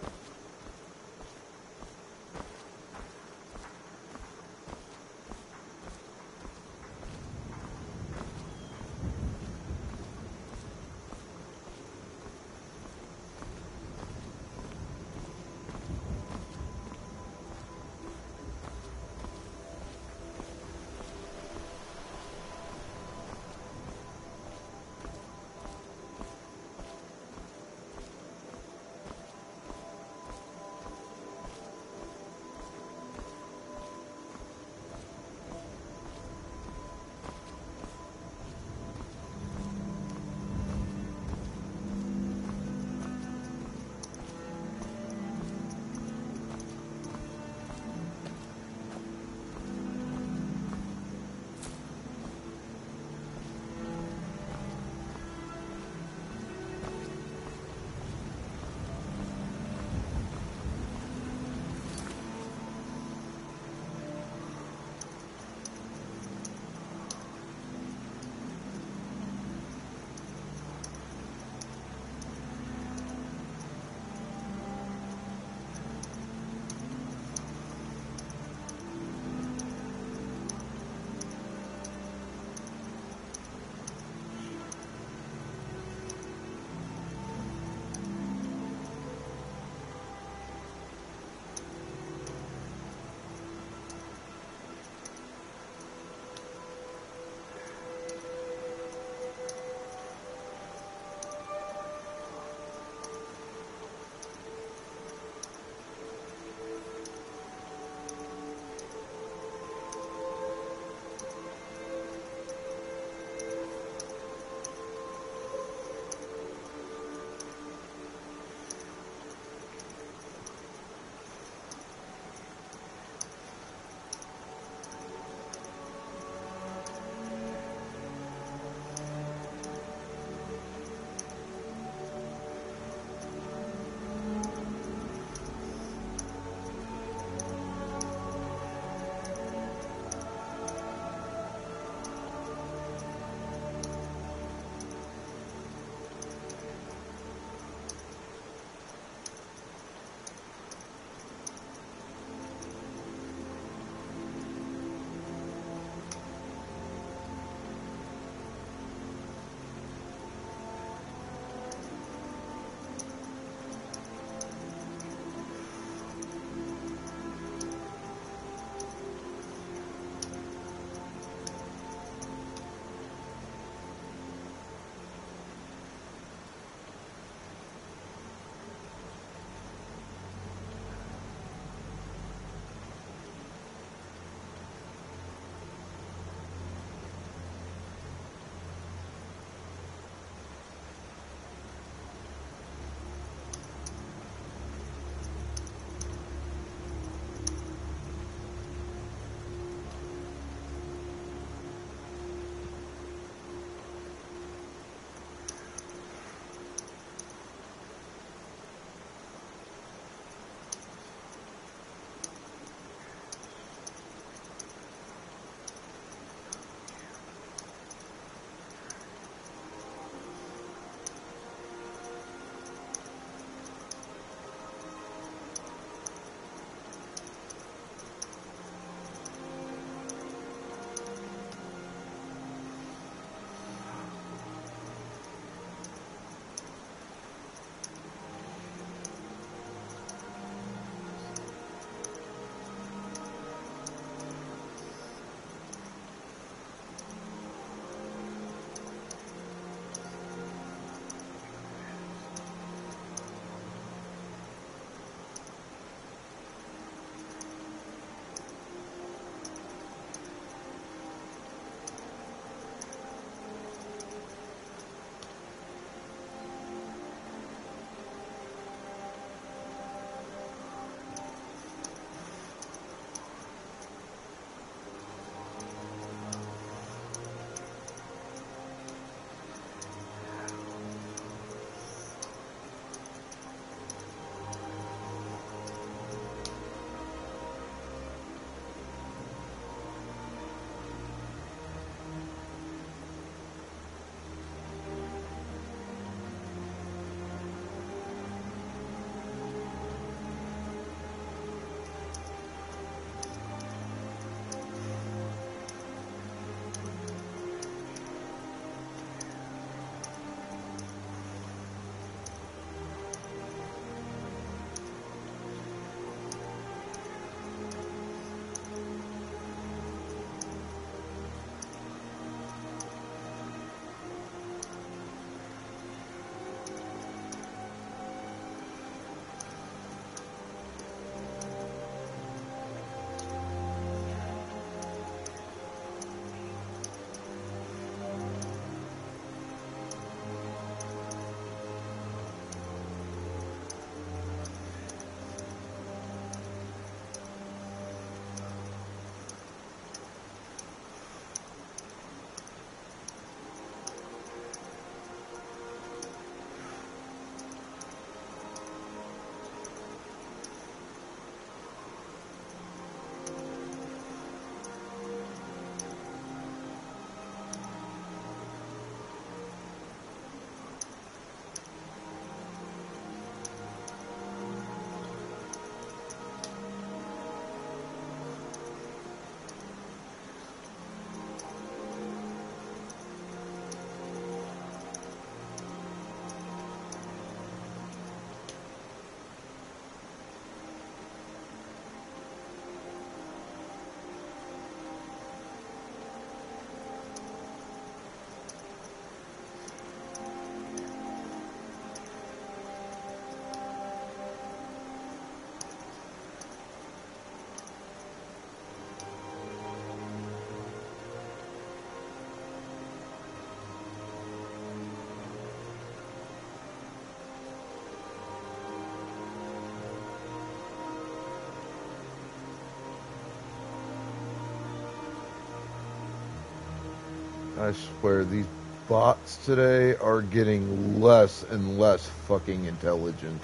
I swear, these bots today are getting less and less fucking intelligent.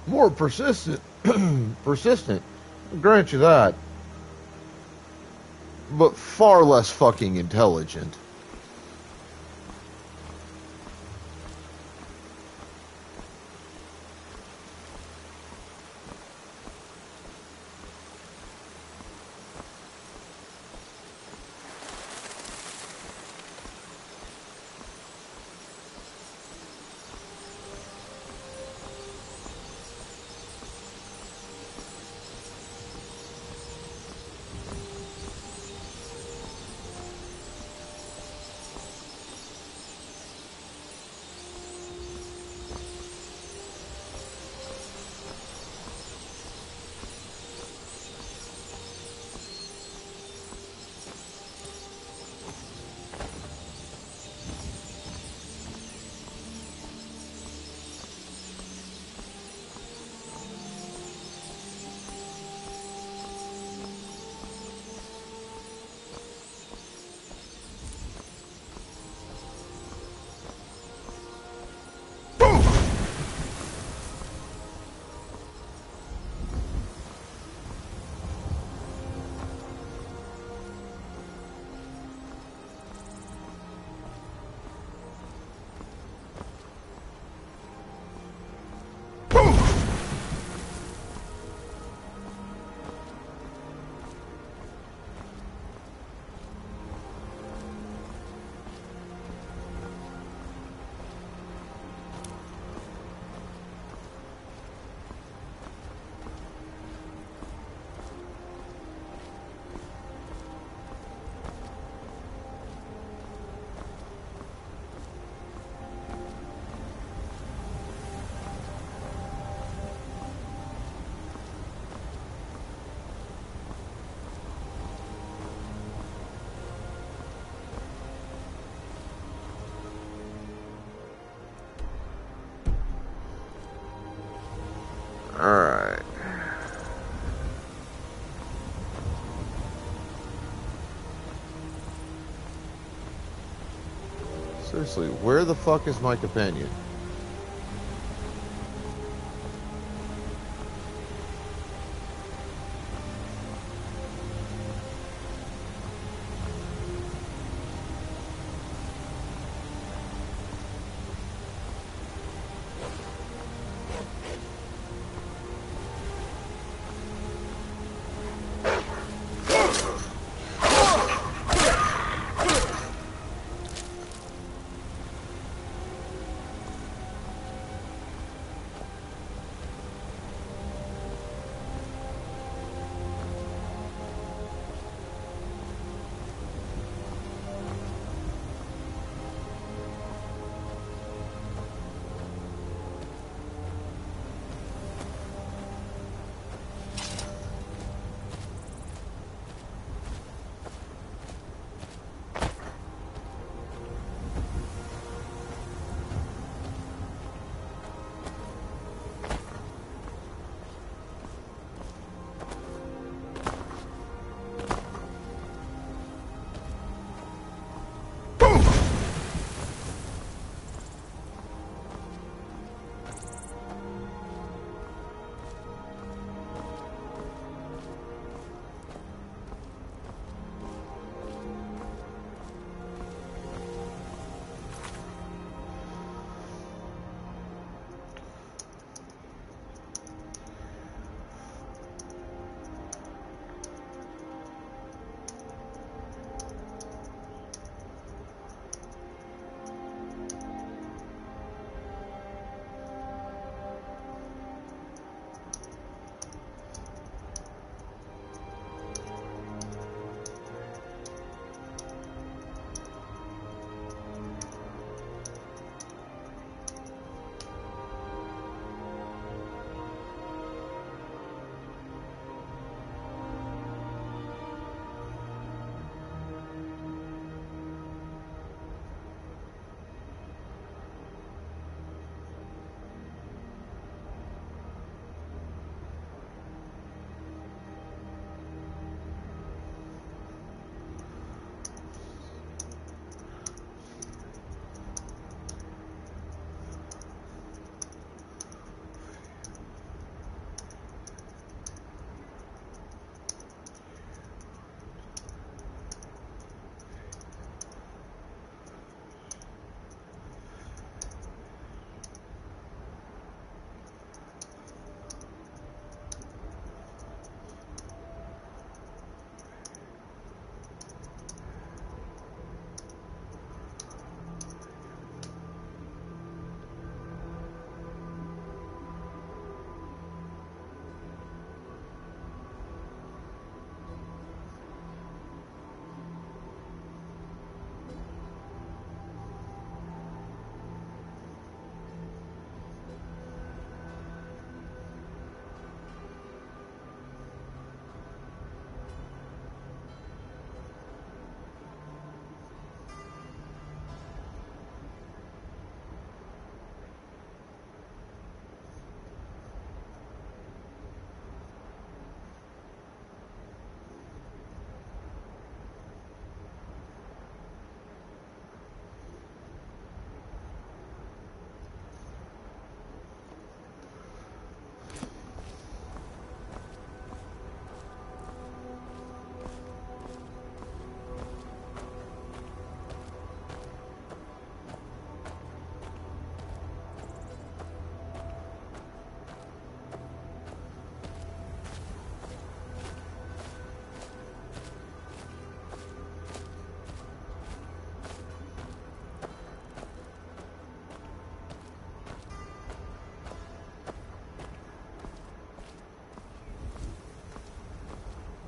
More persistent. Persistent. I'll grant you that. But far less fucking intelligent. Alright. Seriously, where the fuck is my companion?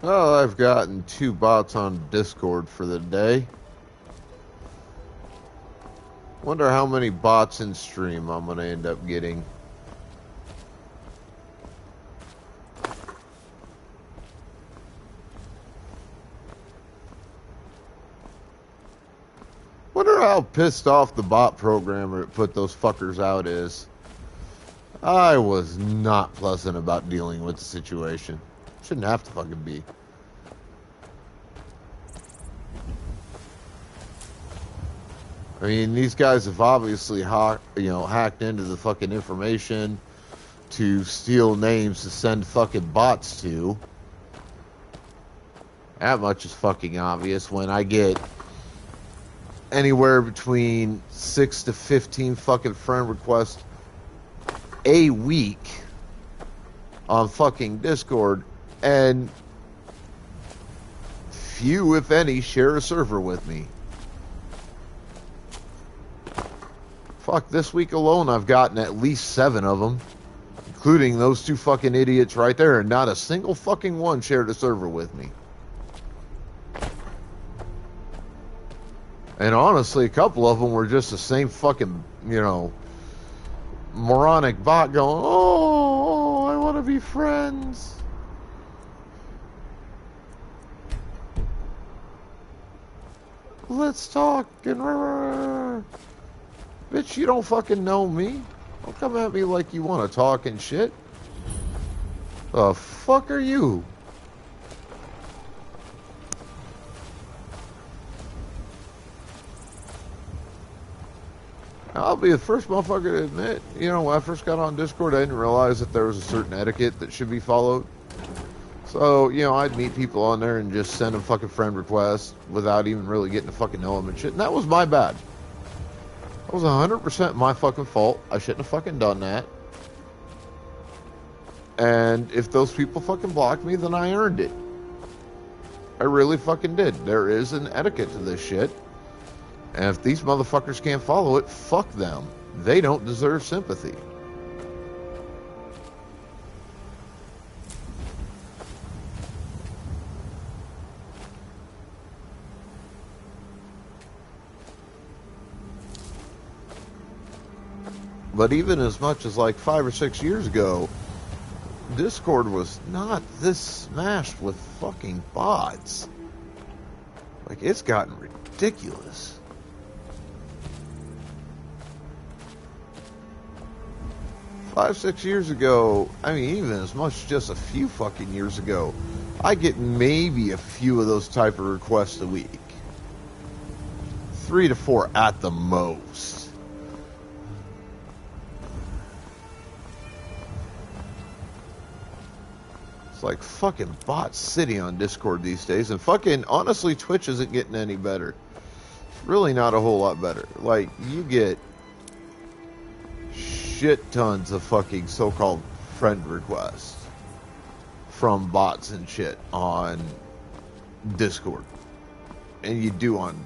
Well, I've gotten 2 bots on Discord for the day. Wonder how many bots in stream I'm gonna end up getting. Wonder how pissed off the bot programmer that put those fuckers out is. I was not pleasant about dealing with the situation. Shouldn't have to fucking be. I mean, these guys have obviously hacked into the fucking information to steal names to send fucking bots to. That much is fucking obvious when I get anywhere between 6 to 15 fucking friend requests a week on fucking Discord, and few, if any, share a server with me. Fuck, this week alone I've gotten at least 7 of them, including those 2 fucking idiots right there, and not a single fucking one shared a server with me. And honestly, a couple of them were just the same fucking, moronic bot going, oh, I want to be friends. Let's talk and bitch, you don't fucking know me. Don't come at me like you want to talk and shit. The fuck are you? I'll be the first motherfucker to admit, when I first got on Discord, I didn't realize that there was a certain etiquette that should be followed. So, I'd meet people on there and just send them fucking friend requests without even really getting to fucking know them and shit. And that was my bad. That was 100% my fucking fault. I shouldn't have fucking done that. And if those people fucking blocked me, then I earned it. I really fucking did. There is an etiquette to this shit. And if these motherfuckers can't follow it, fuck them. They don't deserve sympathy. But even as much as like 5 or 6 years ago, Discord was not this smashed with fucking bots. Like, it's gotten ridiculous. Five, 6 years ago, I mean, even as much as just a few fucking years ago, I get maybe a few of those type of requests a week. 3 to 4 at the most. It's like fucking bot city on Discord these days, and fucking, honestly, Twitch isn't getting any better. It's really not a whole lot better. Like, you get shit tons of fucking so-called friend requests from bots and shit on Discord, and you do on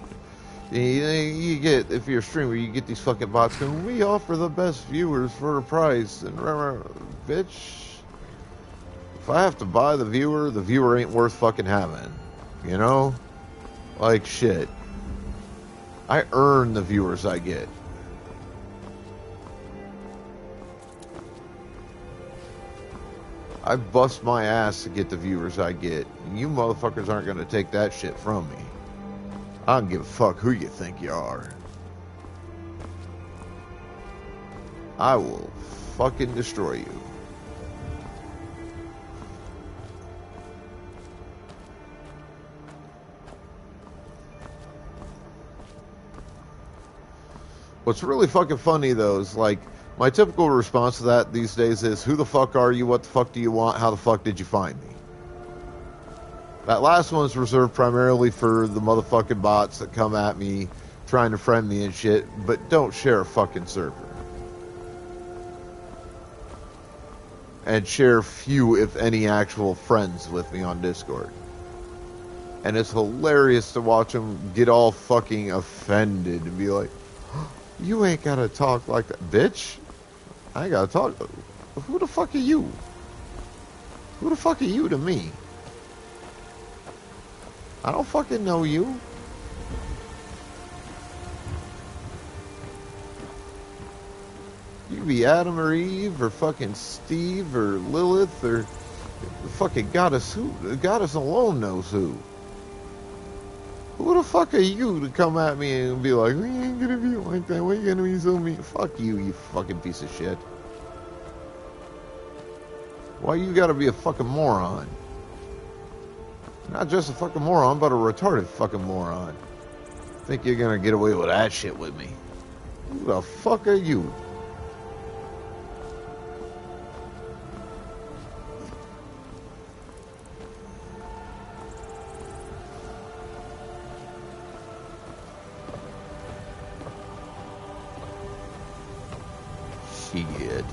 you get, if you're a streamer, you get these fucking bots going, we offer the best viewers for a price, and bitch, if I have to buy the viewer ain't worth fucking having, like shit. I earn the viewers I get. I bust my ass to get the viewers I get. You motherfuckers aren't going to take that shit from me. I don't give a fuck who you think you are. I will fucking destroy you. What's really fucking funny though is like, my typical response to that these days is, who the fuck are you? What the fuck do you want? How the fuck did you find me? That last one's reserved primarily for the motherfucking bots that come at me trying to friend me and shit, but don't share a fucking server. And share few, if any, actual friends with me on Discord. And it's hilarious to watch them get all fucking offended and be like, you ain't gotta talk like that. Bitch, I ain't gotta talk. Who the fuck are you? Who the fuck are you to me? I don't fucking know you. You could be Adam or Eve or fucking Steve or Lilith or the fucking goddess who. The goddess alone knows who. Who the fuck are you to come at me and be like, we ain't gonna be like that, we ain't gonna be so mean? Fuck you, you fucking piece of shit. Why you gotta be a fucking moron? Not just a fucking moron, but a retarded fucking moron. Think you're gonna get away with that shit with me? Who the fuck are you? Shit.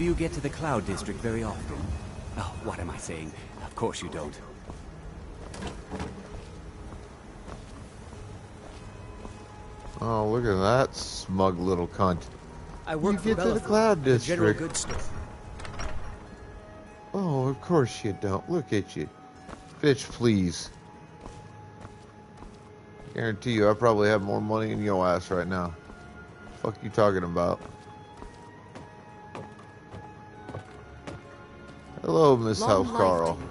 Do you get to the Cloud District very often? Oh, what am I saying? Of course you don't. Oh, look at that smug little cunt. I work for You get to the Belaford, Cloud the general District. goods store. Oh, of course you don't. Look at you. Bitch, please. Guarantee you I probably have more money than your ass right now. Fuck you talking about? Hello, Miss Long House life Carl. to you.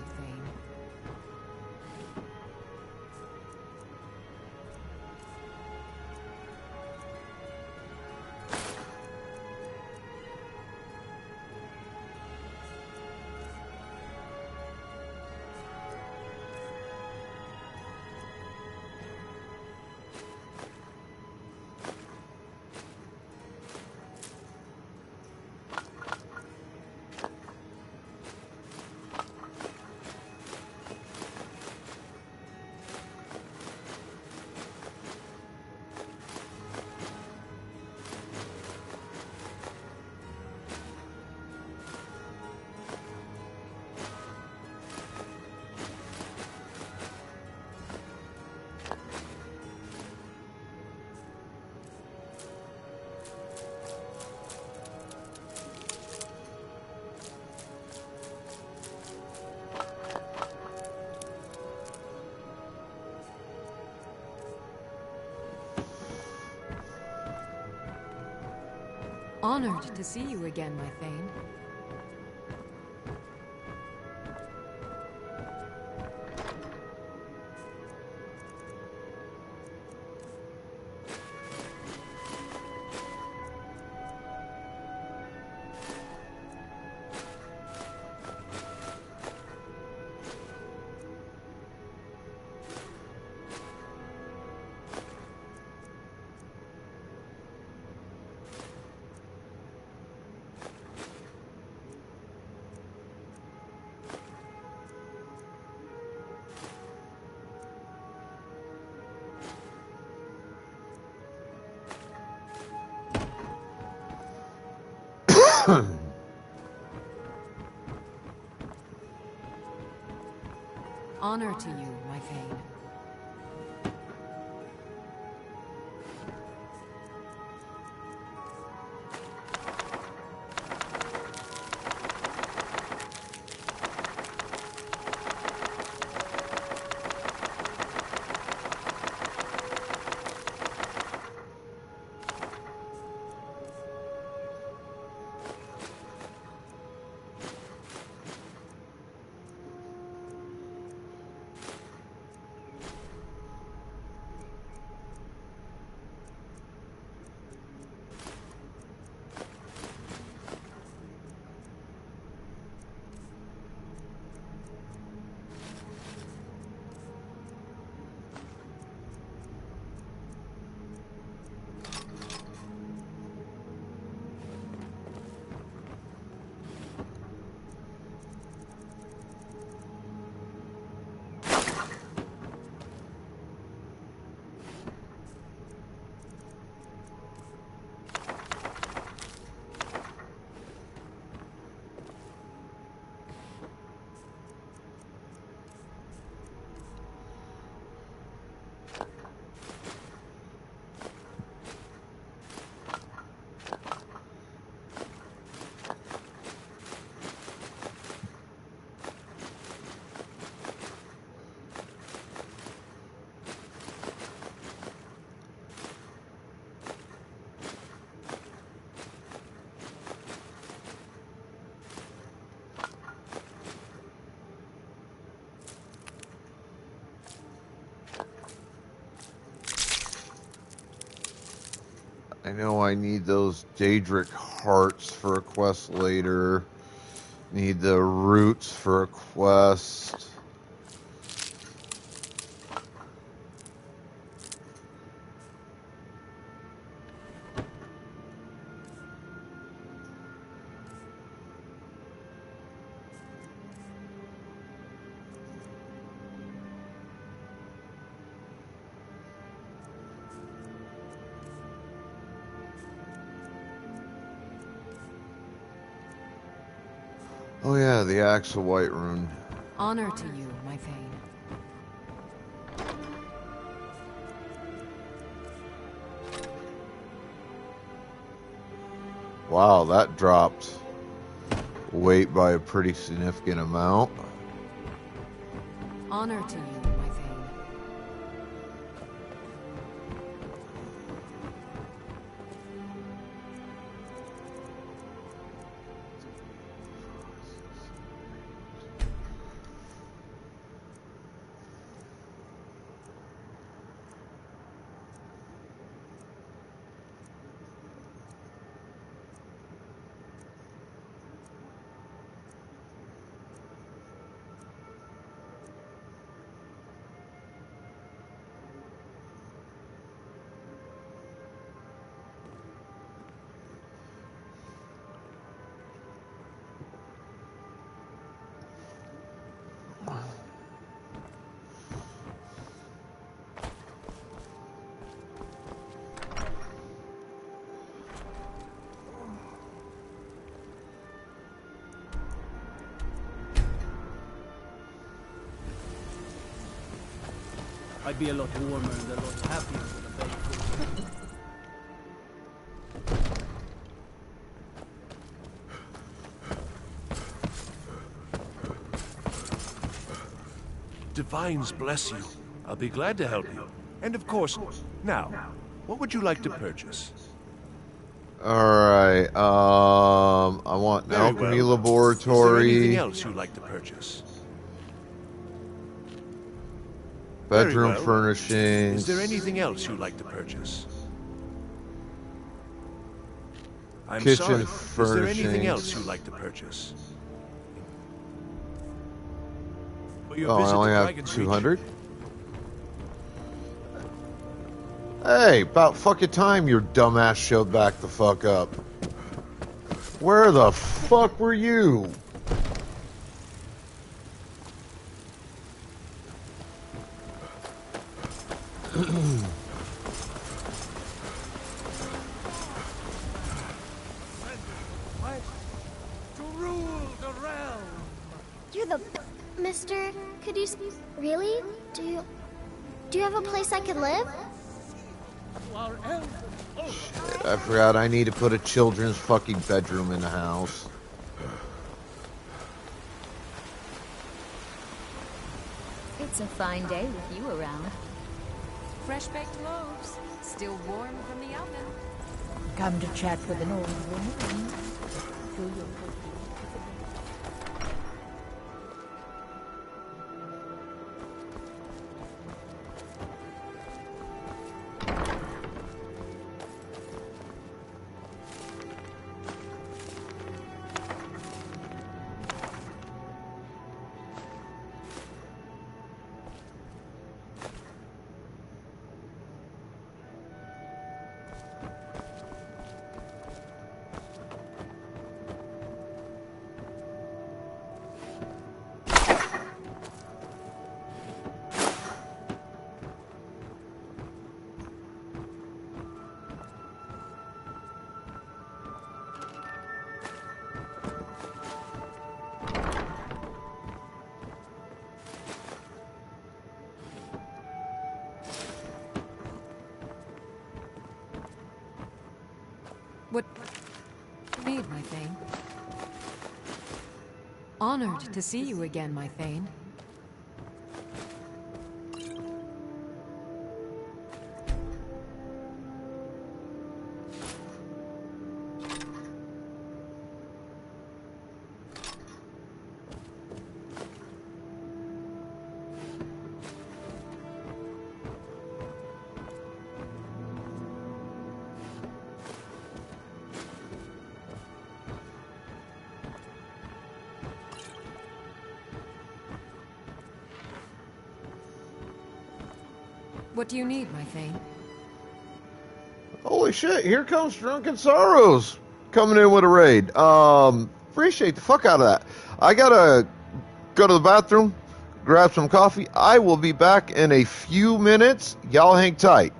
Honored to see you again, my Thane. Honor to you, my Thane. I know I need those Daedric hearts for a quest later. Need the roots for a quest. Oh yeah, the Axe of Whiterun. Honor to you, my Thane. Wow, that dropped weight by a pretty significant amount. Honor to you, my Thane. I'd be a lot warmer and a lot happier with a belly full. Divines bless you. I'll be glad to help you. And of course, now, what would you like to purchase? Alright, I want an alchemy laboratory. Is there anything else you'd like to purchase? Bedroom furnishings. Is there anything else you'd like to purchase? I'm Kitchen sorry. furnishings. Is there anything else you'd like to purchase? Oh, I only have 200? Hey, about fucking time your dumbass showed back the fuck up. Where the fuck were you? To rule the realm. You're the Mister. Could you really? Do you have a place I could live? Shit, I forgot I need to put a children's fucking bedroom in the house. It's a fine day with you around. Fresh baked loaves, still warm from the oven. Come to chat with an old woman. Feel your What need, my Thane? Honored to see you again, my Thane. What do you need, my Thane? Holy shit, here comes Drunken Sorrows coming in with a raid. Appreciate the fuck out of that. I gotta go to the bathroom, grab some coffee. I will be back in a few minutes. Y'all hang tight.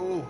Oh.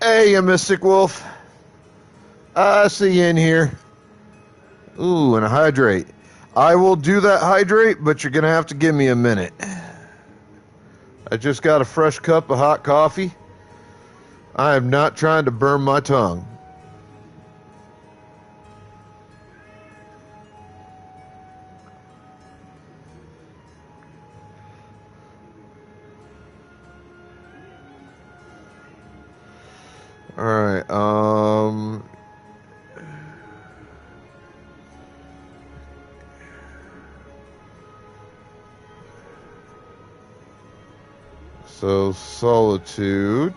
Hey, you Mystic Wolf. I see you in here. Ooh, and a hydrate. I will do that hydrate, but you're going to have to give me a minute. I just got a fresh cup of hot coffee. I am not trying to burn my tongue. All right. So solitude.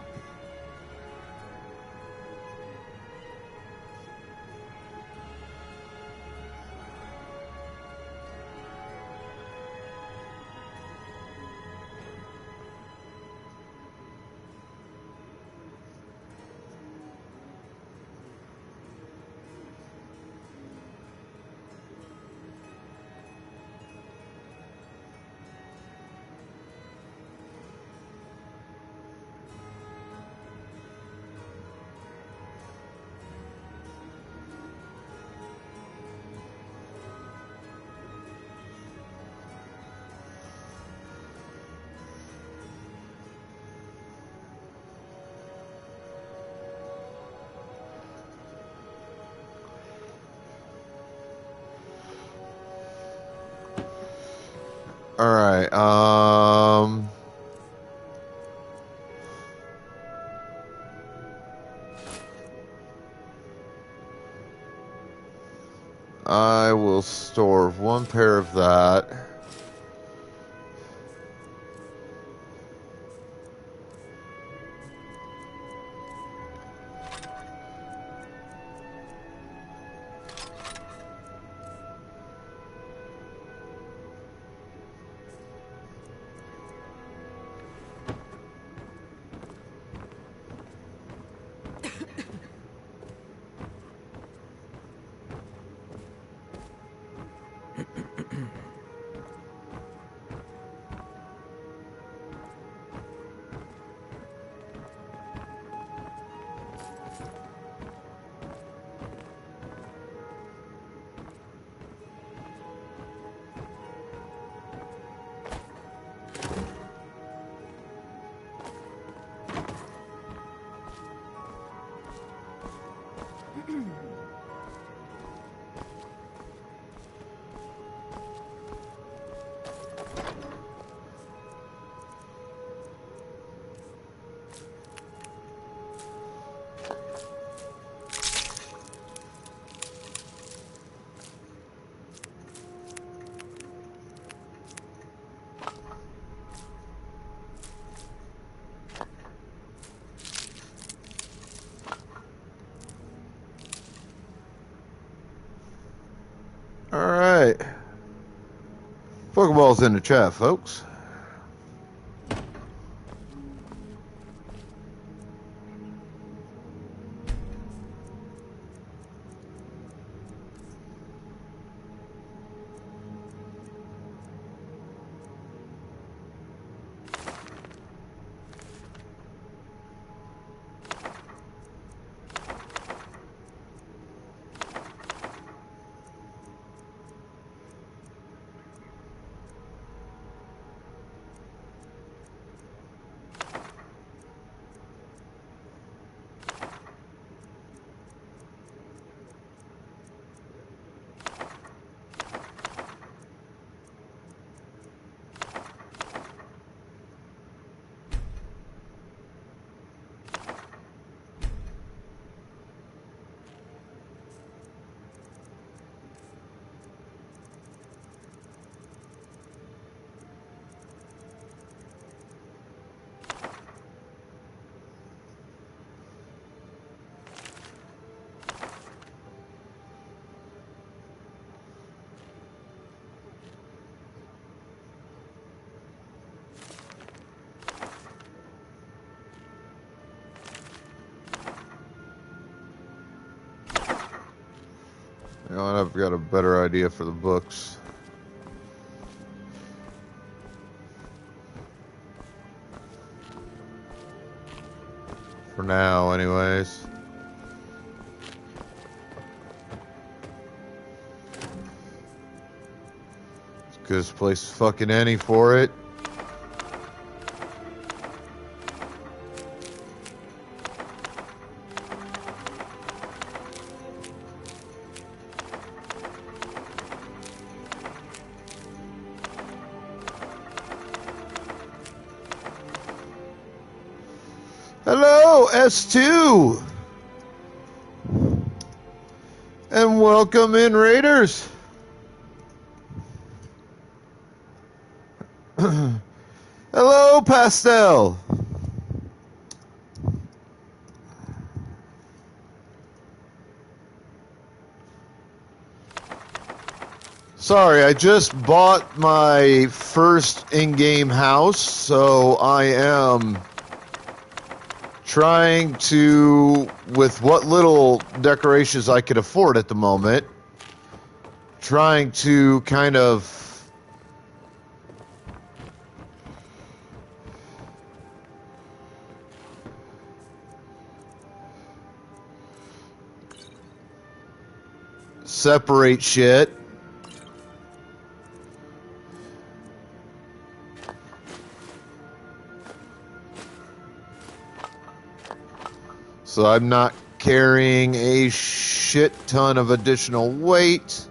All right. I will store one pair of that. Pokeballs in the chat, folks. You know, I've got a better idea for the books. For now, anyways. It's good as place fucking any for it. Hello, S2! And welcome in, Raiders! Hello, Pastel! Sorry, I just bought my first in-game house, so I am trying to, with what little decorations I could afford at the moment, trying to kind of separate shit. So I'm not carrying a shit ton of additional weight.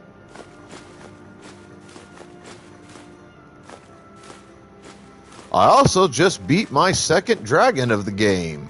I also just beat my second dragon of the game.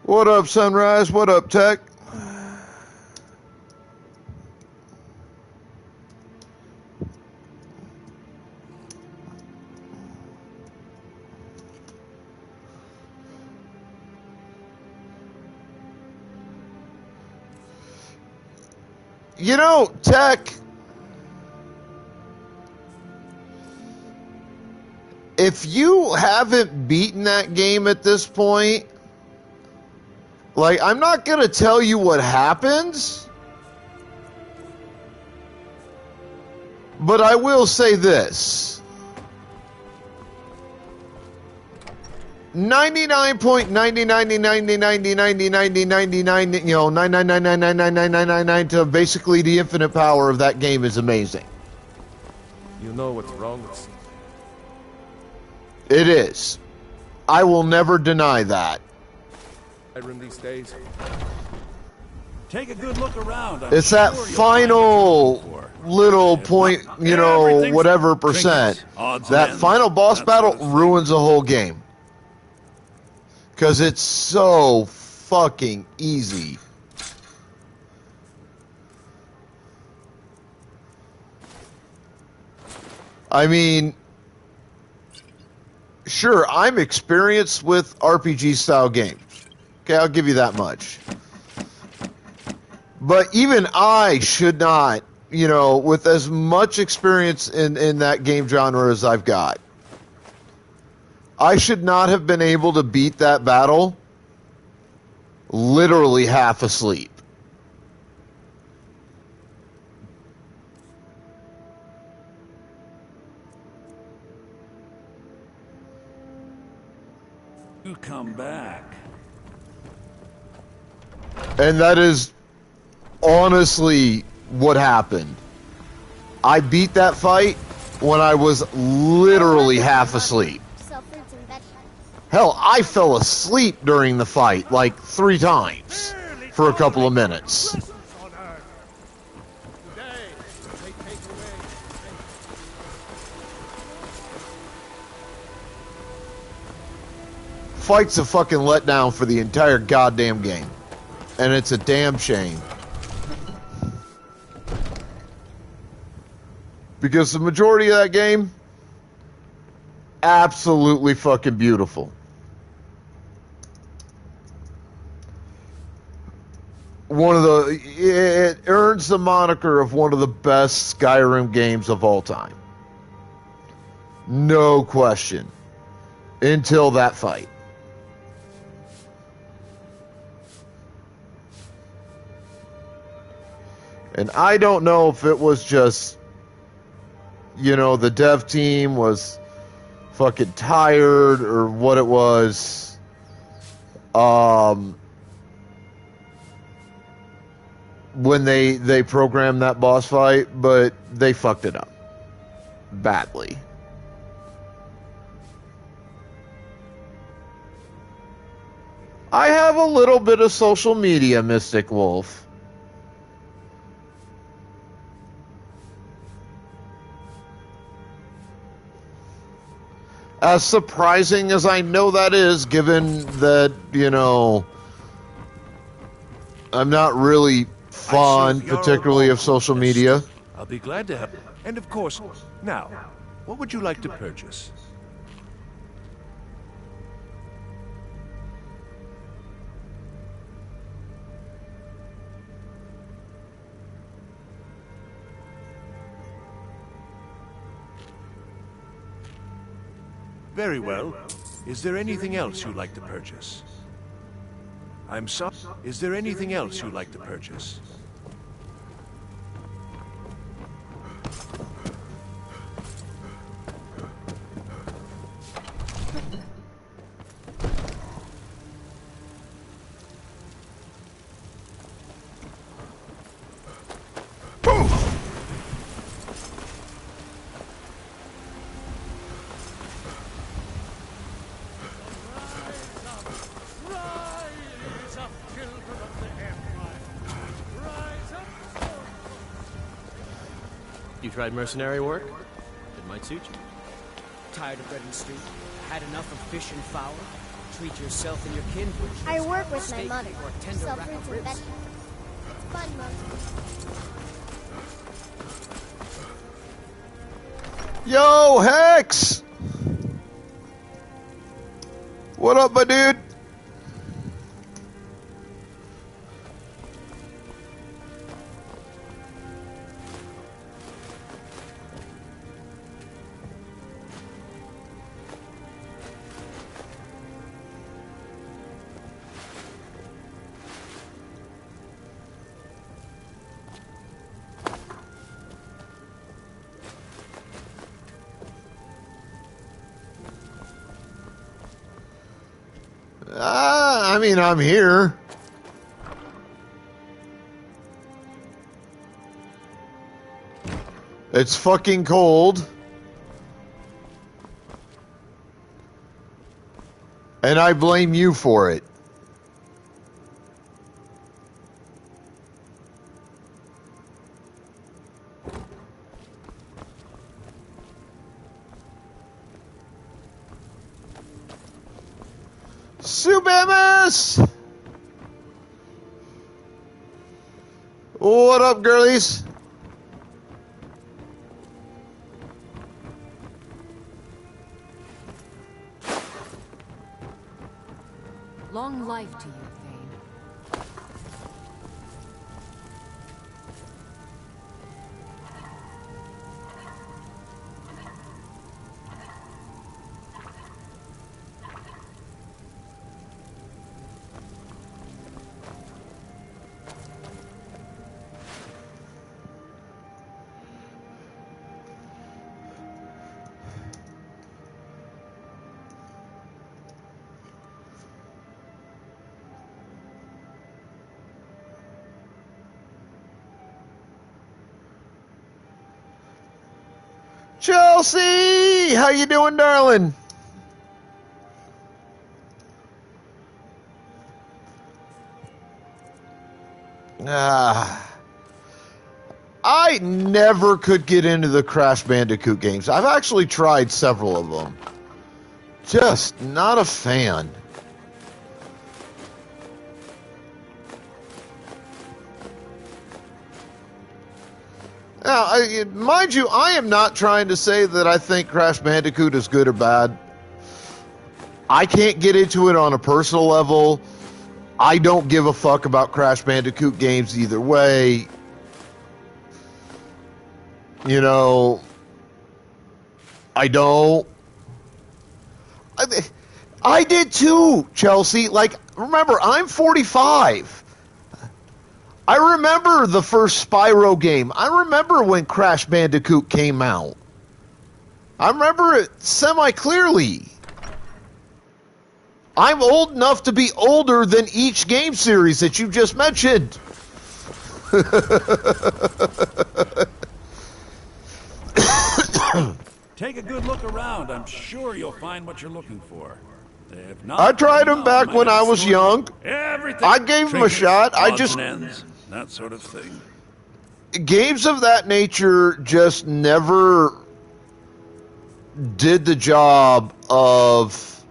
What up, Sunrise? What up, Tech? You know, Tech, if you haven't beaten that game at this point, like, I'm not going to tell you what happens, but I will say this. 99.90, you know, 999999999 to basically the infinite power of that game is amazing. You know what's wrong with It is. I will never deny that. Skyrim these days? Take a good look around. It's that final little point, you know, whatever percent. That final boss battle ruins the whole game. Because it's so fucking easy. I mean, sure, I'm experienced with RPG style games. Okay, I'll give you that much. But even I should not, you know, with as much experience in that game genre as I've got, I should not have been able to beat that battle literally half asleep. You come back. And that is honestly what happened. I beat that fight when I was literally half asleep. Hell, I fell asleep during the fight like 3 times for a couple of minutes. Fight's a fucking letdown for the entire goddamn game. And it's a damn shame. Because the majority of that game, absolutely fucking beautiful. It earns the moniker of one of the best Skyrim games of all time. No question. Until that fight. And I don't know if it was just, you know, the dev team was fucking tired or what it was. When they programmed that boss fight, but they fucked it up badly. I have a little bit of social media, Mystic Wolf. As surprising as I know that is, given that, you know, I'm not really fond, particularly of social media. I'll be glad to help. And of course, now, what would you like to purchase? Very well. Is there anything else you'd like to purchase? I'm sorry. Is there anything else you'd like to purchase? You tried mercenary work? It might suit you. Tired of bread and stew? Had enough of fish and fowl? Treat yourself and your kin to a I work with my steak mother. or a tender Sell rack fruits of and ribs. vegetables. It's fun, Mom. Yo, Hex! What up, my dude? I mean, I'm here. It's fucking cold. And I blame you for it. Subemus! What up, girlies? Long life to you, Thane. Chelsea! How you doing, darling? I never could get into the Crash Bandicoot games. I've actually tried several of them. Just not a fan. Now, mind you, I am not trying to say that I think Crash Bandicoot is good or bad. I can't get into it on a personal level. I don't give a fuck about Crash Bandicoot games either way. You know, I don't. I did too, Chelsea. Like, remember, I'm 45. I remember the first Spyro game. I remember when Crash Bandicoot came out. I remember it semi-clearly. I'm old enough to be older than each game series that you just mentioned. Take a good look around. I'm sure you'll find what you're looking for. If not, I tried them back when I was young. I gave them a shot. I just... ends, that sort of thing. Games of that nature just never did the job of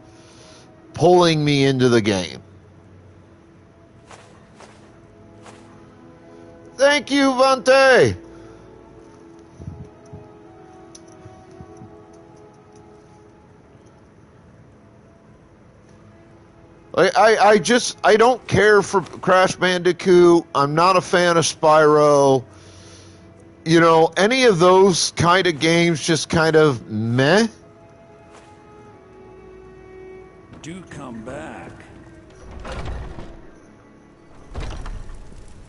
pulling me into the game. Thank you, Vante. I don't care for Crash Bandicoot. I'm not a fan of Spyro. You know, any of those kind of games just kind of meh. Do come back.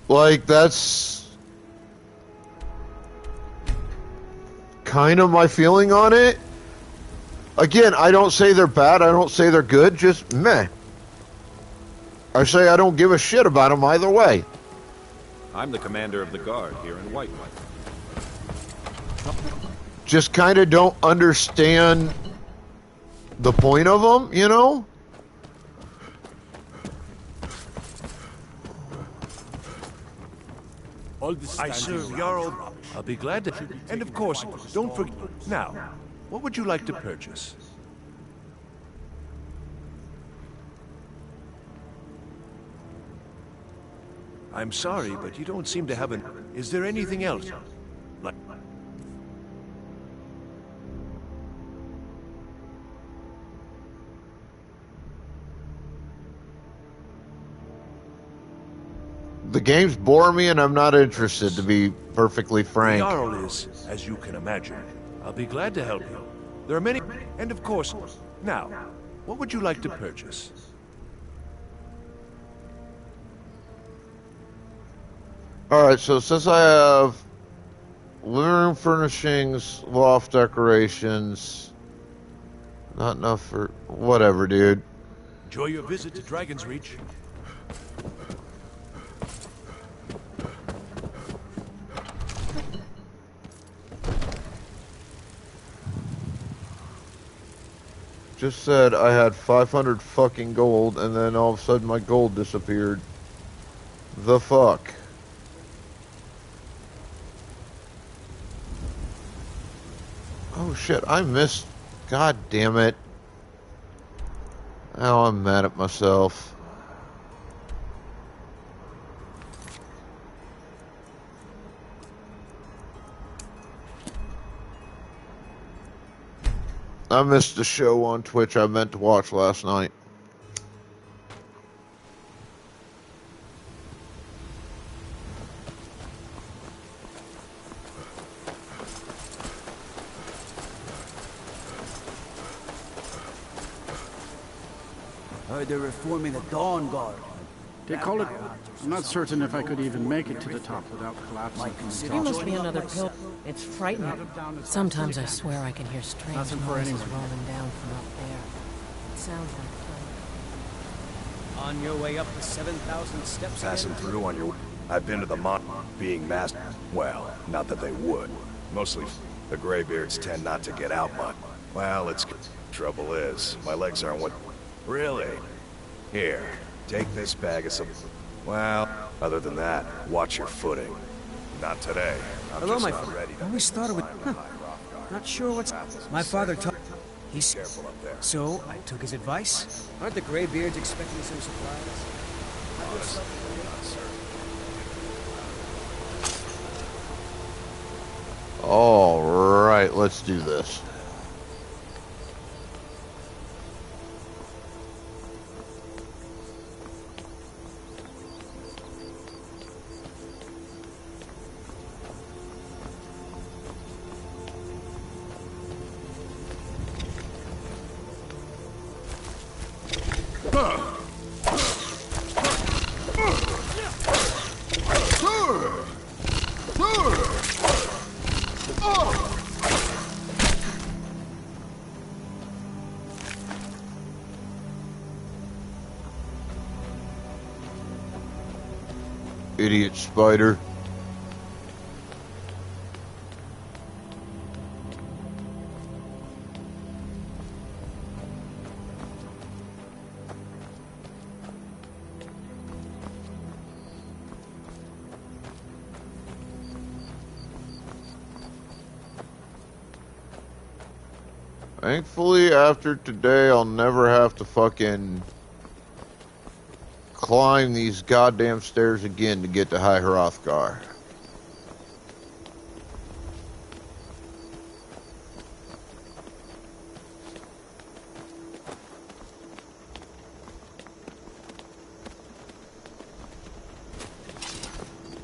Like, that's kind of my feeling on it. Again, I don't say they're bad. I don't say they're good. Just meh. I say I don't give a shit about them either way. I'm the commander of the guard here in White. Just kind of don't understand the point of them, you know? I serve Jarl. I'll be glad to. And of course, don't forget. Now, what would you like to purchase? I'm sorry, but you don't seem to have an... Is there anything else? Like... The games bore me and I'm not interested, to be perfectly frank. Jarl is, as you can imagine. I'll be glad to help you. There are many... And of course, now, what would you like to purchase? Alright, so since I have living room furnishings, loft decorations, not enough for... Whatever, dude. Enjoy your visit to Dragon's Reach. Just said I had 500 fucking gold, and then all of a sudden my gold disappeared. The fuck? Oh shit, I missed. God damn it. Oh, I'm mad at myself. I missed the show on Twitch I meant to watch last night. Heard they're reforming the Dawn Guard. They call it... I'm not certain if I could even make it to the top without collapsing. You must be another pill. It's frightening. Sometimes I swear I can hear strange Nothing for noises anyone. rolling down from up there. It sounds like fun. On your way up the 7,000 steps Passing again? through on your... I've been to the mon... being master... Well, not that they would. Mostly the Greybeards tend not to get out much. Well, it's... Trouble is, my legs aren't what... Really? Here, take this bag of some... Well, other than that, watch your footing. Not today. I'm Hello, just my not friend. ready I to... always thought it would... Not sure what's... My father taught... He's... Careful up there. So, I took his advice. Aren't the Greybeards expecting some supplies? Honestly, not certain. Alright, let's do this. Idiot spider. Thankfully, after today, I'll never have to fucking climb these goddamn stairs again to get to High Hrothgar.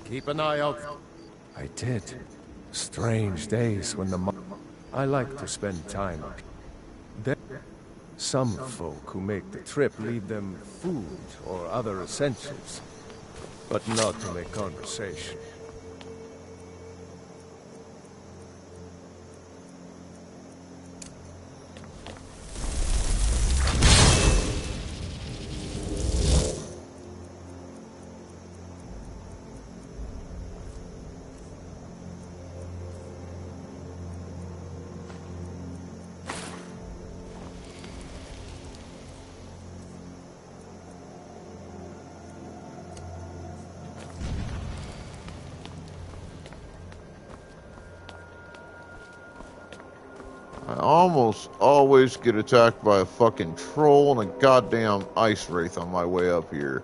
Keep an eye out. I did. Strange days when I like to spend time up. There, some folk who make the trip leave them food or other essentials, but not to make conversation. I almost always get attacked by a fucking troll and a goddamn ice wraith on my way up here.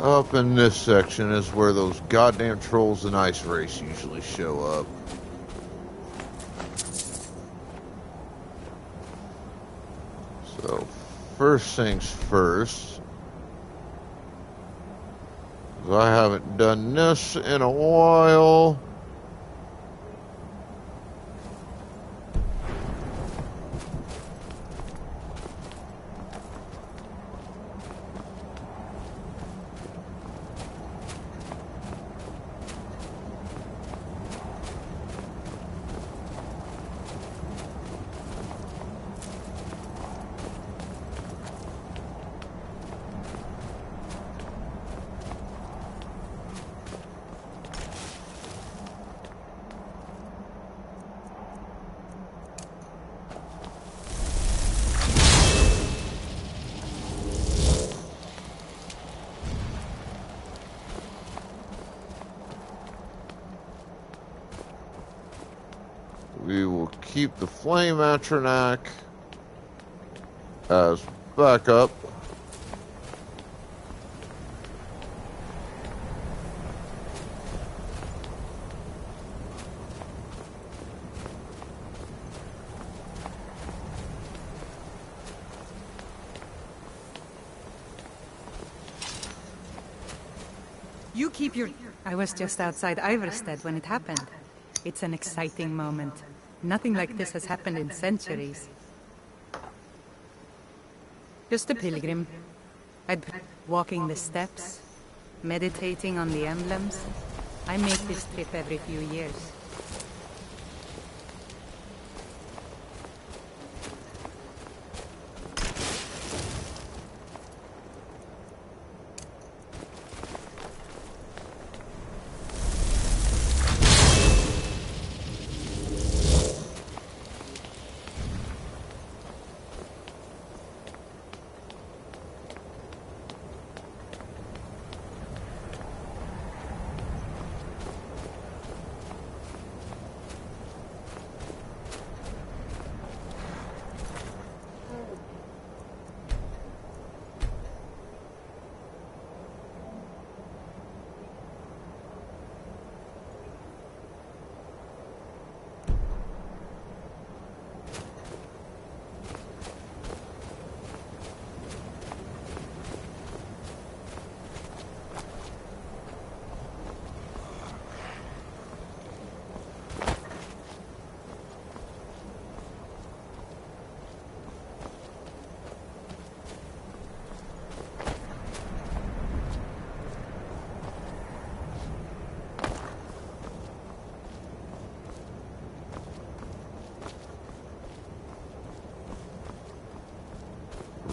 Up in this section is where those goddamn trolls in Ice Race usually show up. So, first things first. I haven't done this in a while. We will keep the Flame Atronac as backup. You keep your... I was just outside Iverstead when it happened. It's an exciting moment. Nothing like this has happened in centuries. Just a pilgrim. I'd walking the steps, meditating on the emblems. I make this trip every few years.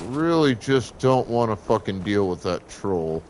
Really just don't want to fucking deal with that troll.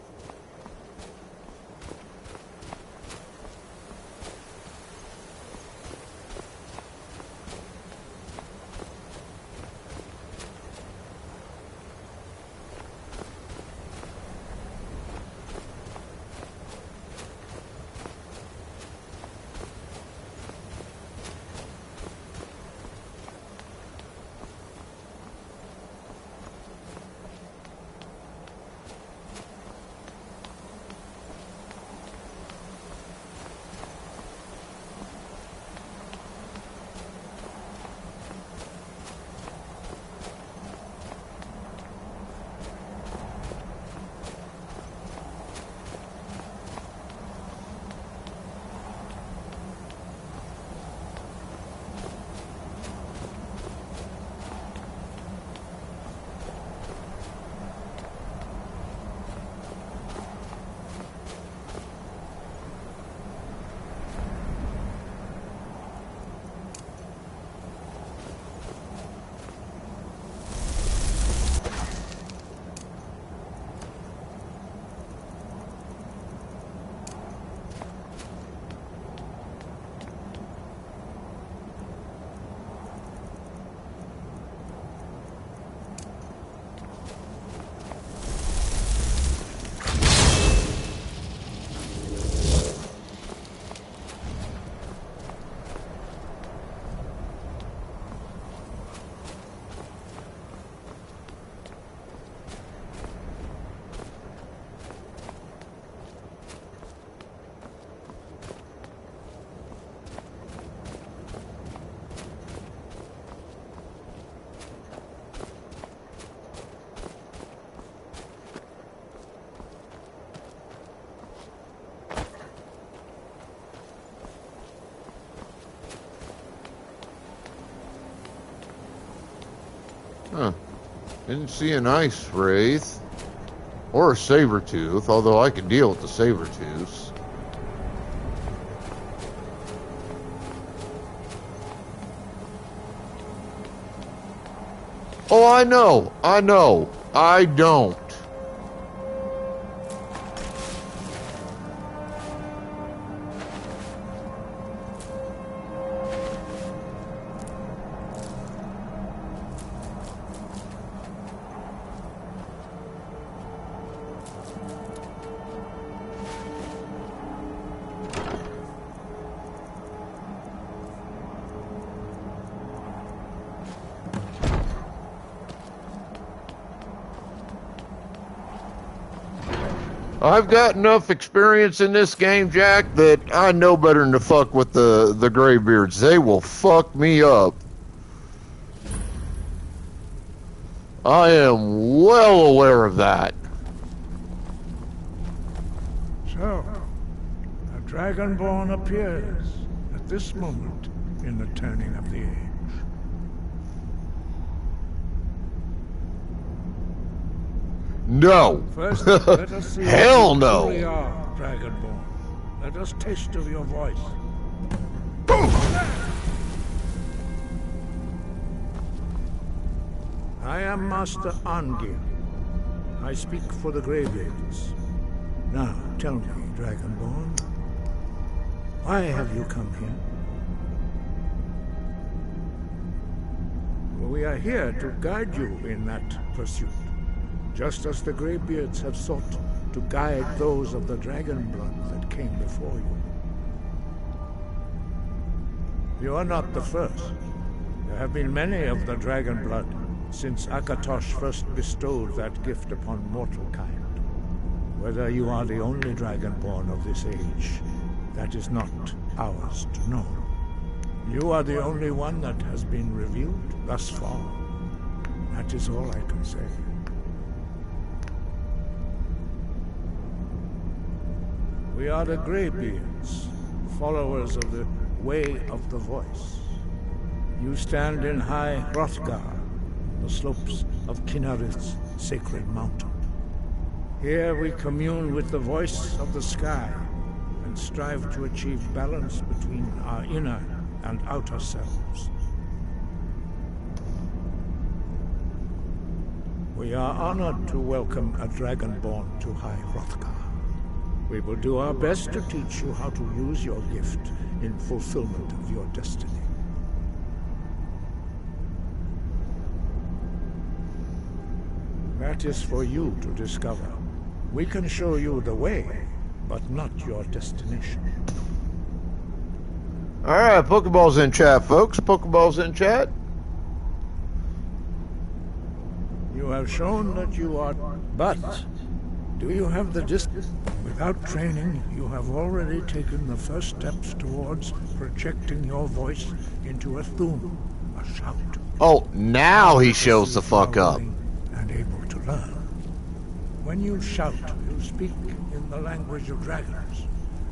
Huh. Didn't see an ice wraith. Or a saber-tooth, although I could deal with the saber-tooths. Oh, I know. I don't. I've got enough experience in this game, Jack, that I know better than to fuck with the Greybeards. They will fuck me up. I am well aware of that. So, a Dragonborn appears at this moment in the turning of the age. No. First, let us see Hell what you no. truly are, Dragonborn. Let us taste of your voice. I am Master Angir. I speak for the Greybeards. Now, tell me, Dragonborn, why have you come here? Well, we are here to guide you in that pursuit, just as the Greybeards have sought to guide those of the dragon blood that came before you. You are not the first. There have been many of the dragon blood since Akatosh first bestowed that gift upon mortal kind. Whether you are the only dragonborn of this age, that is not ours to know. You are the only one that has been revealed thus far. That is all I can say. We are the Greybeards, followers of the Way of the Voice. You stand in High Hrothgar, the slopes of Kinnarith's sacred mountain. Here we commune with the voice of the sky and strive to achieve balance between our inner and outer selves. We are honored to welcome a Dragonborn to High Hrothgar. We will do our best to teach you how to use your gift in fulfillment of your destiny. That is for you to discover. We can show you the way, but not your destination. Alright, Pokeballs in chat, folks. Pokeballs in chat. You have shown that you are... But, do you have the distance? Without training, you have already taken the first steps towards projecting your voice into a thum, a shout. Oh, now he shows the fuck up. And able to learn. When you shout, you speak in the language of dragons.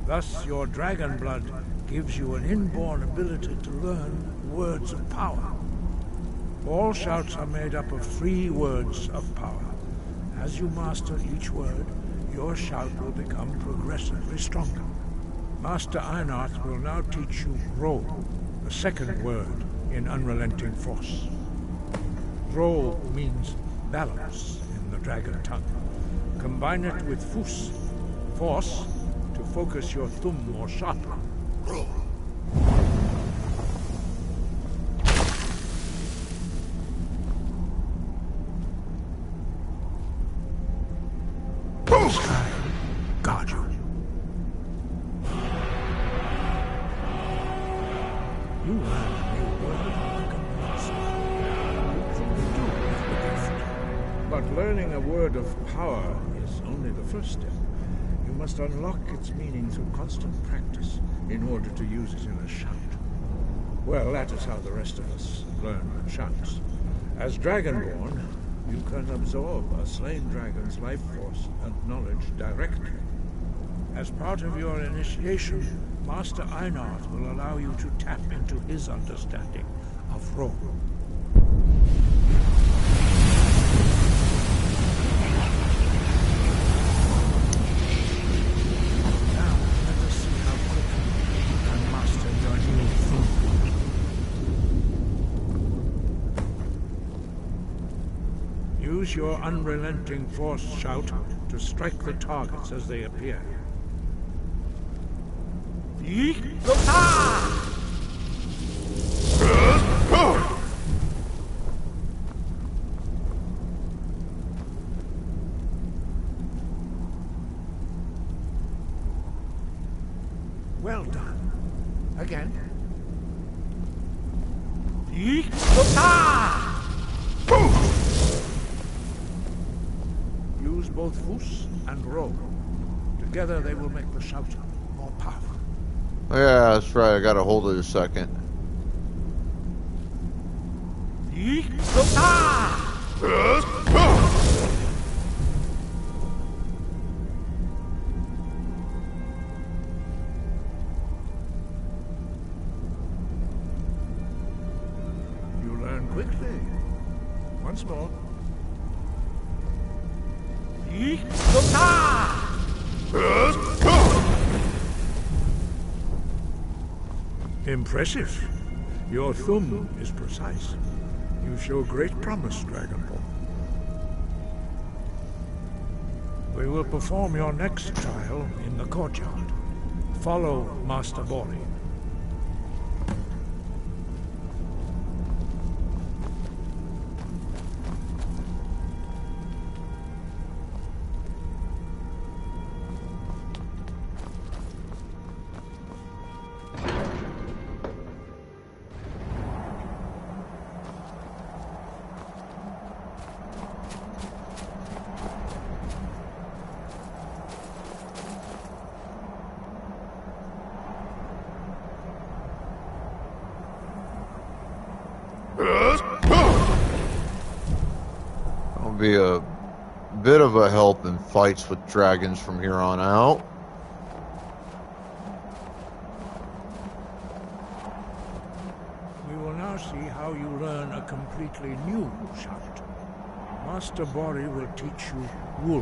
Thus, your dragon blood gives you an inborn ability to learn words of power. All shouts are made up of 3 words of power. As you master each word, your shout will become progressively stronger. Master Einarth will now teach you Ro, the second word in Unrelenting Force. Ro means balance in the dragon tongue. Combine it with Fus, force, to focus your thumb more sharply. Ro. Guard you. You learn a new word like a monster. You truly do have the gift. But learning a word of power is only the first step. You must unlock its meaning through constant practice in order to use it in a shout. Well, that is how the rest of us learn shouts. As Dragonborn, you can absorb a slain dragon's life force and knowledge directly. As part of your initiation, Master Einarth will allow you to tap into his understanding of Ro. Use your unrelenting force shout to strike the targets as they appear. Well done. Again. Use both Fus and Ro. Together they will make the shout more powerful. Yeah, that's right. I gotta hold it a second. You learn quickly. Once more. Impressive. Your thumb is precise. You show great promise, Dragonborn. We will perform your next trial in the courtyard. Follow Master Bori. I'll be a bit of a help in fights with dragons from here on out. We will now see how you learn a completely new shout. Master Bori will teach you Wool,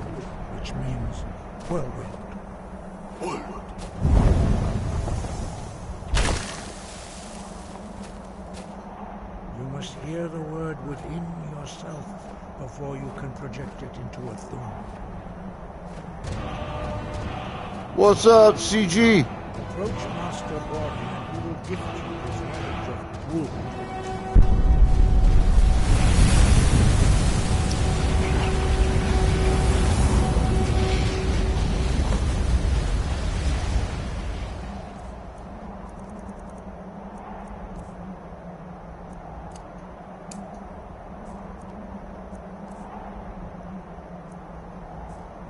which means whirlwind. You must hear the word within yourself before you can project it into a thumb. What's up, CG? Approach Master Bori and he will gift you his knowledge of Wool.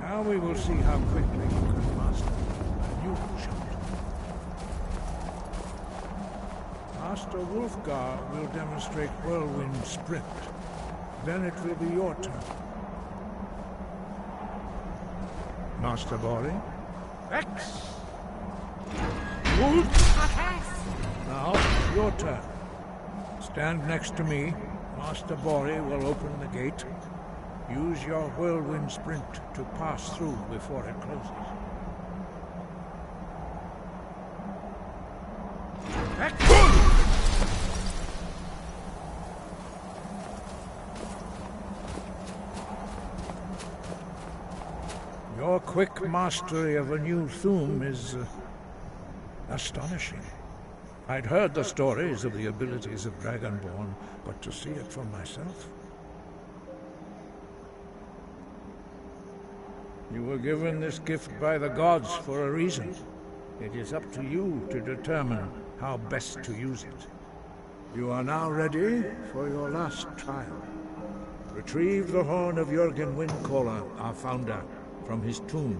Now we will see how quickly you can master a new shout. Master Wolfgar will demonstrate Whirlwind Sprint. Then it will be your turn. Master Bori. X! Now, your turn. Stand next to me. Master Bori will open the gate. Use your whirlwind sprint to pass through before it closes. Your quick mastery of a new thum is astonishing. I'd heard the stories of the abilities of Dragonborn, but to see it for myself... You were given this gift by the gods for a reason. It is up to you to determine how best to use it. You are now ready for your last trial. Retrieve the horn of Jürgen Windcaller, our founder, from his tomb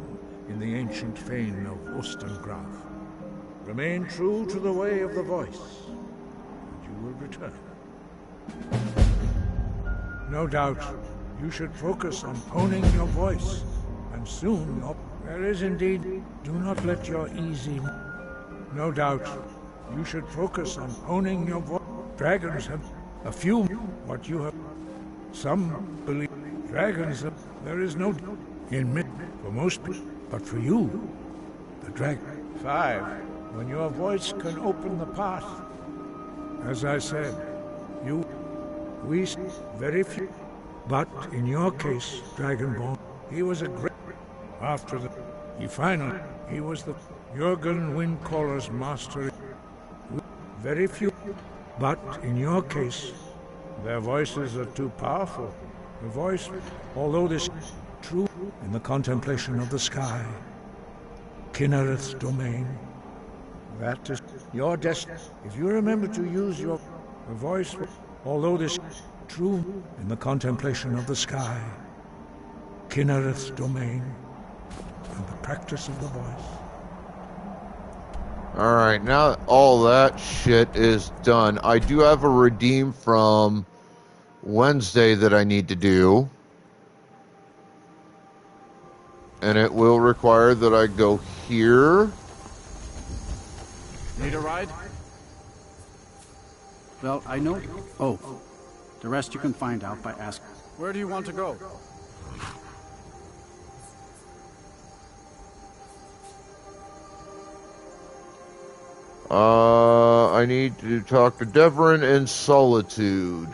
in the ancient fane of Ostengraf. Remain true to the way of the voice, and you will return. No doubt, you should focus on honing your voice. And soon, there is indeed. Do not let your easy... No doubt, you should focus on honing your voice. Dragons have a few, what you have... Some believe dragons have... There is no... In mid... For most people, but for you, the dragon... 5. When your voice can open the path. As I said, you... We... Very few... But in your case, Dragonborn, he was a great... After the... He was the Jurgen Windcaller's master. Very few... But in your case, their voices are too powerful. The voice, although this is true in the contemplation of the sky, Kinnereth's domain, that is your destiny. If you remember to use your voice, although this is true in the contemplation of the sky, Kinnereth's domain, and the practice of the voice. Alright, now that all that shit is done, I do have a redeem from Wednesday that I need to do. And it will require that I go here. Need a ride? Well, I know... Oh, the rest you can find out by asking. Where do you want to go? I need to talk to Devrin in Solitude.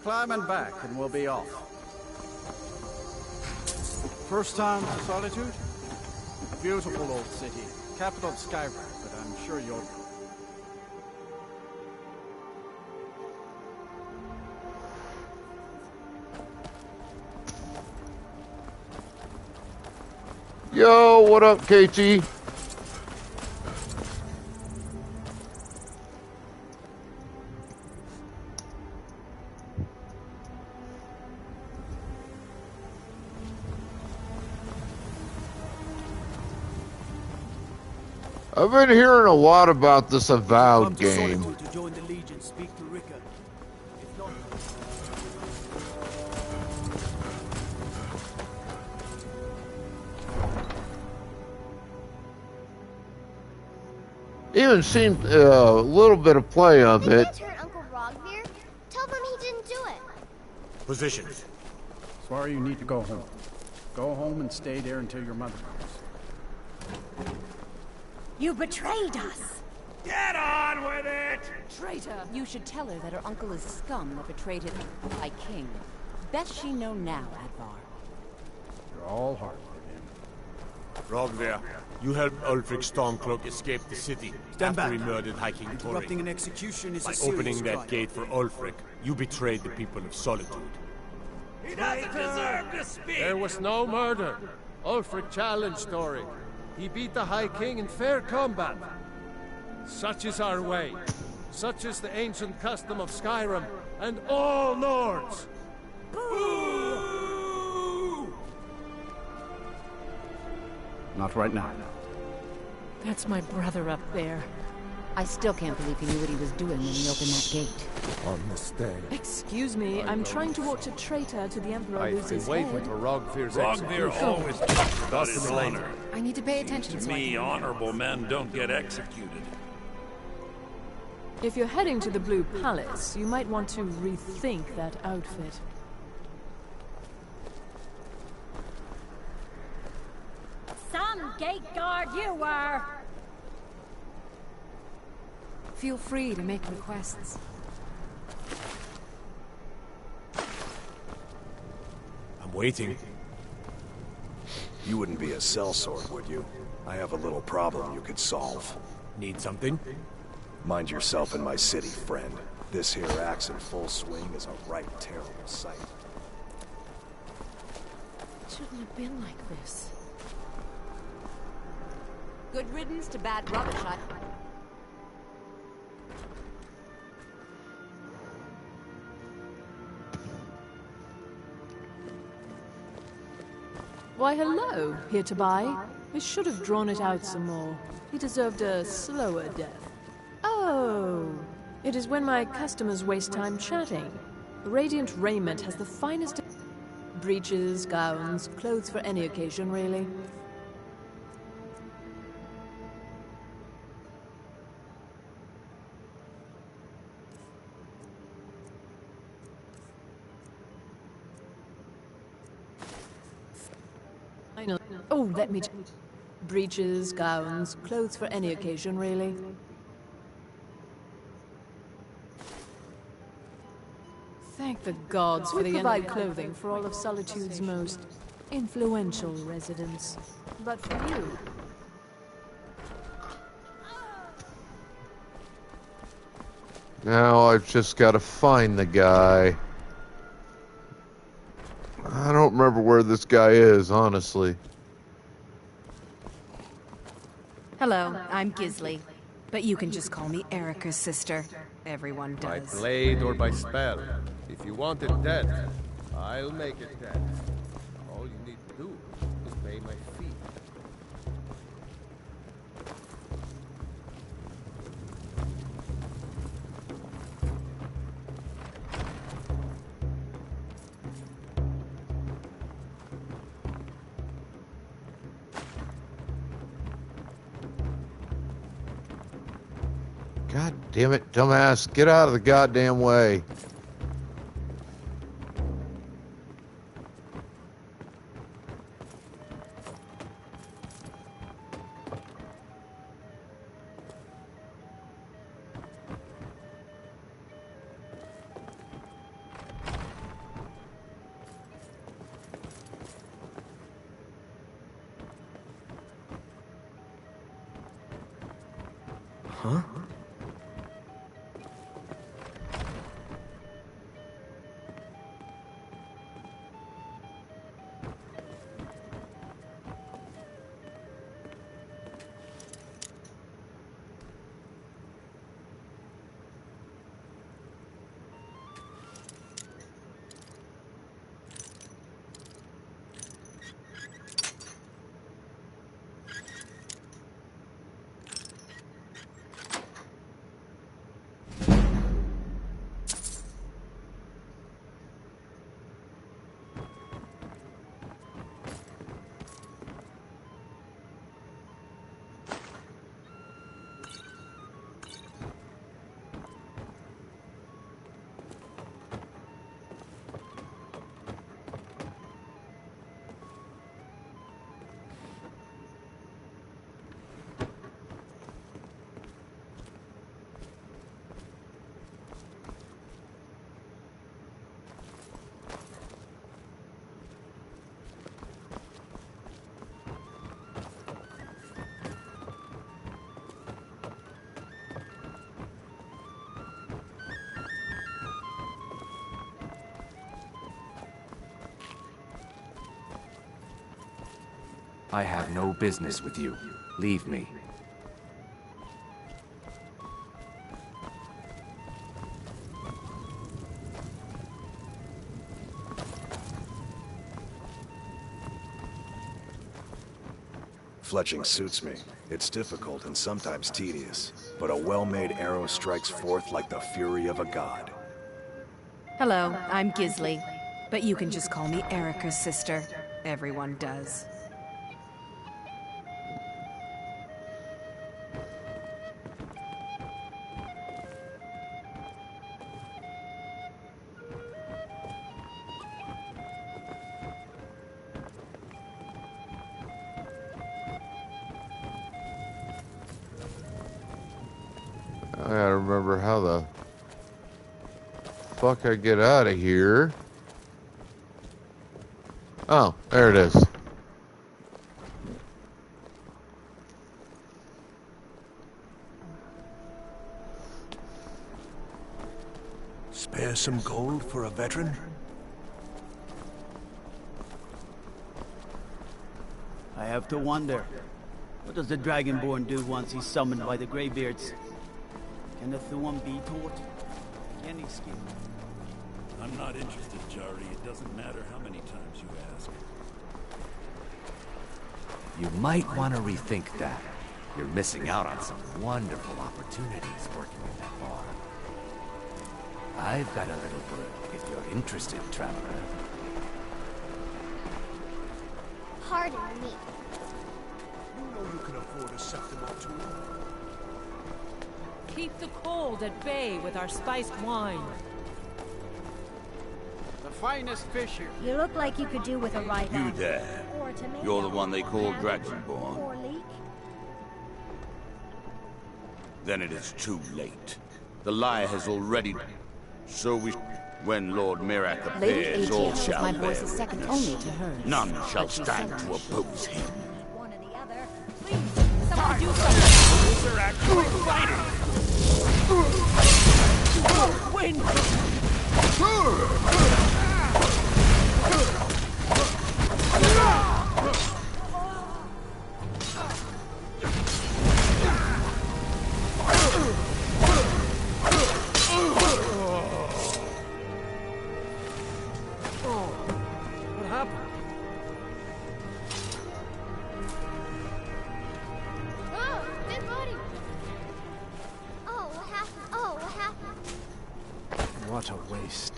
Climb and back, and we'll be off. First time to Solitude? Beautiful old city. Capital of Skyrim, but I'm sure you'll... Yo, what up, KT? I've been hearing a lot about this Avowed game. To join the Legion, speak to Rika. If not... Even seemed a little bit of play of it. Turn Uncle Rogvir. Tell them he didn't do it. Position. Sorry, you need to go home. Go home and stay there until your mother comes. You betrayed us! Get on with it! Traitor! You should tell her that her uncle is scum that betrayed his High King. Best she know now, Advar. You're all heart for him. Rogvir, you helped Ulfric Stormcloak escape the city after he murdered High King Interrupting Thorin. an execution is By a serious opening that crime. gate for Ulfric, you betrayed the people of Solitude. He doesn't deserve to speak! There was no murder. Ulfric challenged Thorin. He beat the High King in fair combat. Such is our way. Such is the ancient custom of Skyrim and all Nords. Boo! Not right now. That's my brother up there. I still can't believe he knew what he was doing when he opened that gate. On this day. Excuse me, I'm trying to watch a traitor to the Emperor I've lose been his waiting head. for Rogvir's Rogvir execution. always talks about his honor. I need to pay attention To so I me, can... honorable men don't get executed. If you're heading to the Blue Palace, you might want to rethink that outfit. Some gate guard you were! Feel free to make requests. I'm waiting. You wouldn't be a sellsword, would you? I have a little problem you could solve. Need something? Mind yourself in my city, friend. This here axe in full swing is a right terrible sight. It shouldn't have been like this. Good riddance to bad rubbish, Why, hello, here to buy. We should have drawn it out some more. He deserved a slower death. Oh, it is when my customers waste time chatting. Radiant Raiment has the finest breeches, gowns, clothes for any occasion, really. I know. Oh, let me... Breeches, gowns, clothes for any occasion, really. Thank the gods for We the provide clothing for all of Solitude's most influential residents. But for you, Now I've just got to find the guy. I don't remember where this guy is, honestly. Hello, I'm Gisley. But you can just call me Erica's sister. Everyone By does. blade or by spell. If you want it dead, I'll make it dead. All you need to do is pay my fee. God damn it, dumbass. Get out of the goddamn way. Huh? I have no business with you. Leave me. Fletching suits me. It's difficult and sometimes tedious, but a well-made arrow strikes forth like the fury of a god. Hello, I'm Gisley. But you can just call me Erica's sister. Everyone does. I gotta remember how the fuck I get out of here. Oh, there it is. Spare some gold for a veteran? I have to wonder. What does the Dragonborn do once he's summoned by the Greybeards? Can the Thuum be taught? Can he skill? I'm not interested, Jari. It doesn't matter how many times you ask. You might want to rethink that. You're missing out on some wonderful opportunities working in that bar. I've got a little brew, if you're interested, traveler. Pardon me. You know you can afford a septim or two. Keep the cold at bay with our spiced wine. The finest fish here. You look like you could do with a right You hand. there. Or a tomato. You're the one they call Or Dragonborn. leek. Then it is too late. The lie has already... So we... When Lord Mirak Lady appears, all ATM says shall my voice bear is second witness. only to hers. None shall But she stand said to I should. oppose him. One or the other. Please, someone do something. They're actually fighting! What happened? Oh, dead body! Oh, what happened? Oh, what happened? What a waste.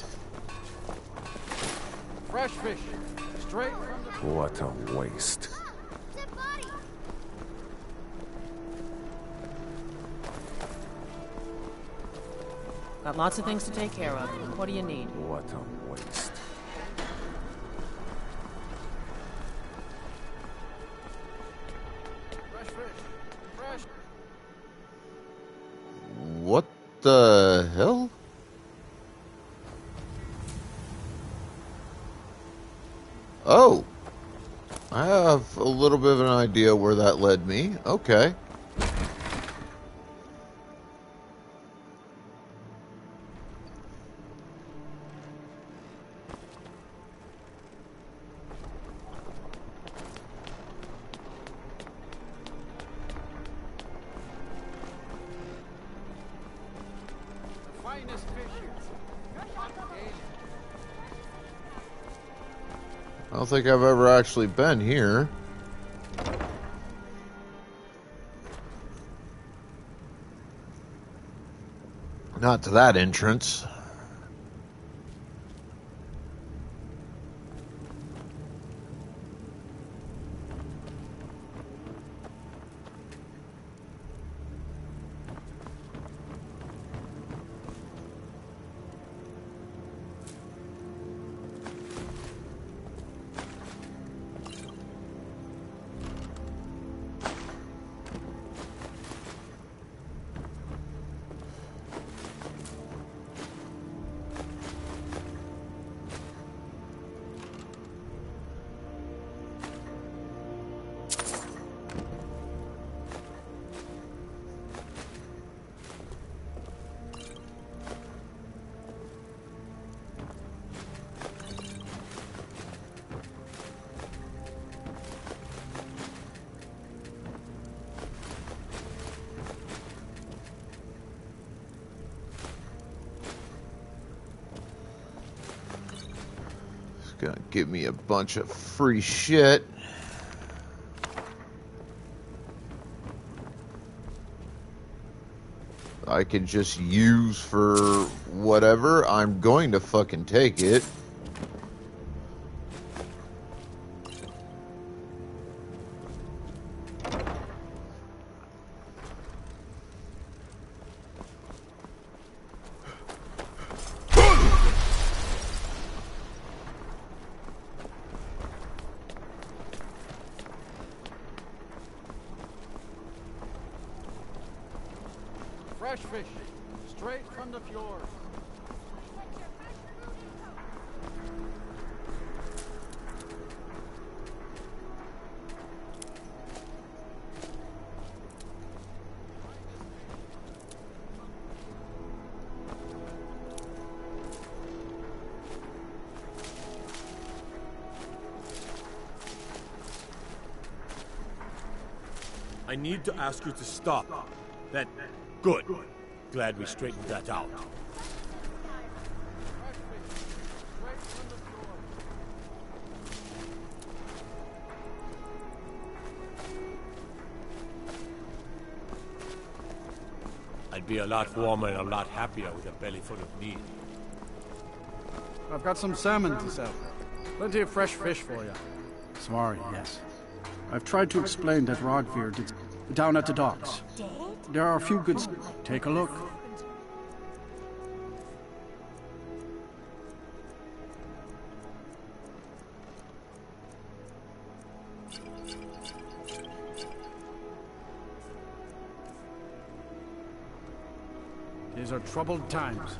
Fresh fish. Straight from the... What a waste. Dead body! Got lots of things to take care of. What do you need? What a waste. Fresh fish. Fresh. What the hell? Oh. I have a little bit of an idea where that led me. Okay. Finest fish here. I don't think I've ever actually been here. Not to that entrance. Gonna give me a bunch of free shit. I can just use for whatever. I'm going to fucking take it. Fresh fish. Straight from the fjord. I need to ask you to stop. That... Good. Glad we straightened that out. I'd be a lot warmer and a lot happier with a belly full of meat. I've got some salmon to sell. Plenty of fresh fish for you. Sorry, yes. I've tried to explain that Rodveer did down at the docks. There are a few good... Take a look. These are troubled times.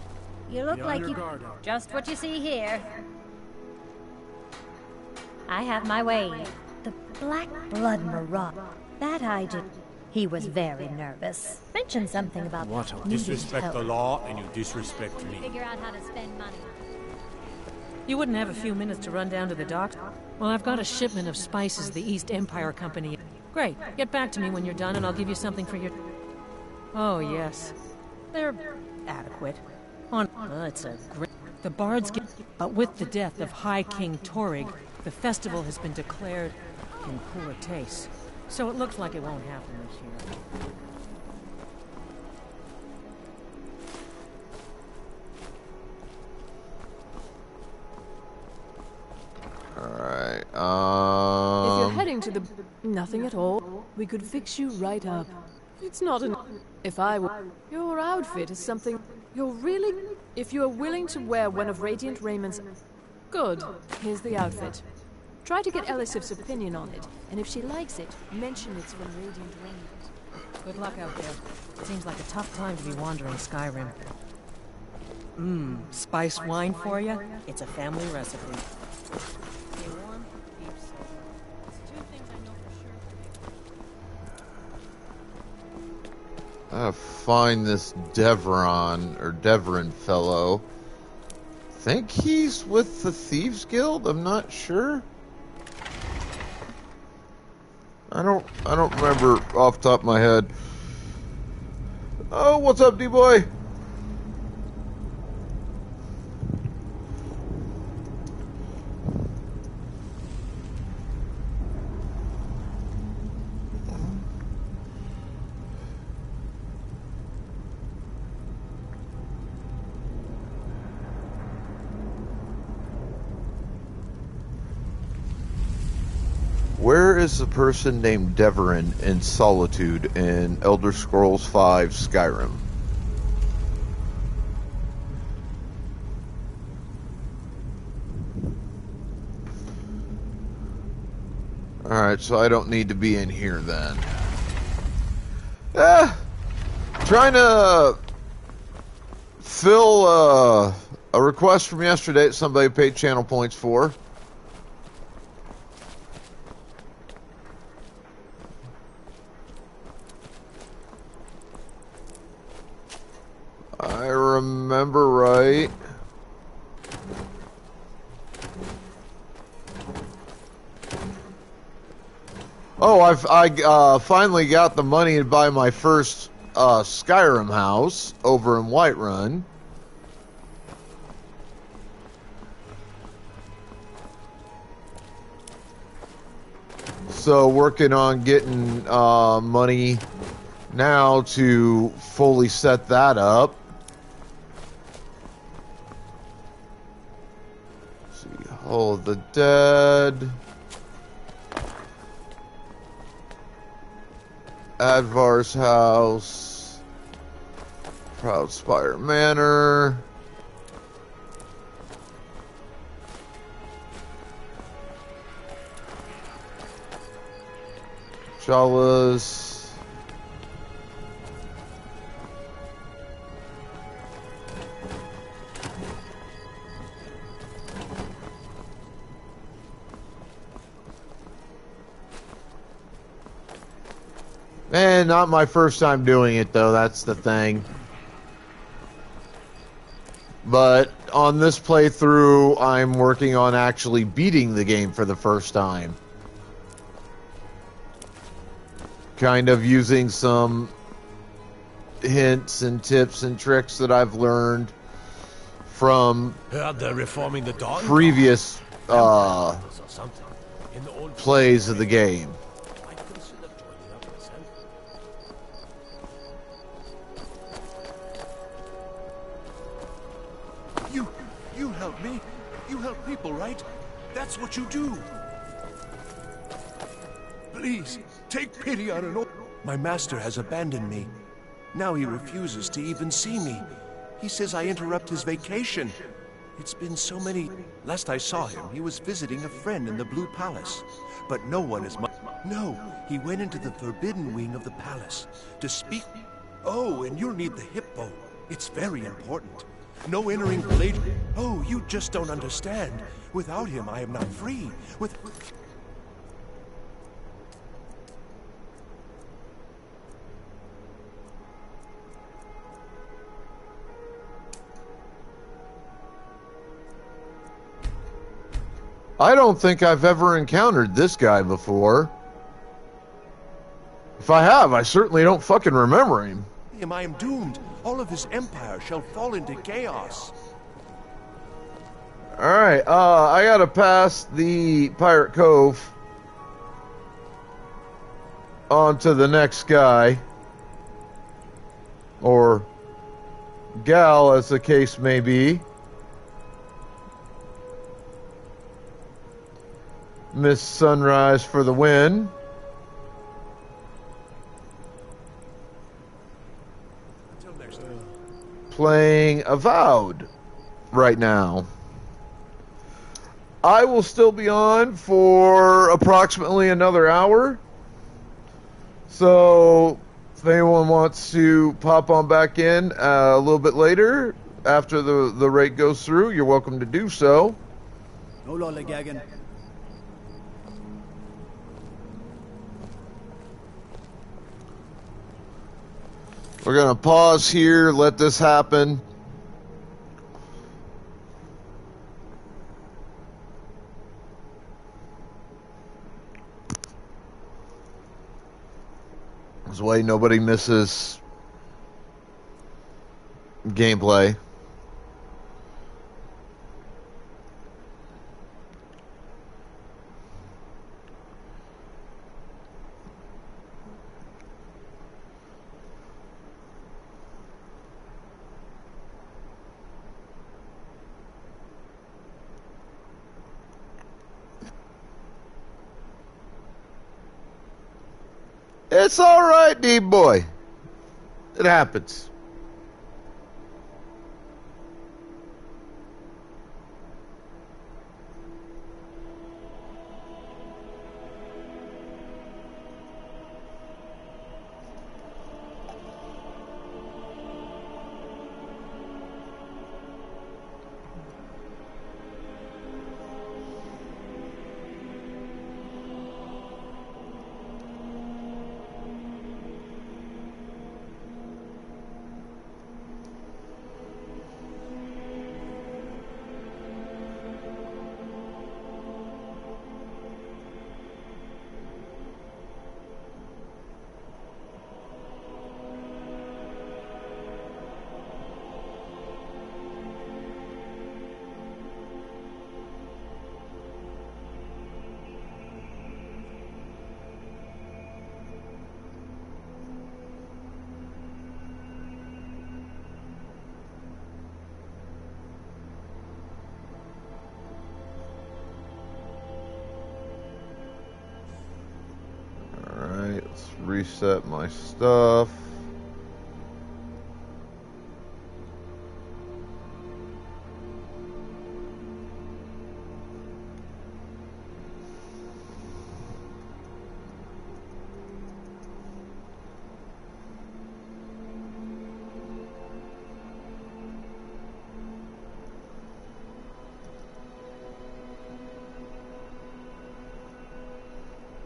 You look Be on like your you... guard. Just what you see here. I have my way. The Black Blood Marauder. That I did. He was very nervous. Mentioned something about What? needing Disrespect help. the law and you disrespect me. Figure out how to spend money. You wouldn't have a few minutes to run down to the docks? Well, I've got a shipment of spices the East Empire Company... Great. Get back to me when you're done and I'll give you something for your... Oh, yes. They're adequate. It's a great... The bards get... But with the death of High King Torig, the festival has been declared in poor taste. So it looks like it won't happen this year. Alright, If you're heading to the... Nothing at all. We could fix you right up. It's not an... If I were... Your outfit is something... You're really... If you're willing to wear one of Radiant Raymond's... Good. Here's the outfit. Try to get Elisif's opinion on it, and if she likes it, mention it's from Radiant Raymond. Good luck out there. It seems like a tough time to be wandering Skyrim. Spiced wine for you? It's a family recipe. Stay warm, keep safe. It's two things I know for sure. I find this Devron fellow. Think he's with the Thieves Guild? I'm not sure. I don't remember off the top of my head. Oh, what's up, D-boy? Where is the person named Deverin in Solitude in Elder Scrolls V Skyrim? Alright, so I don't need to be in here then. Trying to fill a request from yesterday that somebody paid channel points for. I remember right. Oh, I finally got the money to buy my first Skyrim house over in Whiterun. So working on getting money now to fully set that up. Hall of the Dead. Advar's house. Proudspire Manor. Jalas. And not my first time doing it, though. That's the thing. But on this playthrough, I'm working on actually beating the game for the first time. Kind of using some hints and tips and tricks that I've learned from Heard they're reforming the dog previous plays of the game. You help me. You help people, right? That's what you do. Please, take pity on an old... My master has abandoned me. Now he refuses to even see me. He says I interrupt his vacation. It's been so many... Last I saw him, he was visiting a friend in the Blue Palace. But no one is... No, he went into the forbidden wing of the palace to speak... Oh, and you'll need the hippo. It's very important. No entering Blade. Oh, you just don't understand. Without him, I am not free. With... I don't think I've ever encountered this guy before. If I have, I certainly don't fucking remember him. I am doomed. All of his empire shall fall into chaos. Alright, I gotta pass the Pirate Cove on to the next guy. Or gal, as the case may be. Miss Sunrise for the win. Until next time. Playing Avowed right now. I will still be on for approximately another hour. So if anyone wants to pop on back in a little bit later after the raid goes through, you're welcome to do so. No lollygagging. We're going to pause here, let this happen. This way nobody misses gameplay. It's all right, D-boy. It happens. Let's reset my stuff.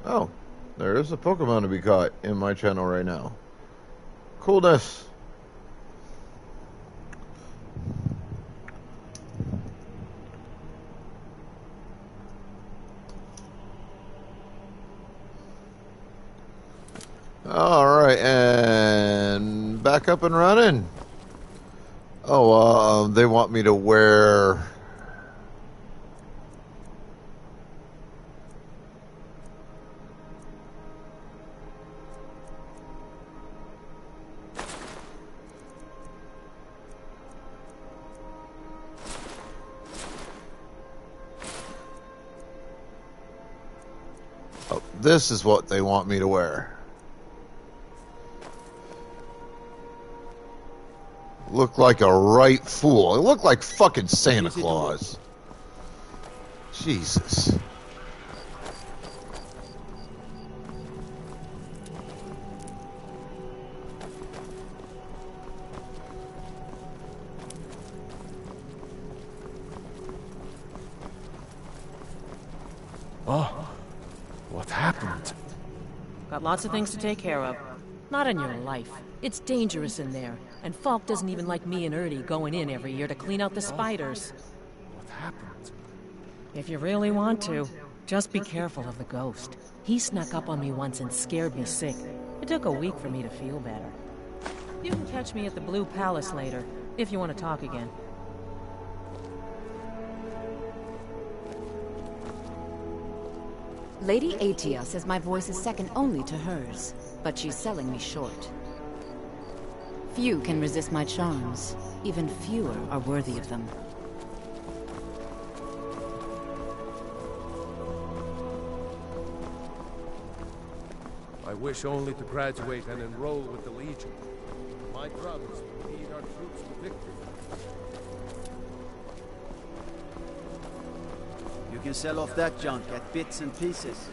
Oh, there is a Pokemon to be caught in my channel right now. Coolness. Alright, and back up and running. Oh, they want me to wear... Oh, this is what they want me to wear. Look like a right fool. I look like fucking Santa Claus. Jesus. Oh, what happened? Got lots of things to take care of. Not in your life. It's dangerous in there, and Falk doesn't even like me and Ernie going in every year to clean out the spiders. What happened? If you really want to, just be careful of the ghost. He snuck up on me once and scared me sick. It took a week for me to feel better. You can catch me at the Blue Palace later, if you want to talk again. Lady Atia says my voice is second only to hers, but she's selling me short. Few can resist my charms. Even fewer are worthy of them. I wish only to graduate and enroll with the Legion. My brothers will lead our troops to victory. You can sell off that junk at bits and pieces.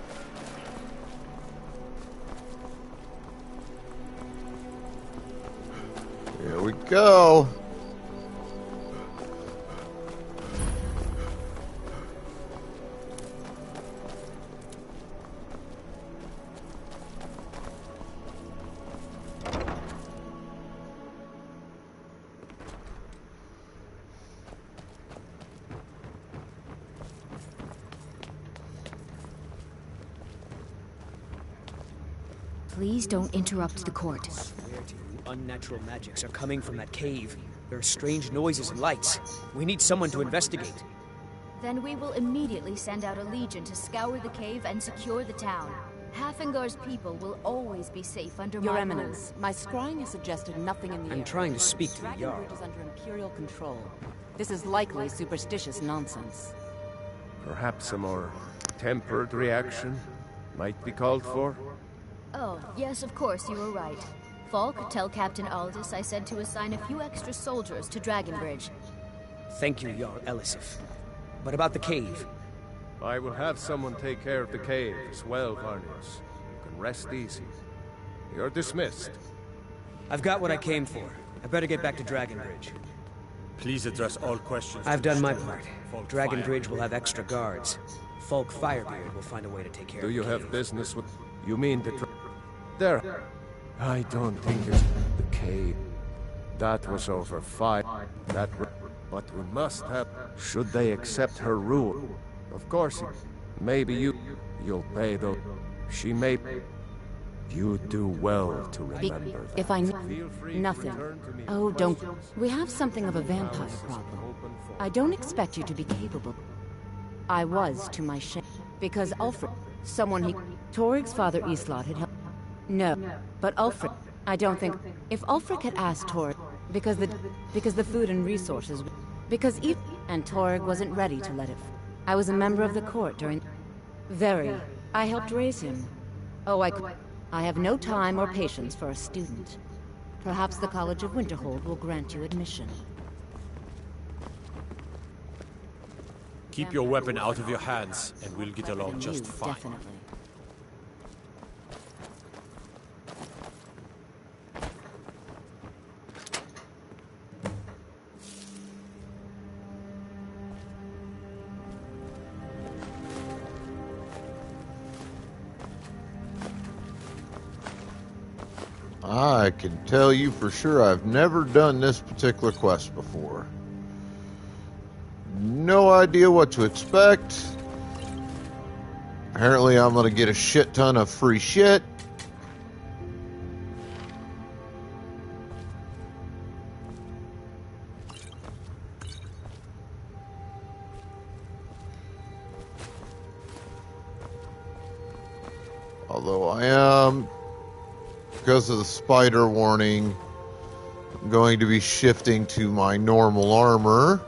Here we go. Please don't interrupt the court. I swear to you, unnatural magics are coming from that cave. There are strange noises and lights. We need someone to investigate. Then we will immediately send out a legion to scour the cave and secure the town. Hafingar's people will always be safe under Your my Eminence, my scrying has suggested nothing in the I'm air. trying to speak to the Jarl. Dragonbridge is under Imperial control. This is likely superstitious nonsense. Perhaps a more tempered reaction might be called for? Oh, yes, of course, you were right. Falk, tell Captain Aldous I said to assign a few extra soldiers to Dragonbridge. Thank you, Jarl Elisif. But about the cave? I will have someone take care of the cave as well, Varnius. You can rest easy. You're dismissed. I've got what I came for. I better get back to Dragonbridge. Please address all questions. I've to done my Stone. part. Folk Dragonbridge Firebeard. will have extra guards. Folk Firebeard will find a way to take care Do of you the have cave. business with... You mean the... There. I don't think it's the cave. That was over 5. But we must have... Should they accept her rule? Of course, maybe you'll pay though. She may... You do well to remember that. If I Feel free to nothing. return to me Oh, with don't. questions. We have something of a vampire problem. I don't expect you to be capable. I was, to my shame. Because Ulfric, someone he... Torig's father Islot had helped... No, but Ulfric, I don't think... If Ulfric had asked Torig, because the food and resources... Because Eve and Torig wasn't ready to let it... I was a member of the court during... Very. I helped raise him. Oh, I have no time or patience for a student. Perhaps the College of Winterhold will grant you admission. Keep your weapon out of your hands, and we'll get along just fine. Definitely. I can tell you for sure I've never done this particular quest before. No idea what to expect. Apparently I'm going to get a shit ton of free shit. Although I am, because of the spider warning, I'm going to be shifting to my normal armor.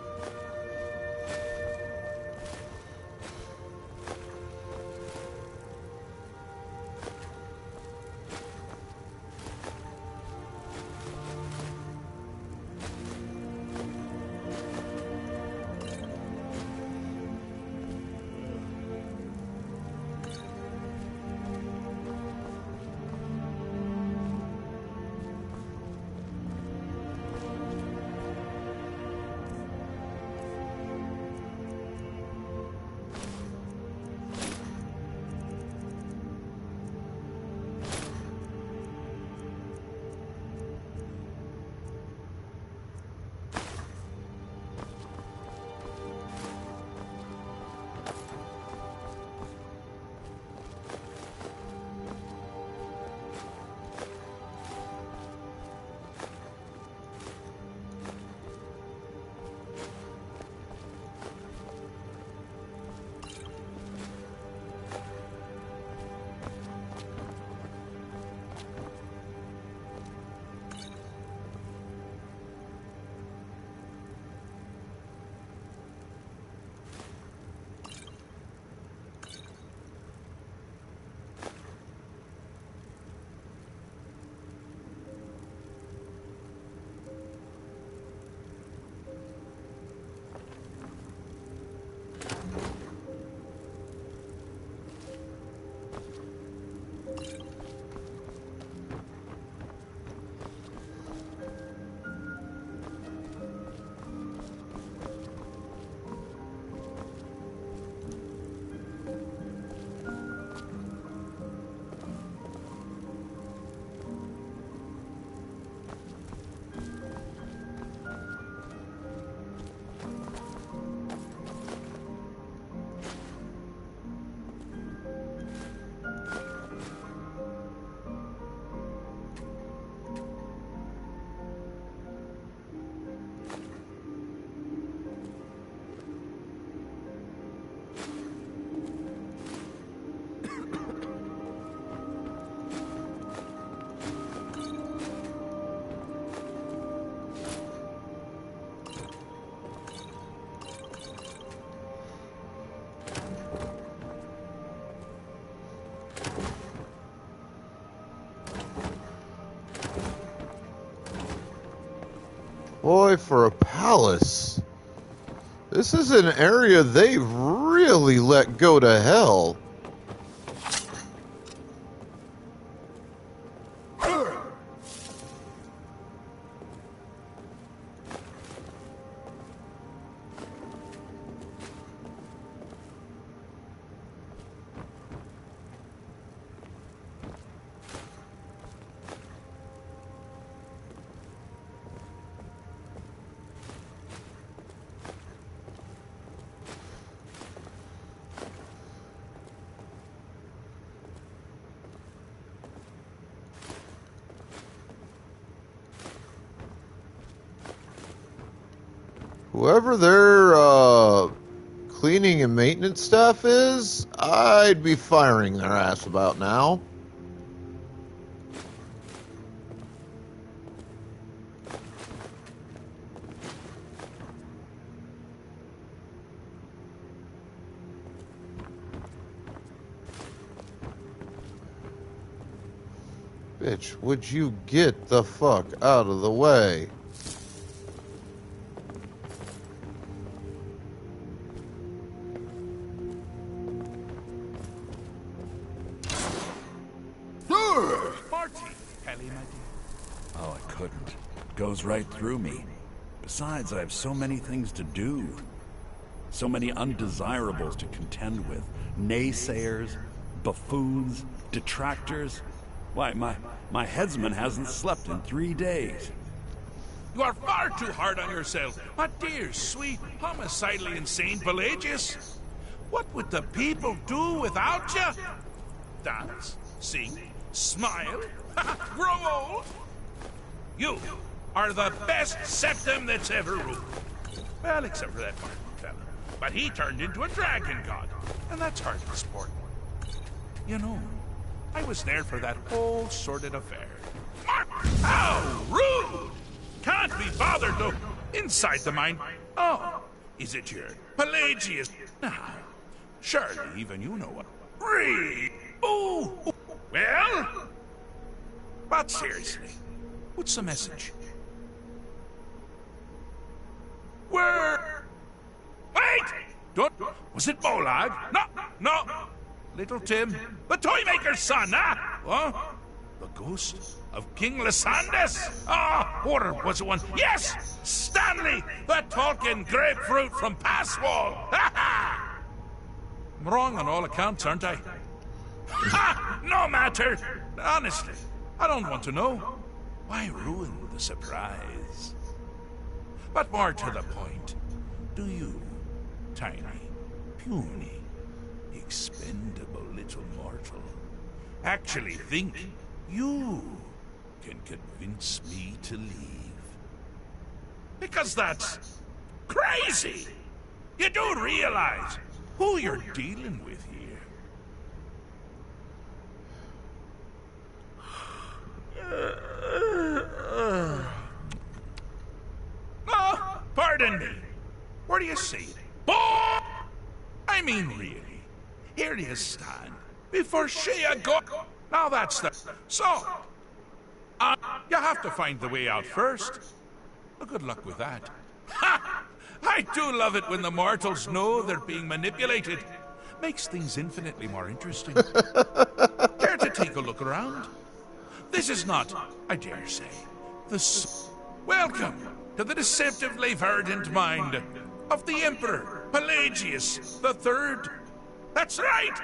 Boy, for a palace. This is an area they've really let go to hell. Whoever their cleaning and maintenance staff is, I'd be firing their ass about now. Bitch, would you get the fuck out of the way? Oh, I couldn't. It goes right through me. Besides, I have so many things to do. So many undesirables to contend with. Naysayers, buffoons, detractors. Why, my headsman hasn't slept in 3 days. You are far too hard on yourself, my dear, sweet, homicidally insane Pelagius. What would the people do without you? Dance, sing, smile, grow old? You are the best septum that's ever ruled. Well, except for that Martin fella. But he turned into a dragon god, and that's hardly sport. You know, I was there for that whole sordid affair. How rude! Can't be bothered, though. Inside the mind. Oh, is it your Pelagius? Now, surely even you know what. Really? Oh, well? But seriously, what's the message? Where? Wait! Don't. Was it Molag? No. Little Tim, the toy maker's son, huh? What? The ghost of King Lysandas? Ah, or was it one? Yes! Stanley, the talking grapefruit from Passwall! Ha ha! I'm wrong on all accounts, aren't I? Ha! No matter! Honestly, I don't want to know. Why ruin the surprise? But more to the point, do you, tiny, puny, expendable little mortal, actually think you can convince me to leave? Because that's crazy! You do realize who you're dealing with here. Oh, pardon me. Where do you see it? I mean, really. Here you stand, before Shea go. Now that's the... So, you have to find the way out first. Well, good luck with that. Ha! I do love it when the mortals know they're being manipulated. Makes things infinitely more interesting. Care to take a look around? This is not, I dare say, the... Welcome to the deceptively verdant mind of the Emperor Pelagius III. That's right!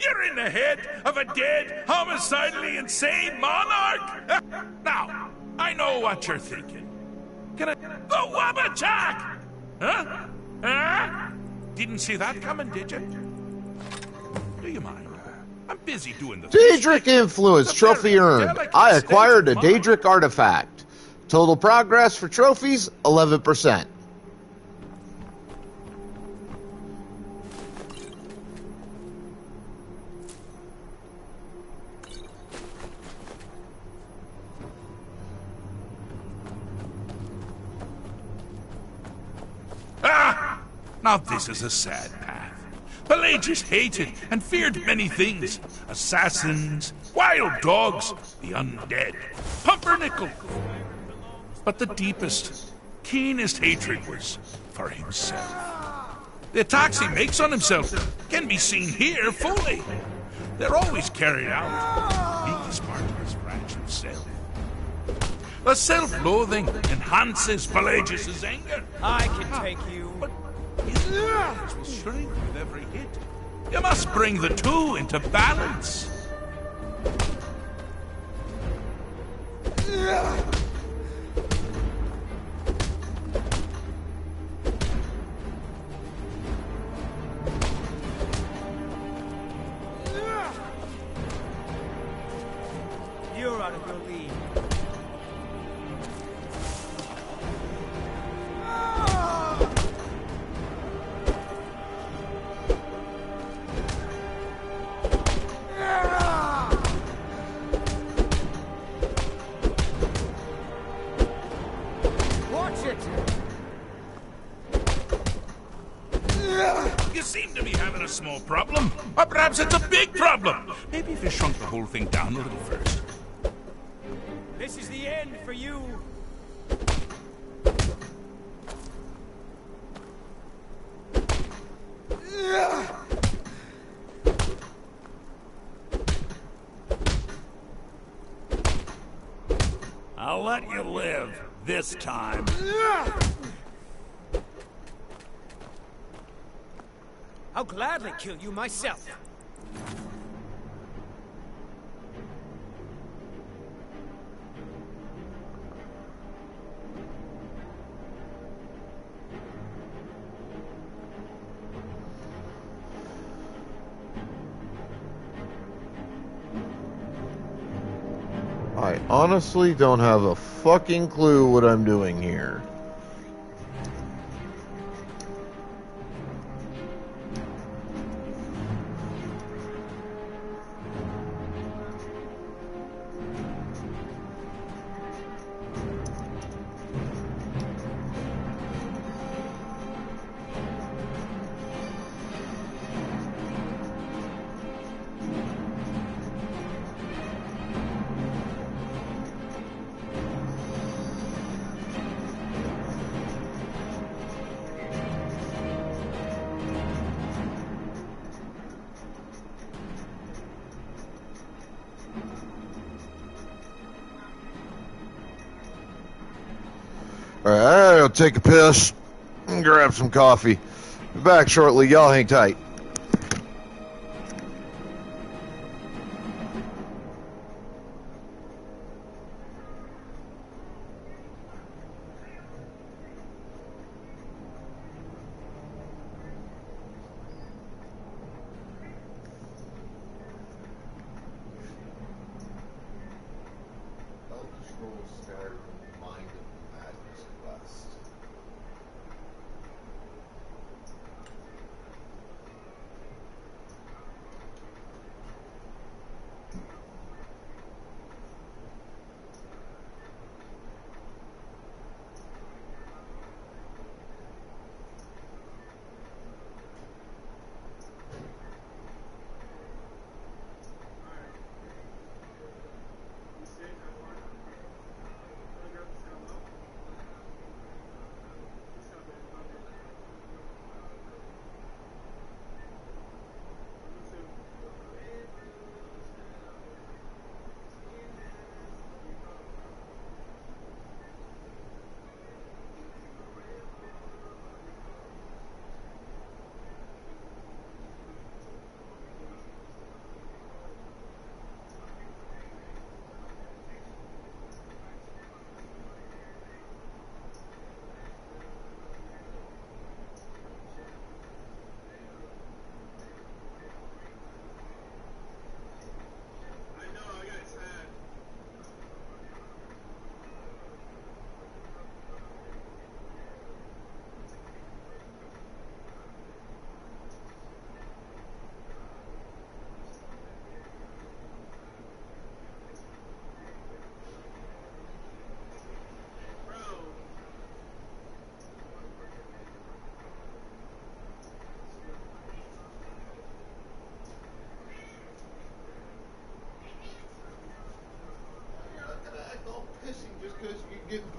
You're in the head of a dead, homicidally insane monarch! Now, I know what you're thinking. Can I... The Wabbajack! Huh? Huh? Didn't see that coming, did you? Do you mind? I'm busy doing the... Daedric influence trophy earned. I acquired a Daedric artifact. Total progress for trophies, 11%. Ah! Now this is a sad path. Pelagius hated and feared many things. Assassins, wild dogs, the undead, pumpernickel. But the deepest, keenest hatred was for himself. The attacks he makes on himself can be seen here fully. They're always carried out the biggest part of his fragile self. The self-loathing enhances Pelagius's anger. I can take you. But his powers will shrink with every hit. You must bring the two into balance. You're out of your league. Watch it! You seem to be having a small problem. Or perhaps it's a big problem. Maybe if you shrunk the whole thing down a little first. This is the end for you. I'll let you live this time. I'll gladly kill you myself. I honestly don't have a fucking clue what I'm doing here. Alright, I'll take a piss and grab some coffee. Be back shortly. Y'all hang tight.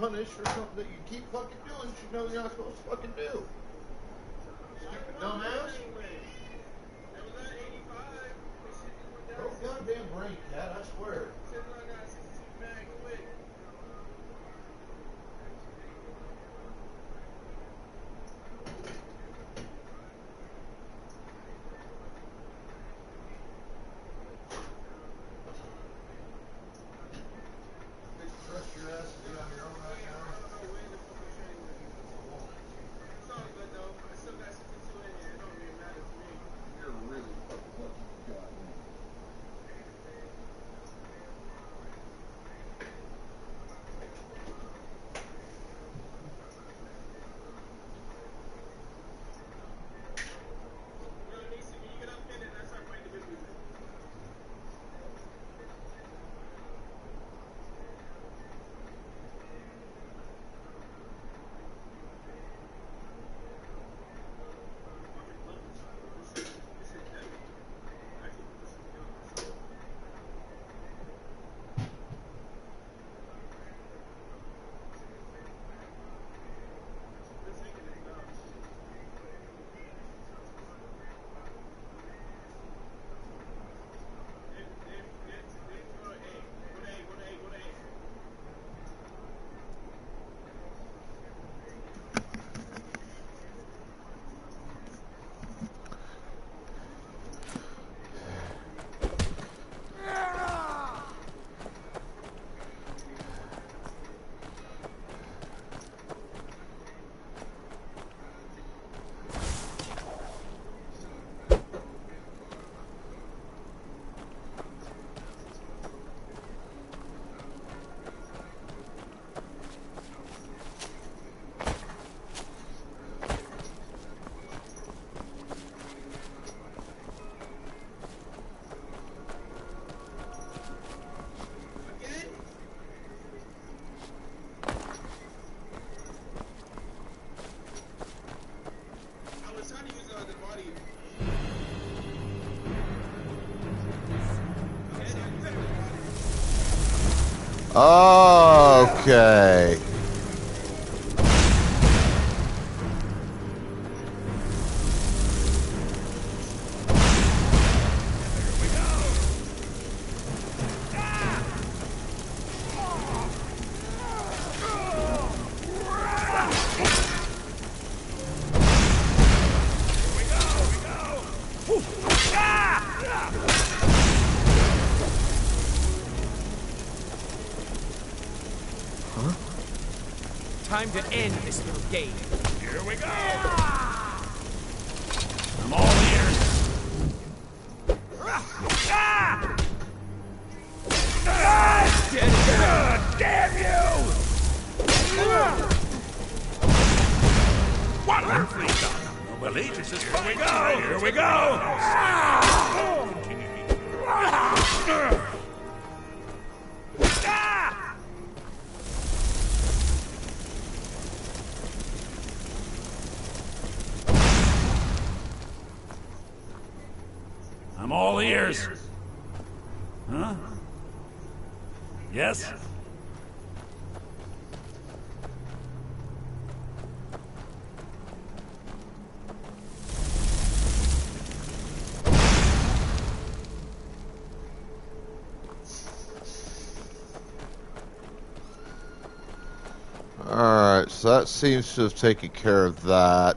punished for something that you keep fucking doing, you know you're not supposed to fucking do. Stupid dumbass. Oh, goddamn brain, cat, I swear. Okay. Time to end this little game. Here we go! I'm all ears. Damn you! Wonderfully done. Well, Aegis is here we go! Here we go! I'm all ears. Huh? Yes? Alright, so that seems to have taken care of that.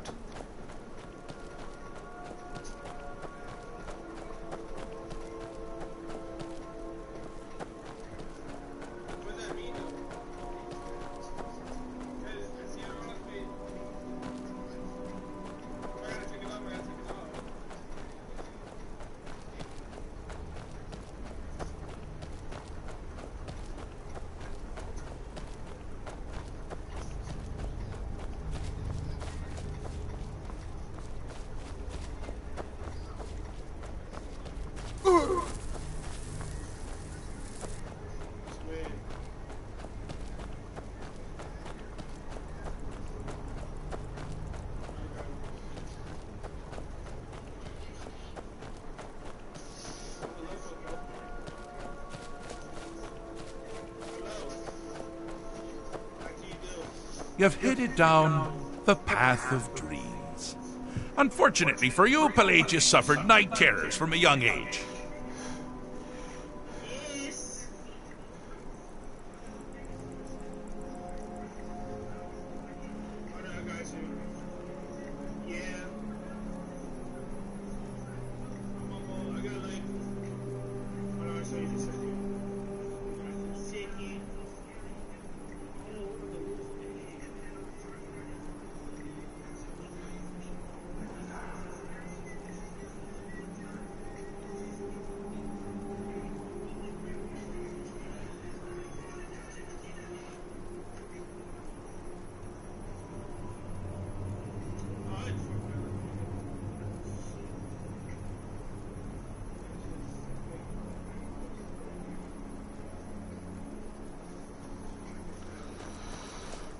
you've headed down the path of dreams. Unfortunately for you, Pelagius suffered night terrors from a young age.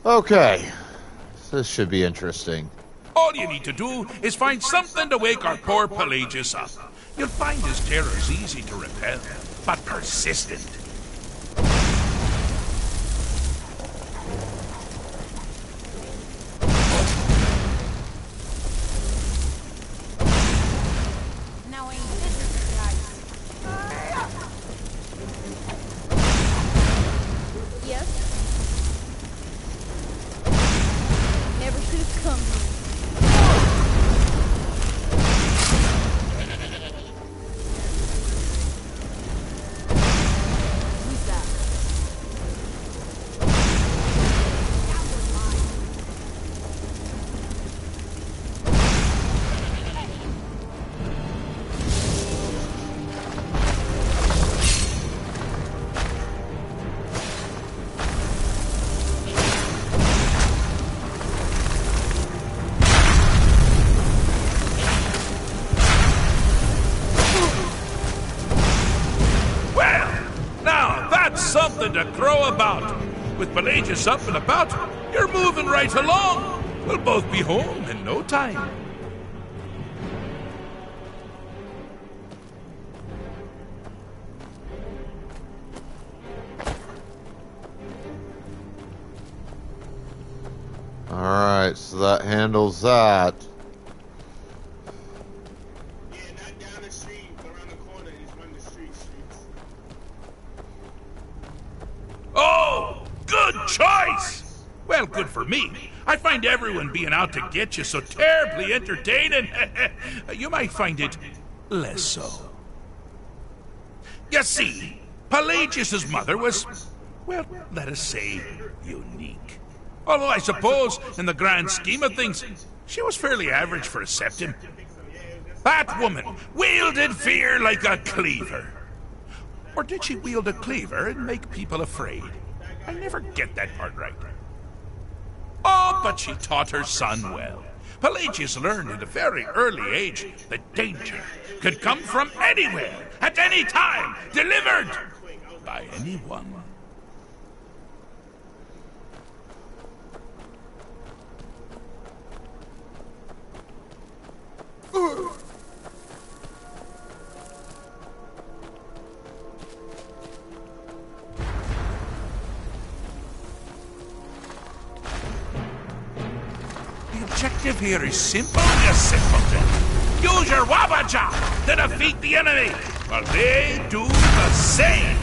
Okay. This should be interesting. All you need to do is find something to wake our poor Pelagius up. You'll find his terrors easy to repel, but persistent. To crow about. With Pelagius up and about, you're moving right along. We'll both be home in no time. Alright, so that handles that. Oh, good choice! Well, good for me. I find everyone being out to get you so terribly entertaining. You might find it less so. You see, Pelagius' mother was, well, let us say, unique. Although I suppose, in the grand scheme of things, she was fairly average for a septim. That woman wielded fear like a cleaver. Or did she wield a cleaver and make people afraid? I never get that part right. Oh, but she taught her son well. Pelagius learned at a very early age that danger could come from anywhere, at any time, delivered by anyone. The objective here is simple, you simpleton. Use your Wabaja to defeat the enemy, while they do the same.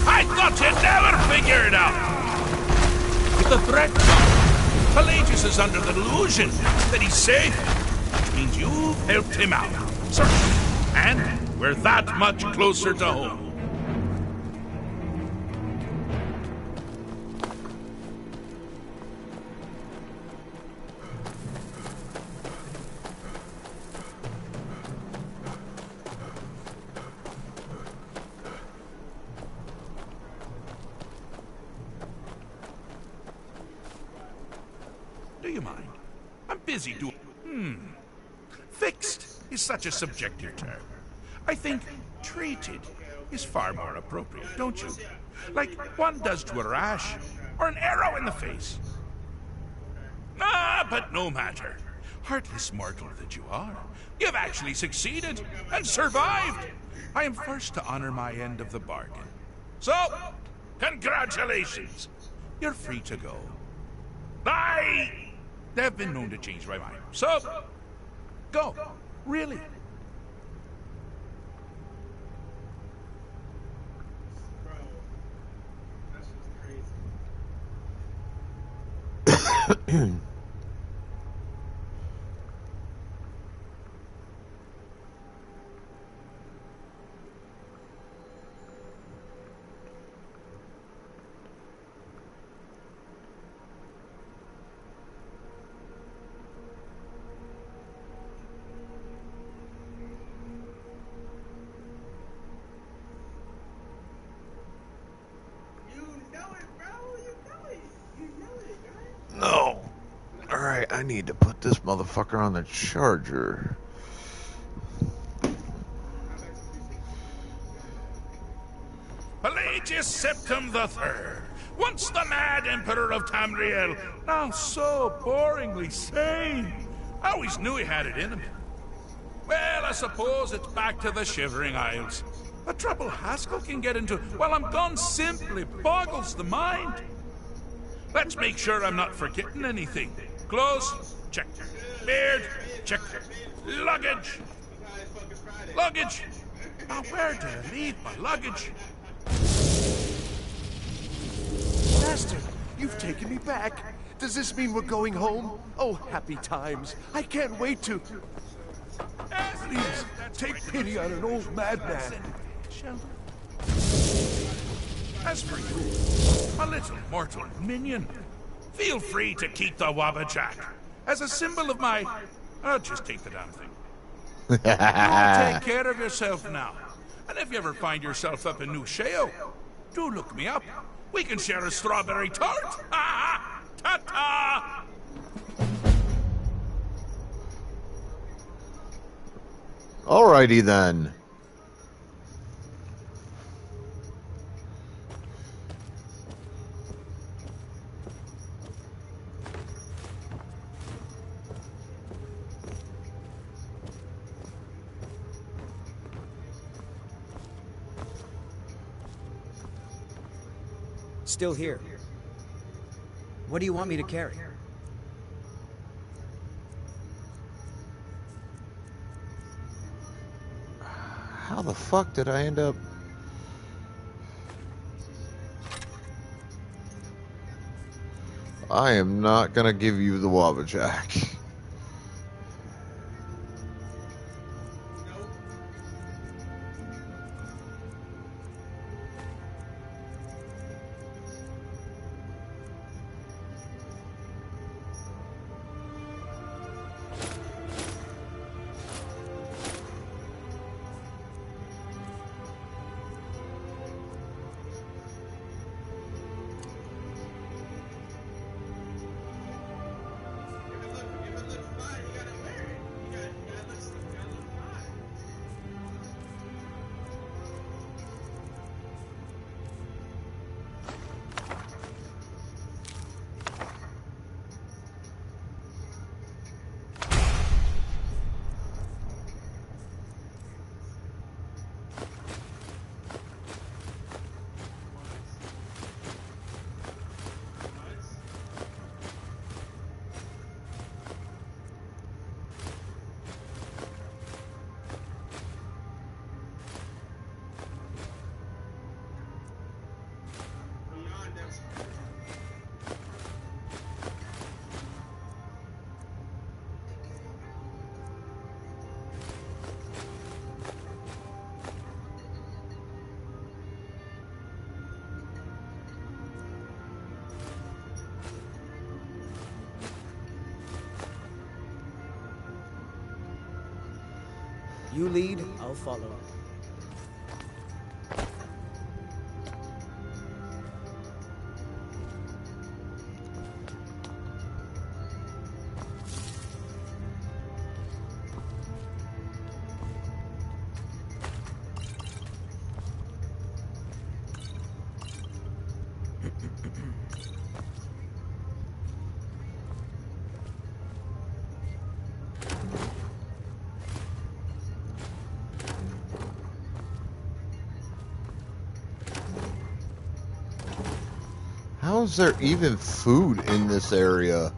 I thought you'd never figure it out! If the threat comes, Pelagius is under the delusion that he's safe, which means you've helped him out. Certainly. And we're that much closer to home. Do you mind? I'm busy doing... Fixed is such a subjective term. I think treated is far more appropriate, don't you? like one does to a rash, or an arrow in the face. Ah, but no matter. Heartless mortal that you are, you've actually succeeded and survived. I am first to honor my end of the bargain. So, congratulations. You're free to go. They've been known to change my mind. So, go. Really. No. Alright, I need to put this motherfucker on the charger. Pelagius Septim III, once the mad Emperor of Tamriel, now so boringly sane. I always knew he had it in him. Well, I suppose it's back to the Shivering Isles. The trouble Haskell can get into while I'm gone simply boggles the mind. Let's make sure I'm not forgetting anything. Clothes, check. Beard, check. Luggage. Luggage. Now, where did I leave my luggage? Master, you've taken me back. Does this mean we're going home? Oh, happy times. I can't wait to... Please, take pity on an old madman. As for you, my little mortal minion, feel free to keep the Wabbajack as a symbol of my... I'll just take the damn thing. You take care of yourself now. And if you ever find yourself up in New Sheo, do look me up. We can share a strawberry tart. Ta-ta! Alrighty then. Still here. What do you want me to carry? How the fuck did I end up... I am not gonna give you the Wabbajack. You lead, I'll follow. How is there even food in this area?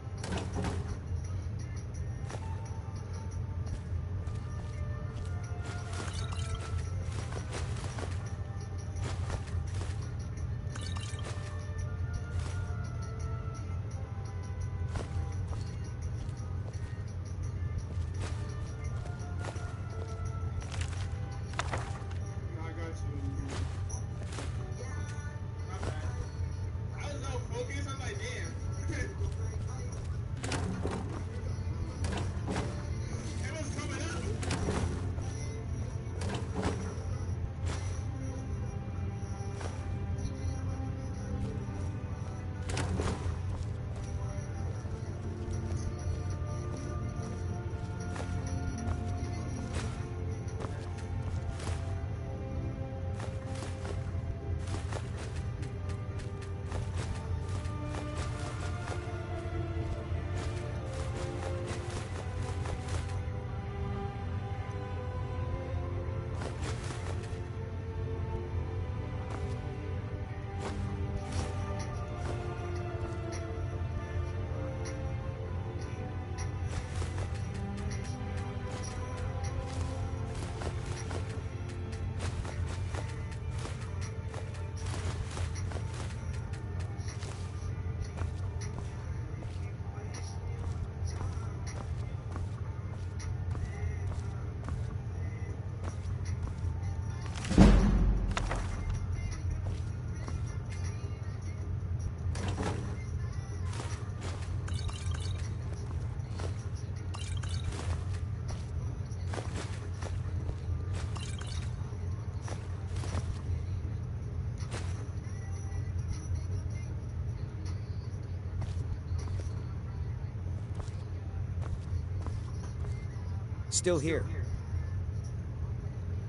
Still here.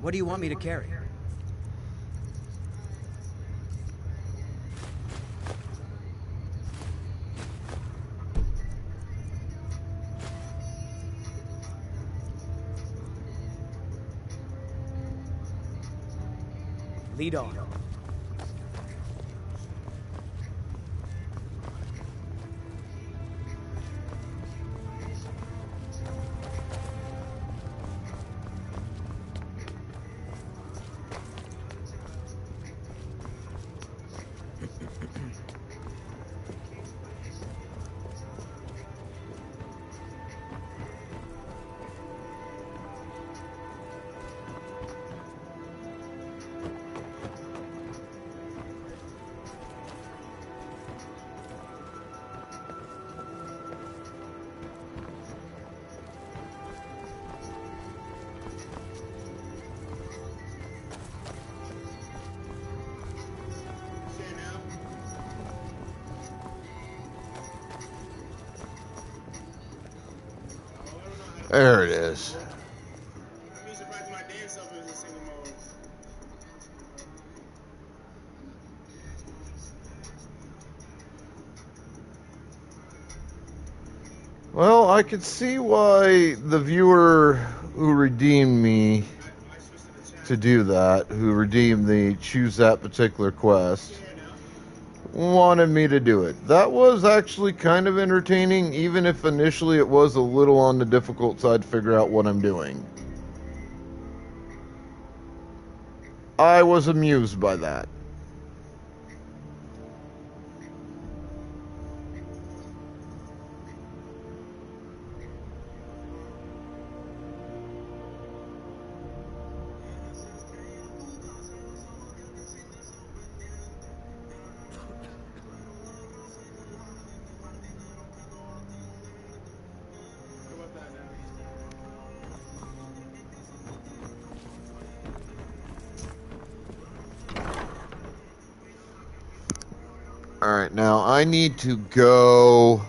What do you want me to carry? Lead on. There it is. Well, I could see why the viewer who redeemed me to do that, who redeemed the choose that particular quest, wanted me to do it. That was actually kind of entertaining, even if initially it was a little on the difficult side to figure out what I'm doing. I was amused by that. Alright, now I need to go...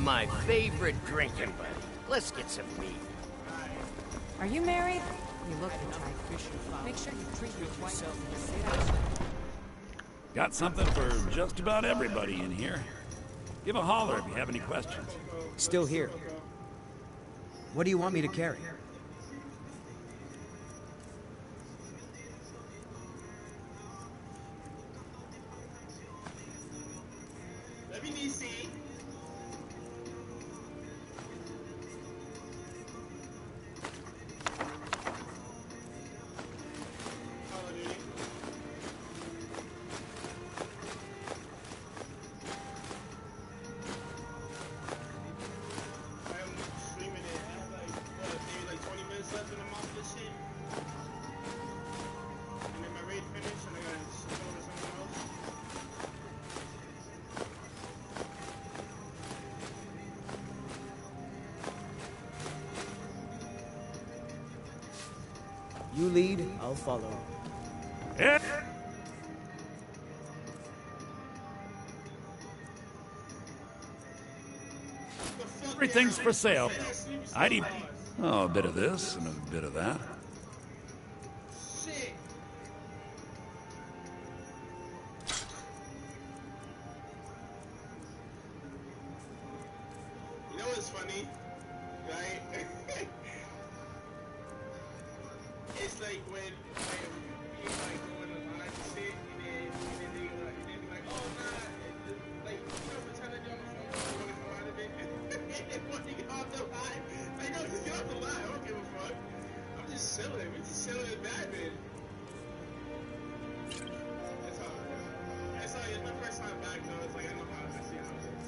my favorite drinking buddy. Let's get some meat. Are you married? You look the type. Make sure you treat yourself. Got something for just about everybody in here. Give a holler if you have any questions. Still here. What do you want me to carry? You lead, I'll follow. Yeah. Everything's for sale. I'd eat a bit of this and a bit of that. You know what's funny, right? It's like when people like doing the line shit, and then they be like, oh nah, like pretend that y'all want to come out of it, and want to get off the line. Like, no, just get off the line. I don't give a fuck. I'm just chilling. We're just chilling as Batman. That's all. It's my first time back though. It's like I see how it is.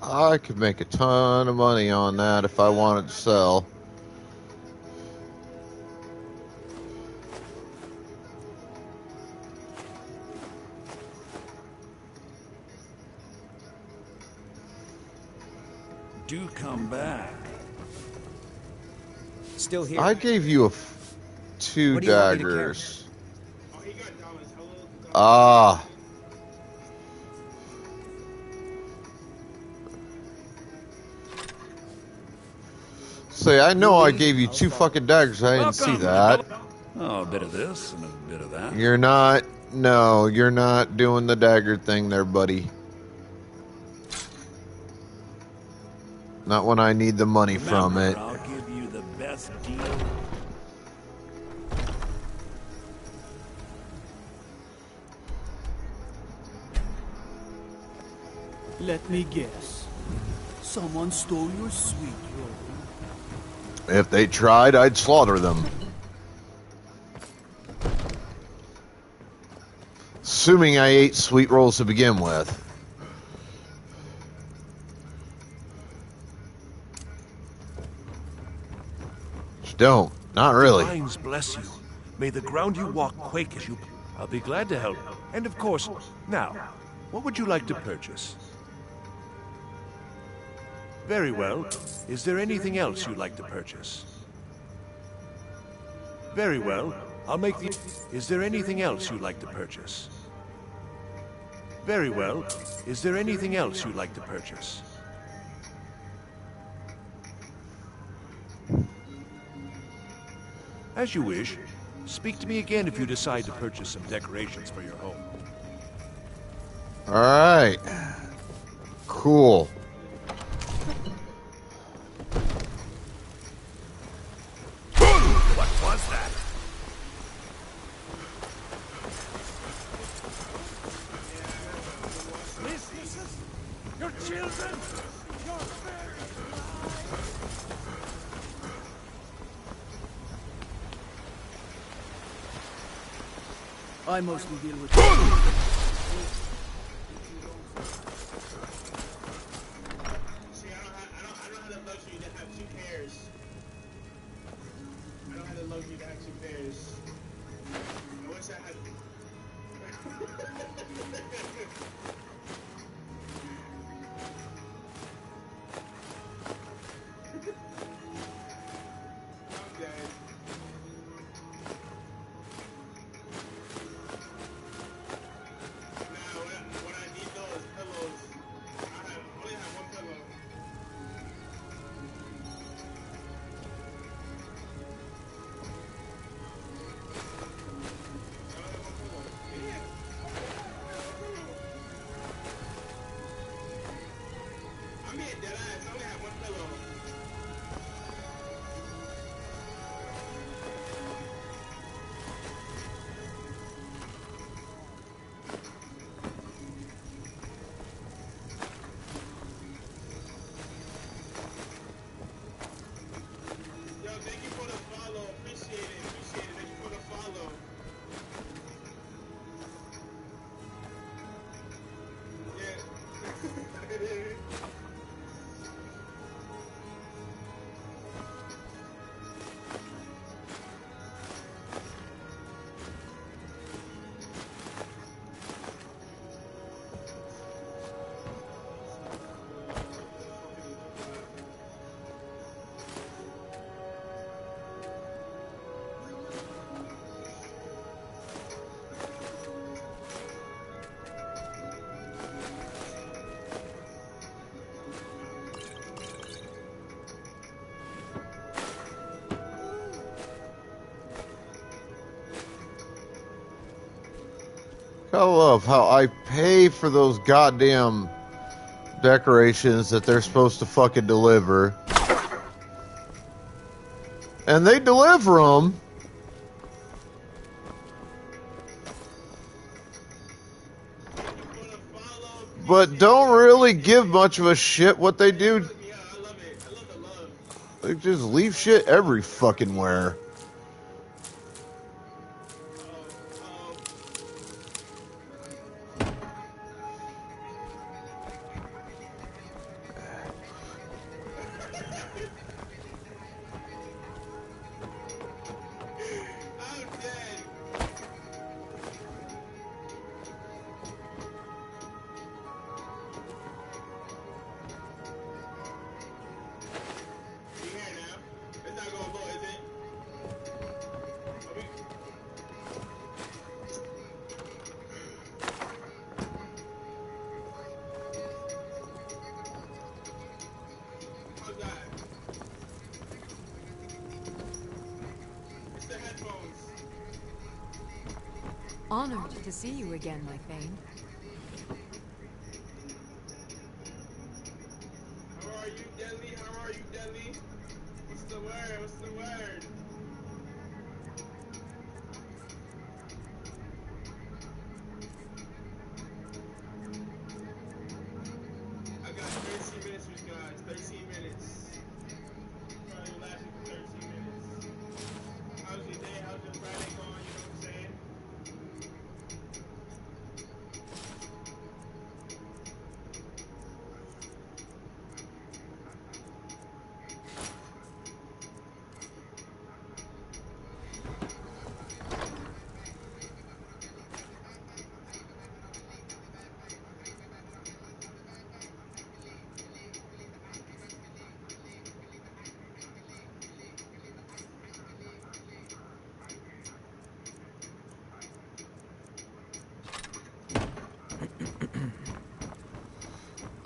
I could make a ton of money on that if I wanted to sell. Do come back. Still here. I gave you two What do you want me to daggers. Ah. Say, I know I gave you two fucking daggers. I didn't see that. Oh, a bit of this and a bit of that. You're not. No, you're not doing the dagger thing there, buddy. Not when I need the money from it. I'll give you the best deal. Let me guess. Someone stole your sweet roll. If they tried, I'd slaughter them. Assuming I ate sweet rolls to begin with. Don't. Not really. Divines bless you. May the ground you walk quake as you... I'll be glad to help. And of course, now, what would you like to purchase? Very well. Is there anything else you'd like to purchase? Very well. I'll make the... Is there anything else you'd like to purchase? Very well. Is there anything else you'd like to purchase? As you wish. Speak to me again if you decide to purchase some decorations for your home. Alright. Cool. I mostly deal with... See, I don't have the luxury to have 2 pairs. I don't have the luxury to have 2 pairs. I wish I had. I'm dead. Now, when I need those pillows, I only have 1 pillow. I'm being dead ass. I only have 1 pillow. Yo, thank you for the follow. Appreciate it. Appreciate it. Thank you for the follow. Yeah. I love how I pay for those goddamn decorations that they're supposed to fucking deliver. And they deliver them. But don't really give much of a shit what they do. They just leave shit every fucking where. Honored to see you again, my Thane. How are you, Deadly? How are you, Deadly? What's the word? What's the word? I got 13 minutes with you guys. 13 minutes. Probably lasting for 13 minutes. How's your day? How's your Friday going? You know what I'm saying?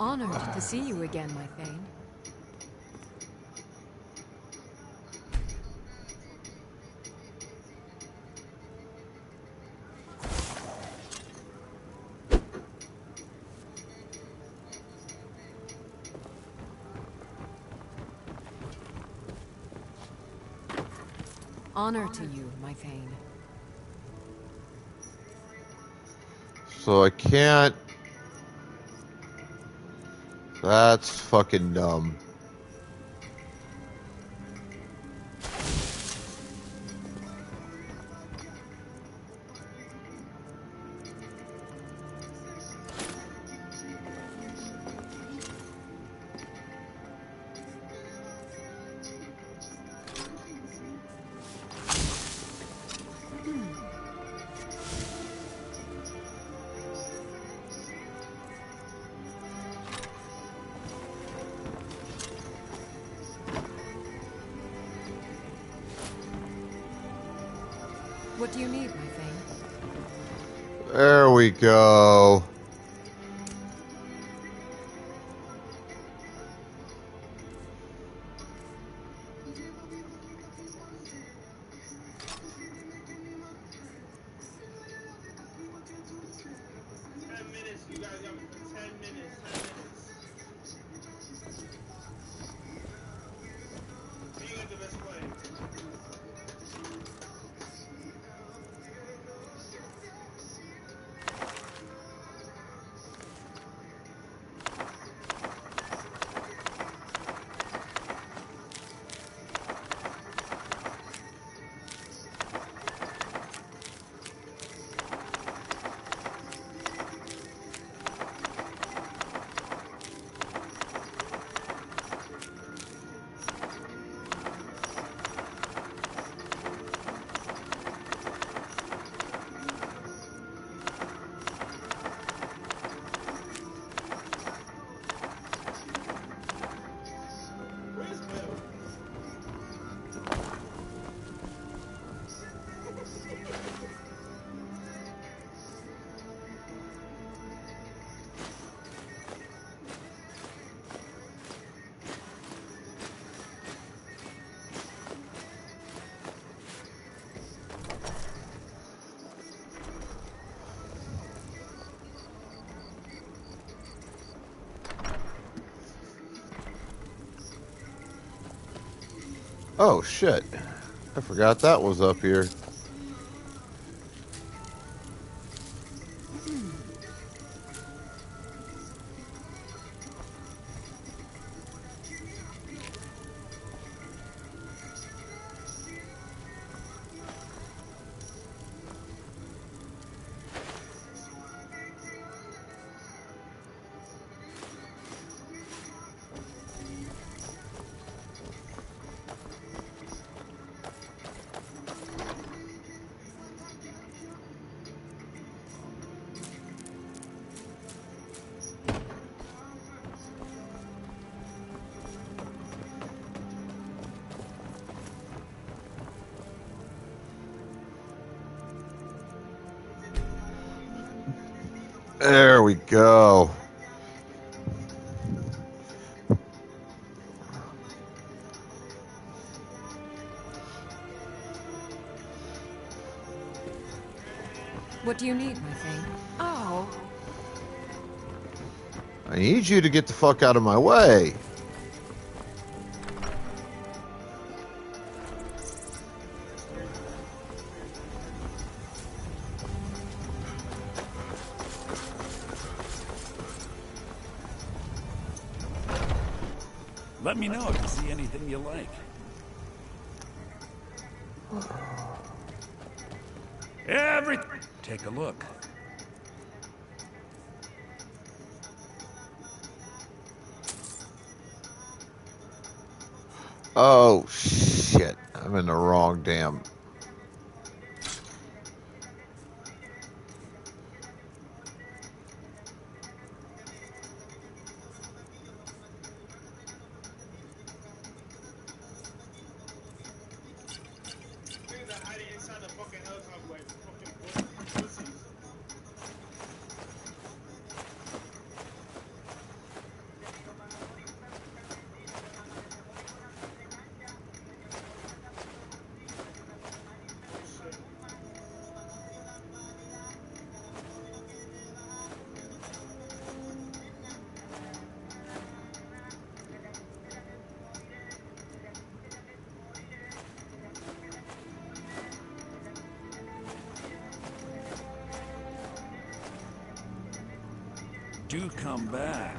Honored to see you again, my Thane. Honor to you, my Thane. So I can't... That's fucking dumb. What do you need, my thing? There we go. Oh shit. I forgot that was up here. There we go. What do you need, my thing? Oh. I need you to get the fuck out of my way. Let me know if you see anything you like. Take a look. Oh shit. I'm in the wrong damn. Do come back.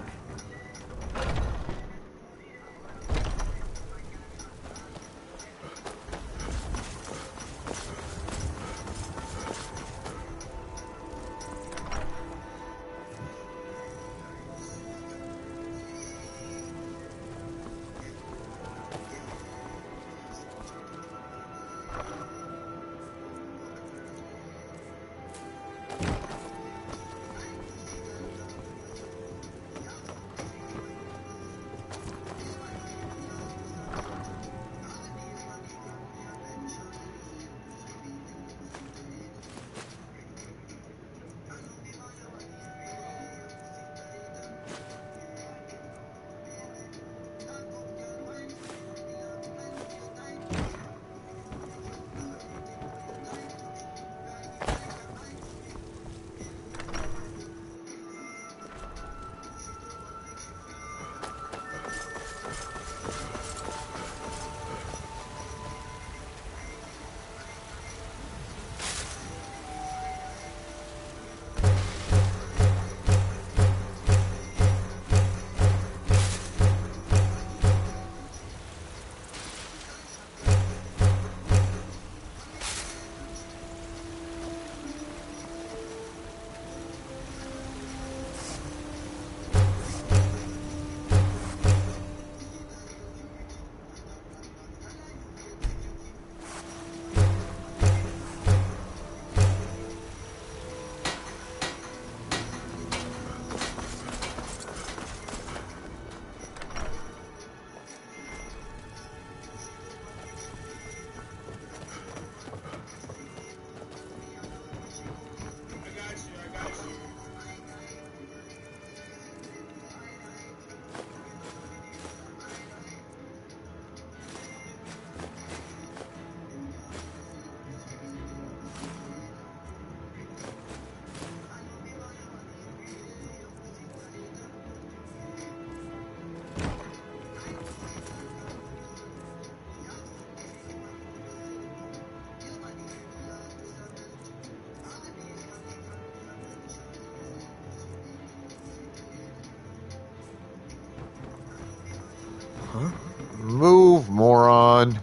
Huh? Move, moron.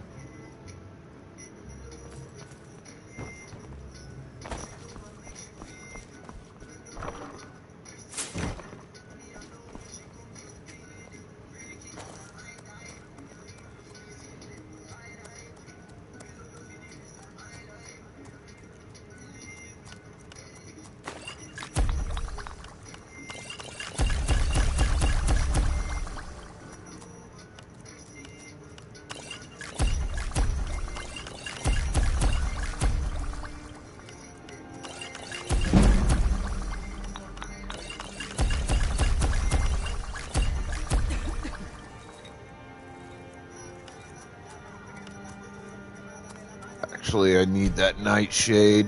Actually, I need that nightshade.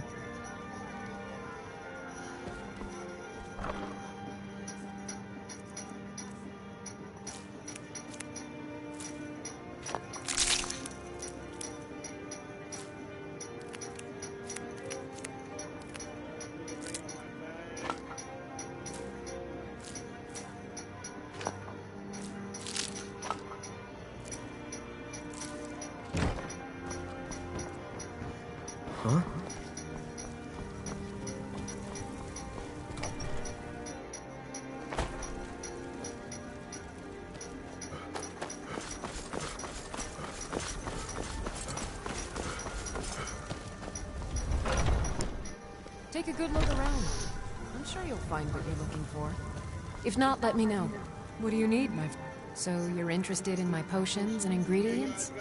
Huh? Take a good look around. I'm sure you'll find what you're looking for. If not, let me know. What do you need, my friend? So you're interested in my potions and ingredients?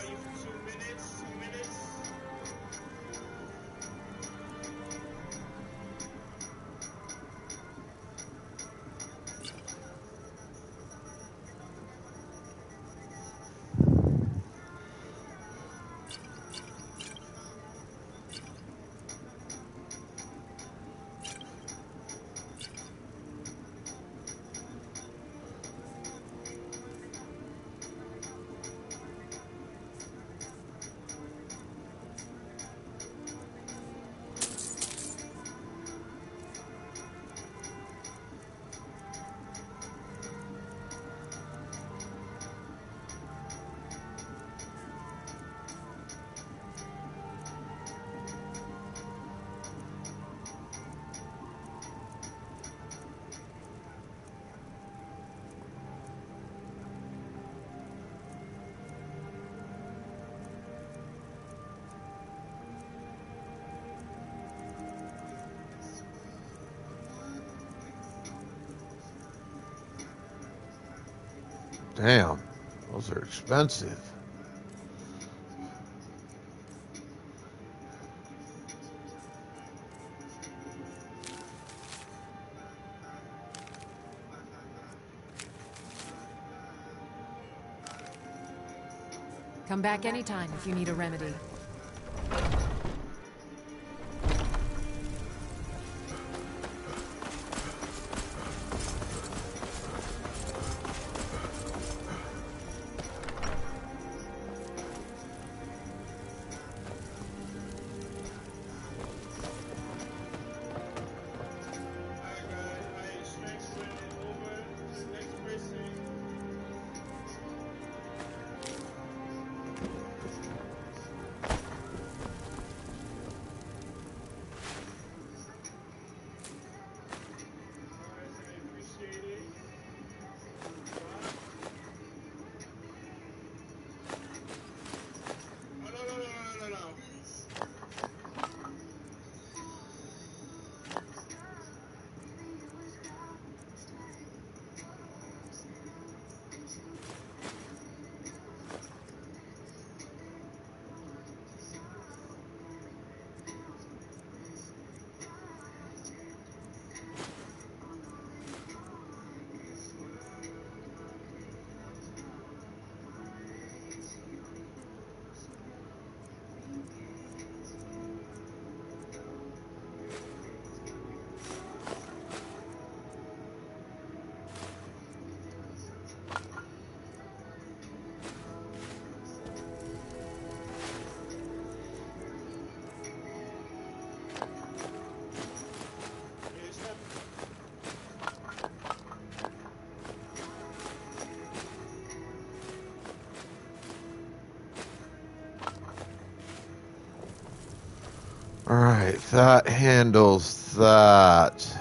Damn, those are expensive. Come back anytime if you need a remedy. Alright, that handles that.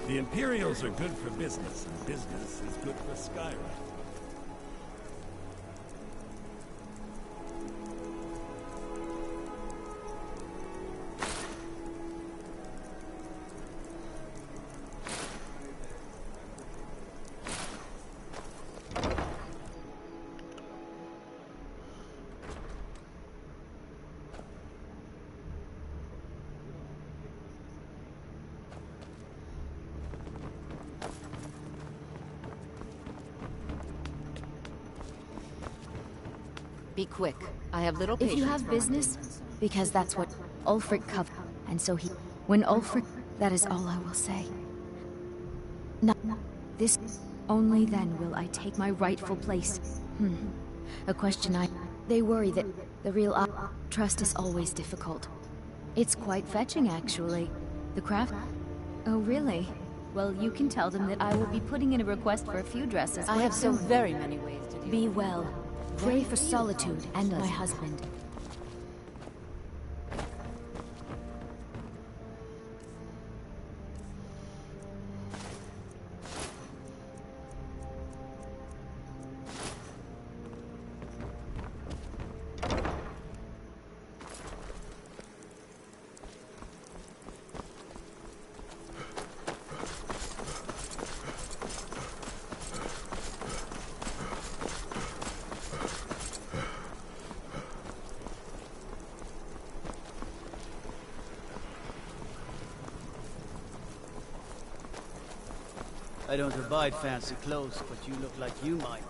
The Imperials are good for business, and business is good for Skyrim. Be quick. I have little patience. If you have business, because that's what Ulfric covered, and so he... When Ulfric... That is all I will say. No, this... Only then will I take my rightful place. A question I... They worry that the real trust is always difficult. It's quite fetching, actually. The craft... Oh, really? Well, you can tell them that I will be putting in a request for a few dresses. I have so very many ways to do. Be well. Pray for Solitude and my husband. I don't provide fancy clothes, but you look like you might.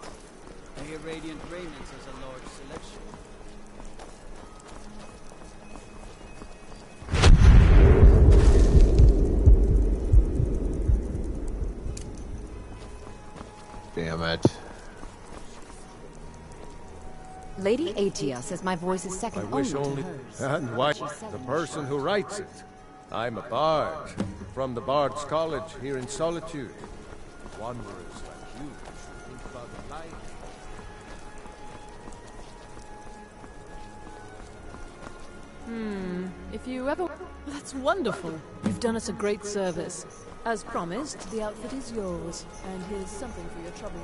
I hear Radiant Raiments has a large selection. Damn it. Lady Atia says my voice is second I wish only only... to hers. And why? The person who writes it. I'm a bard. From the Bard's College here in Solitude. Wanderers like you should think about life. If you ever... That's wonderful. You've done us a great service. As promised, the outfit is yours. And here's something for your trouble.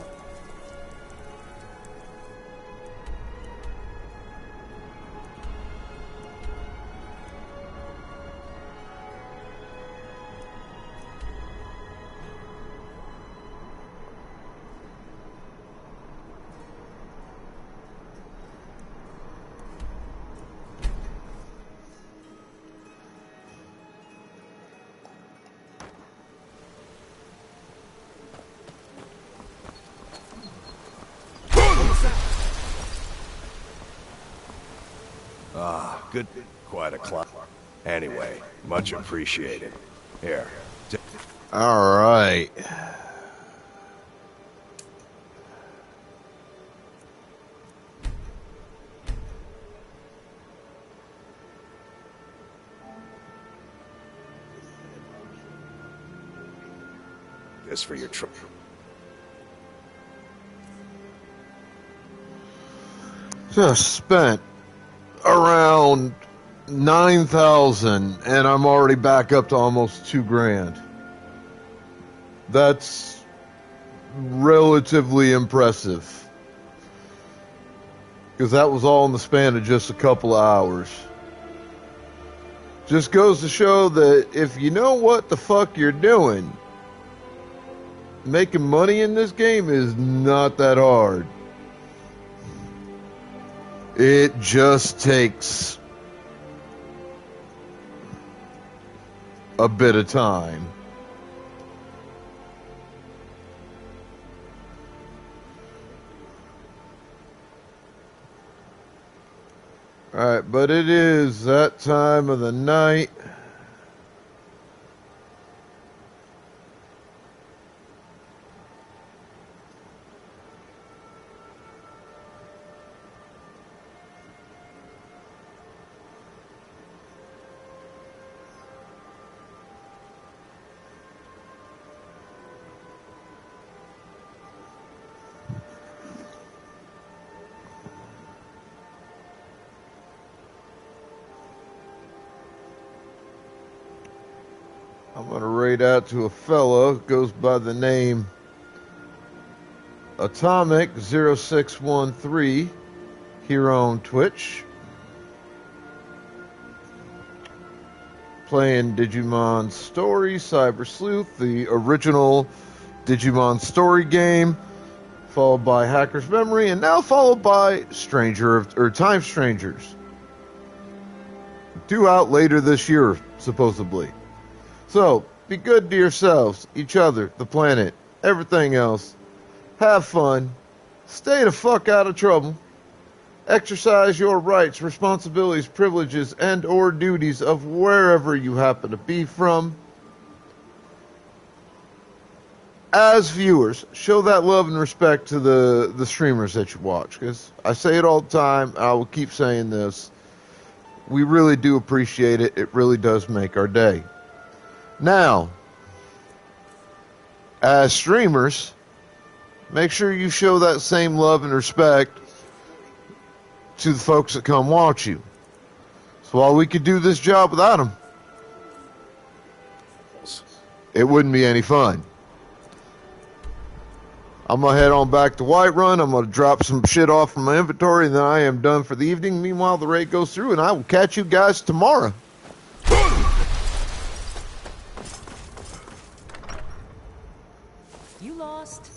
Ah, good. Quite a climb. Anyway, much appreciated. Here. All right. This for your trip. Just spent around 9,000 and I'm already back up to almost 2 grand. That's relatively impressive. Because that was all in the span of just a couple of hours. Just goes to show that if you know what the fuck you're doing, making money in this game is not that hard. It just takes a bit of time. Alright, but it is that time of the night. I'm going to raid out to a fellow who goes by the name Atomic0613 here on Twitch. Playing Digimon Story, Cyber Sleuth, the original Digimon Story game, followed by Hacker's Memory, and now followed by Time Strangers. Due out later this year, supposedly. So, be good to yourselves, each other, the planet, everything else. Have fun. Stay the fuck out of trouble. Exercise your rights, responsibilities, privileges, and or duties of wherever you happen to be from. As viewers, show that love and respect to the streamers that you watch. Because I say it all the time, I will keep saying this. We really do appreciate it. It really does make our day. Now, as streamers, make sure you show that same love and respect to the folks that come watch you. So while we could do this job without them, it wouldn't be any fun. I'm going to head on back to Whiterun. I'm going to drop some shit off from my inventory, and then I am done for the evening. Meanwhile, the raid goes through, and I will catch you guys tomorrow. You lost.